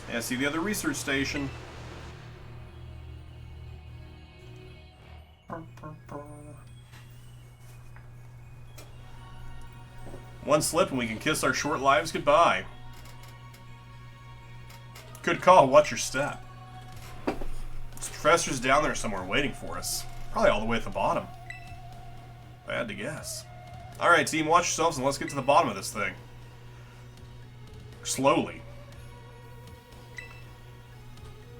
Yeah, see the other research station. One slip and we can kiss our short lives goodbye. Good call, watch your step. This professor's down there somewhere waiting for us. Probably all the way at the bottom. I had to guess. Alright, team, watch yourselves and let's get to the bottom of this thing. Slowly.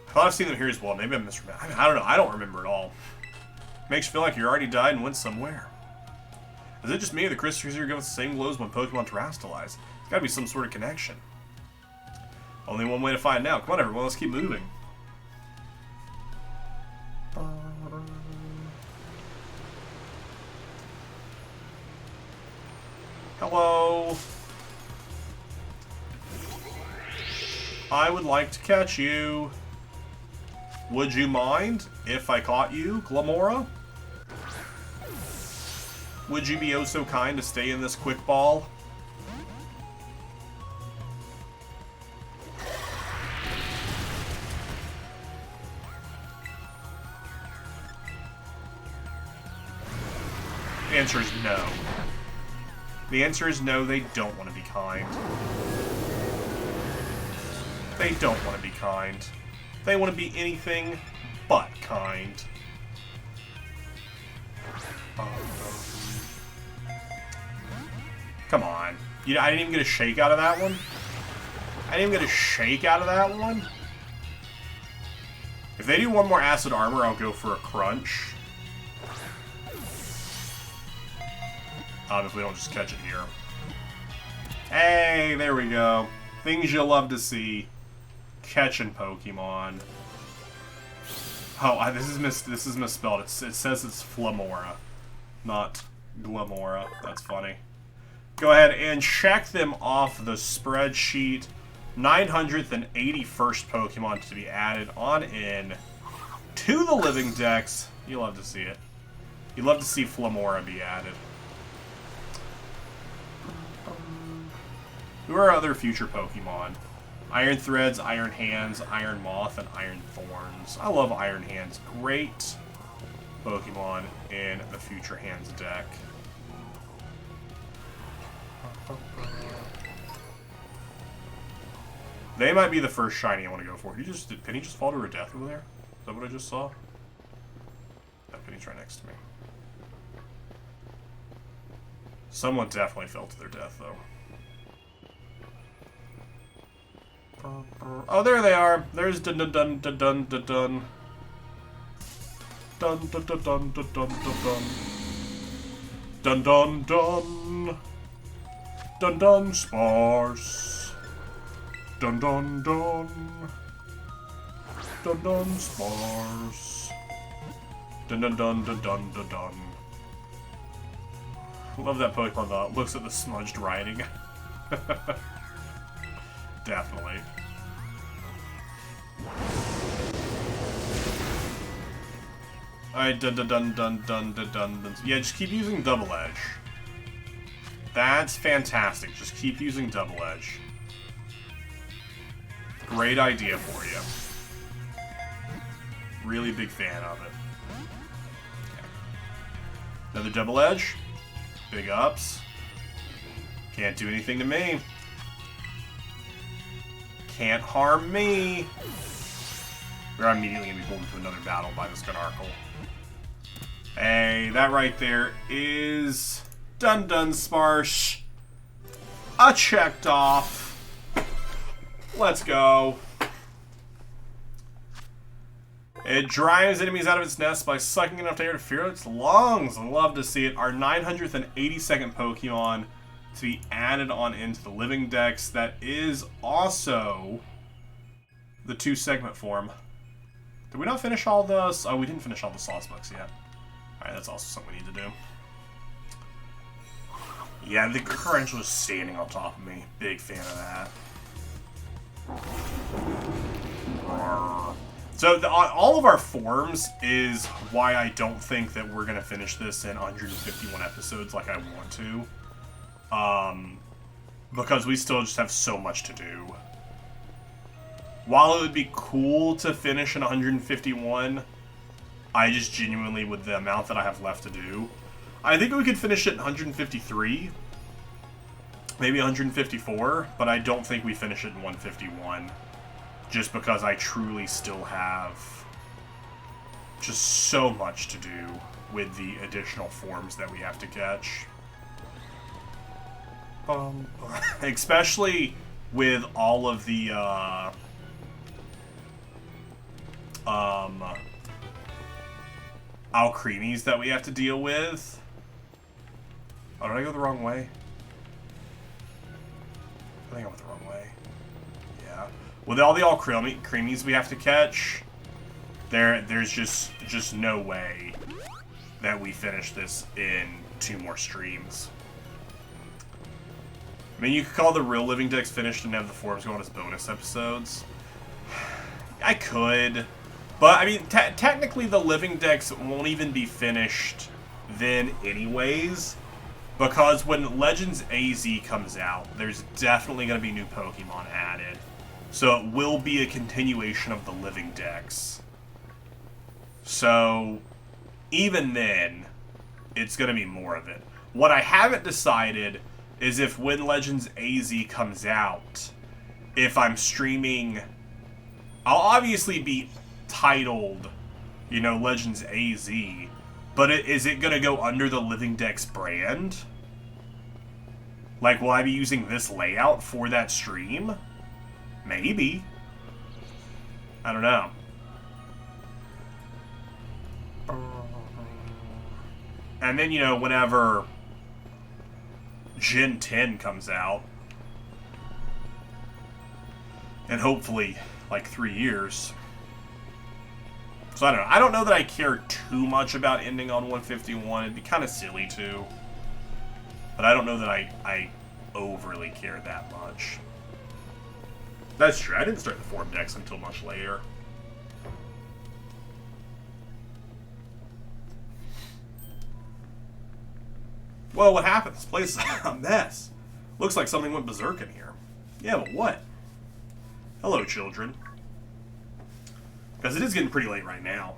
I thought I've seen them here as well. Maybe I'm misremembering. I don't know. I don't remember at all. Makes you feel like you already died and went somewhere. Is it just me or the crystals here give us the same glows when Pokemon terrestrialize? There's gotta be some sort of connection. Only one way to find out. Come on, everyone. Let's keep moving. Hello. I would like to catch you. Would you mind if I caught you, Glamora? Would you be oh so kind to stay in this quick ball? The answer is no. The answer is no, they don't want to be kind. They don't want to be kind. They want to be anything but kind. Come on. I didn't even get a shake out of that one? I didn't even get a shake out of that one? If they do one more acid armor, I'll go for a crunch. If we don't just catch it here. Hey, there we go. Things you love to see. Catching Pokemon. Oh, this is misspelled. It says it's Flamora, not Glamora. That's funny. Go ahead and check them off the spreadsheet. 981st Pokemon to be added on in to the living dex. You love to see it. You love to see Flamora be added. Who are other future Pokemon? Iron Threads, Iron Hands, Iron Moth, and Iron Thorns. I love Iron Hands. Great Pokemon in the Future Hands deck. They might be the first shiny I want to go for. Did Penny just fall to her death over there? Is that what I just saw? That Penny's right next to me. Someone definitely fell to their death, though. Oh, there they are. There's dun dun dun dun dun dun dun. Dun dun dun dun dun dun dun. Dun dun dun. Dun dun sparse. Dun dun dun. Dun dun sparse. Dun dun dun dun dun dun dun. Love that Pokemon that looks at the smudged writing. Definitely. Alright, dun dun dun dun dun dun dun. Yeah, just keep using Double Edge. That's fantastic. Just keep using Double Edge. Great idea for you. Really big fan of it. Okay. Another Double Edge. Big ups. Can't do anything to me. Can't harm me. We're immediately going to be pulled into another battle by this Gunarkle. Hey, that right there is Dun Dun Sparsh. Checked off. Let's go. It drives enemies out of its nest by sucking enough air to fill its lungs. Love to see it. Our 982nd Pokemon to be added on into the living dex. That is also the 2-segment form. Did we not finish all the... Oh, we didn't finish all the sauce books yet. Alright, that's also something we need to do. Yeah, the crunch was standing on top of me. Big fan of that. So all of our forms is why I don't think that we're going to finish this in 151 episodes like I want to. Because we still just have so much to do. While it would be cool to finish in 151, I just genuinely, with the amount that I have left to do, I think we could finish it in 153, maybe 154, but I don't think we finish it in 151, just because I truly still have Just so much to do with the additional forms that we have to catch. Especially with all of the, Alcremies that we have to deal with. Oh, did I go the wrong way? I think I went the wrong way. Yeah. With all the Alcremies we have to catch, there's just no way that we finish this in 2 more streams. I mean, you could call the real Living Dex finished and have the forms go on as bonus episodes. I could. But, I mean, technically the Living Dex won't even be finished then anyways. Because when Legends AZ comes out, there's definitely going to be new Pokemon added. So it will be a continuation of the Living Dex. So, even then, it's going to be more of it. What I haven't decided is if when Legends AZ comes out, if I'm streaming, I'll obviously be titled, you know, Legends AZ, but is it going to go under the Living Dex brand? Like, will I be using this layout for that stream? Maybe. I don't know. And then, you know, whenever Gen 10 comes out, and hopefully, like, 3 years. So, I don't know. I don't know that I care too much about ending on 151. It'd be kind of silly, too. But I don't know that I overly care that much. That's true. I didn't start the Form Dex until much later. Whoa, what happened? This place is a mess. Looks like something went berserk in here. Yeah, but what? Hello, children. Because it is getting pretty late right now.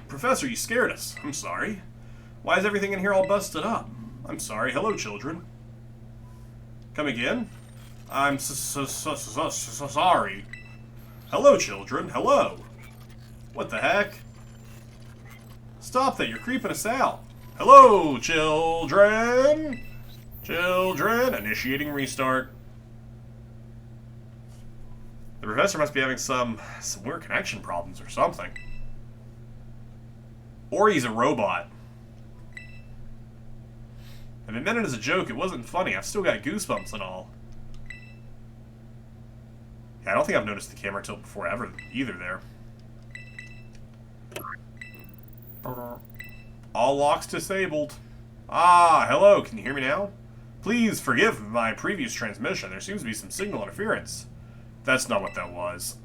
Professor, you scared us. I'm sorry. Why is everything in here all busted up? I'm sorry. Hello, children. Come again? I'm sorry. Hello, children. Hello. What the heck? Stop that. You're creeping us out. Hello, children. Children. Initiating restart. The professor must be having some weird connection problems or something. Or he's a robot. If it meant it as a joke, it wasn't funny. I've still got goosebumps and all. Yeah, I don't think I've noticed the camera tilt before ever either there. All locks disabled. Ah, hello. Can you hear me now? Please forgive my previous transmission. There seems to be some signal interference. That's not what that was.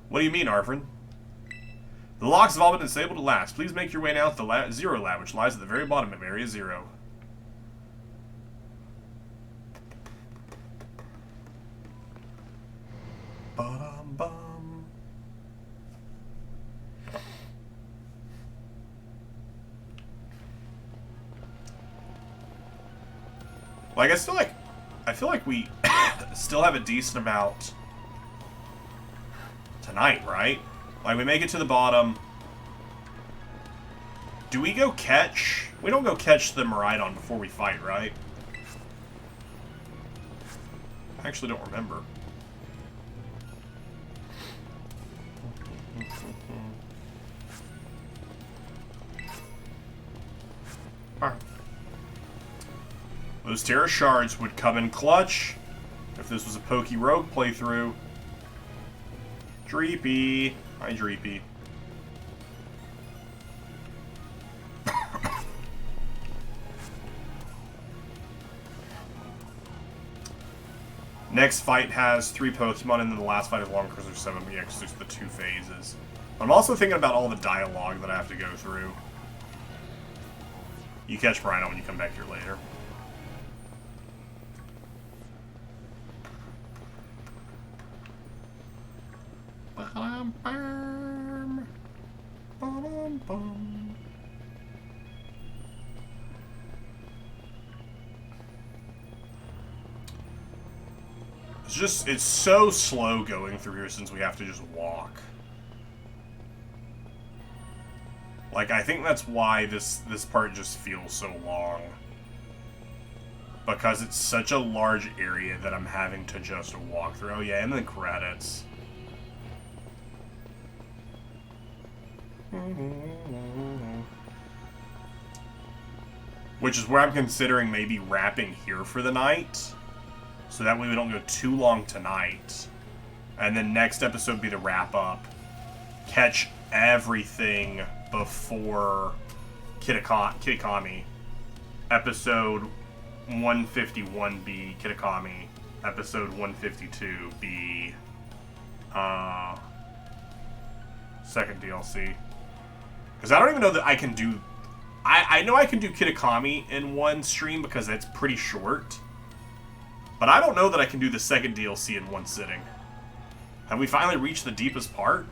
What do you mean, Arvin? The locks have all been disabled at last. Please make your way now to the Zero Lab, which lies at the very bottom of Area 0. Ba-dum-bum. Like, I feel like we still have a decent amount tonight, right? Like, we make it to the bottom. Do we go catch? We don't go catch the Miraidon before we fight, right? I actually don't remember. Those Terra Shards would come in clutch if this was a Poke Rogue playthrough. Dreepy. Hi, Dreepy. Next fight has 3 Pokemon, and then the last fight is Long Cruiser 7, yeah, because there's the 2 phases. I'm also thinking about all the dialogue that I have to go through. You catch Rhino when you come back here later. It's so slow going through here since we have to just walk. Like, I think that's why this part just feels so long. Because it's such a large area that I'm having to just walk through. Oh yeah, and the credits. Which is where I'm considering maybe wrapping here for the night. So that way we don't go too long tonight. And then next episode be the wrap up. Catch everything before Kitakami. Episode 151 be Kitakami. Episode 152 be second DLC. Because I don't even know that I can do... I know I can do Kitakami in one stream because it's pretty short. But I don't know that I can do the second DLC in one sitting. Have we finally reached the deepest part?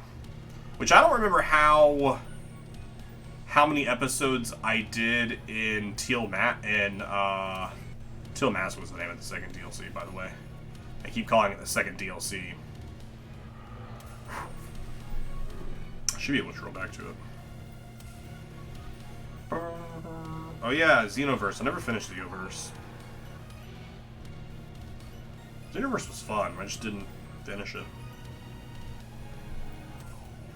Which I don't remember how many episodes I did in Teal Mass was the name of the second DLC, by the way. I keep calling it the second DLC. Should be able to roll back to it. Oh yeah, Xenoverse. I never finished the Xenoverse. Xenoverse was fun, I just didn't finish it.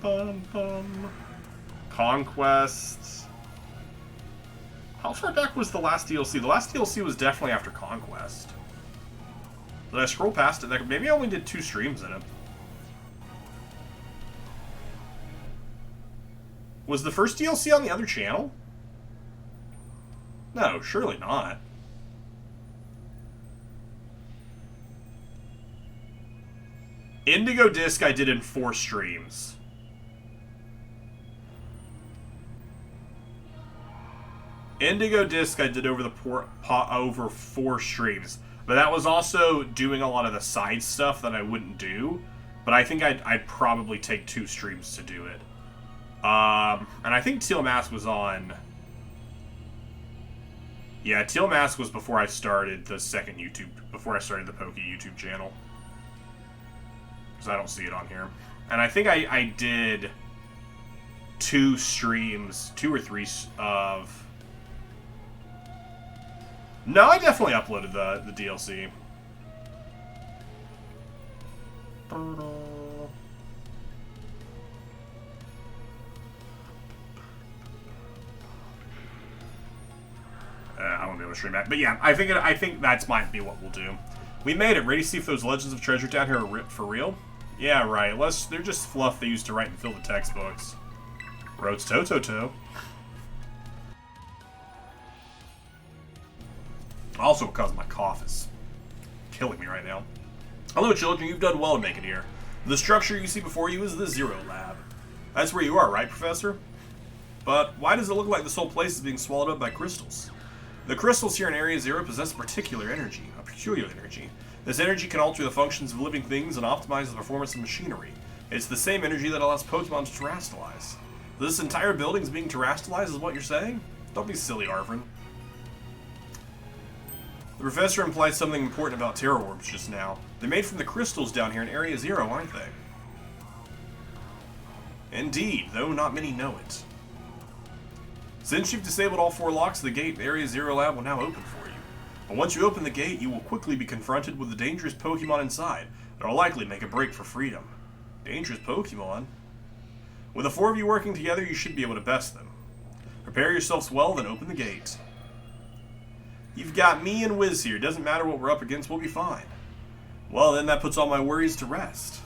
Bum, bum. Conquest. How far back was the last DLC? The last DLC was definitely after Conquest. Did I scroll past it? Maybe I only did 2 streams in it. Was the first DLC on the other channel? No, surely not. Indigo Disc I did in 4 streams. Indigo Disc I did over over 4 streams. But that was also doing a lot of the side stuff that I wouldn't do. But I think I'd probably take 2 streams to do it. And I think Teal Mask was on... Yeah, Teal Mask was before I started the second YouTube... Before I started the Poke YouTube channel. Because I don't see it on here. And I think I did 2 streams, 2 or 3 of... No, I definitely uploaded the DLC. I won't be able to stream that. But yeah, I think that's might be what we'll do. We made it. Ready to see if those Legends of Treasure down here are for real? Yeah, right. They're just fluff they used to write and fill the textbooks. Roads Tototo. Also because my cough is killing me right now. Hello, children. You've done well to make it here. The structure you see before you is the Zero Lab. That's where you are, right, Professor? But why does it look like this whole place is being swallowed up by crystals? The crystals here in Area Zero possess a peculiar energy. This energy can alter the functions of living things and optimize the performance of machinery. It's the same energy that allows Pokemon to terrestrialize. This entire building is being terrestrialized is what you're saying? Don't be silly, Arvin. The professor implied something important about Terror Orbs just now. They're made from the crystals down here in Area Zero, aren't they? Indeed, though not many know it. Since you've disabled all 4 locks of the gate, the Area Zero Lab will now open for you. But once you open the gate, you will quickly be confronted with the dangerous Pokemon inside that will likely make a break for freedom. Dangerous Pokemon? With the 4 of you working together, you should be able to best them. Prepare yourselves well, then open the gate. You've got me and Wiz here. Doesn't matter what we're up against, we'll be fine. Well, then that puts all my worries to rest.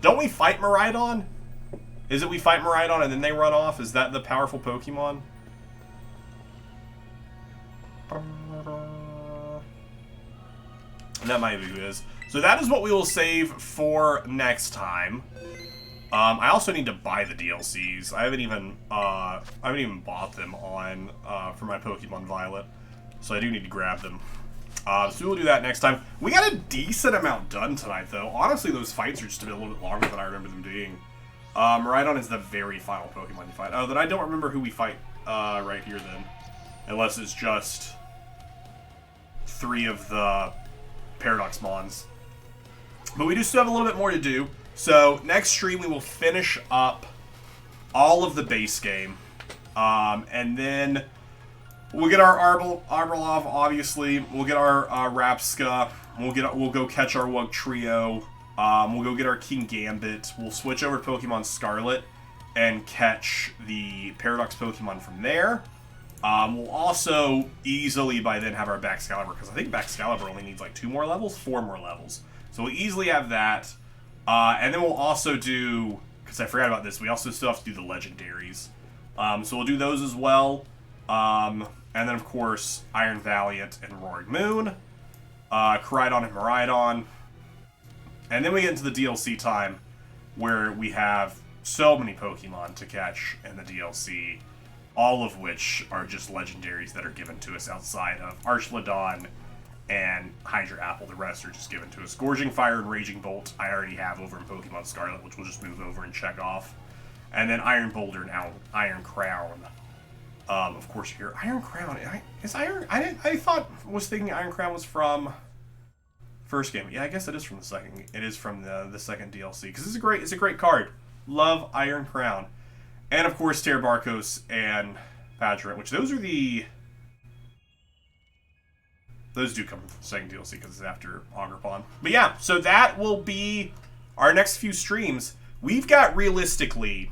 Don't we fight Miraidon? Is it we fight Miraidon and then they run off? Is that the powerful Pokemon? That might be who it is. So that is what we will save for next time. I also need to buy the DLCs. I haven't even bought them on for my Pokemon Violet. So I do need to grab them. So we'll do that next time. We got a decent amount done tonight, though. Honestly, those fights are just a little bit longer than I remember them being. Miraidon is the very final Pokemon you fight. Oh, then I don't remember who we fight right here, then. Unless it's just 3 of the Paradox Mons. But we do still have a little bit more to do. So, next stream we will finish up all of the base game. And then we'll get our Arbolov, obviously. We'll get our Rapska. We'll go catch our Wug Trio. We'll go get our King Gambit. We'll switch over to Pokemon Scarlet and catch the Paradox Pokemon from there. We'll also easily by then have our Baxcalibur, because I think Baxcalibur only needs like 4 more levels. So we'll easily have that. And then we'll also do, because I forgot about this, we also still have to do the Legendaries. So we'll do those as well. And then, of course, Iron Valiant and Roaring Moon. Koraidon and Miraidon. And then we get into the DLC time, where we have so many Pokemon to catch in the DLC, all of which are just legendaries that are given to us outside of Archlodon and Hydra Apple. The rest are just given to us. Gorging Fire and Raging Bolt I already have over in Pokemon Scarlet, which we'll just move over and check off. And then Iron Boulder, now Iron Crown. Of course, here Iron Crown. Was thinking Iron Crown was from first game. Yeah, I guess it is from the second. It is from the second DLC, because it's a great card. Love Iron Crown. And of course, Terrabarkos and Badgerant, which those do come from the second DLC because it's after Augerpon. But yeah, so that will be our next few streams. We've got realistically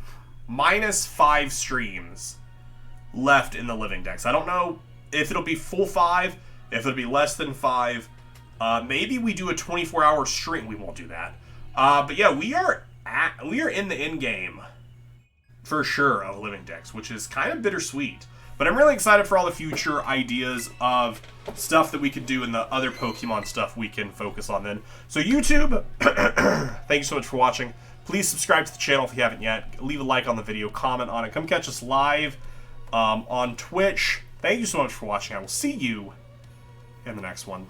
-5 streams left in the Living Dex. I don't know if it'll be full 5, if it'll be less than 5. Maybe we do a 24-hour stream. We won't do that. But yeah, we are in the end game for sure of Living Dex, which is kind of bittersweet. But I'm really excited for all the future ideas of stuff that we could do and the other Pokemon stuff we can focus on then. So YouTube, thank you so much for watching. Please subscribe to the channel if you haven't yet. Leave a like on the video, comment on it. Come catch us live on Twitch. Thank you so much for watching. I will see you in the next one.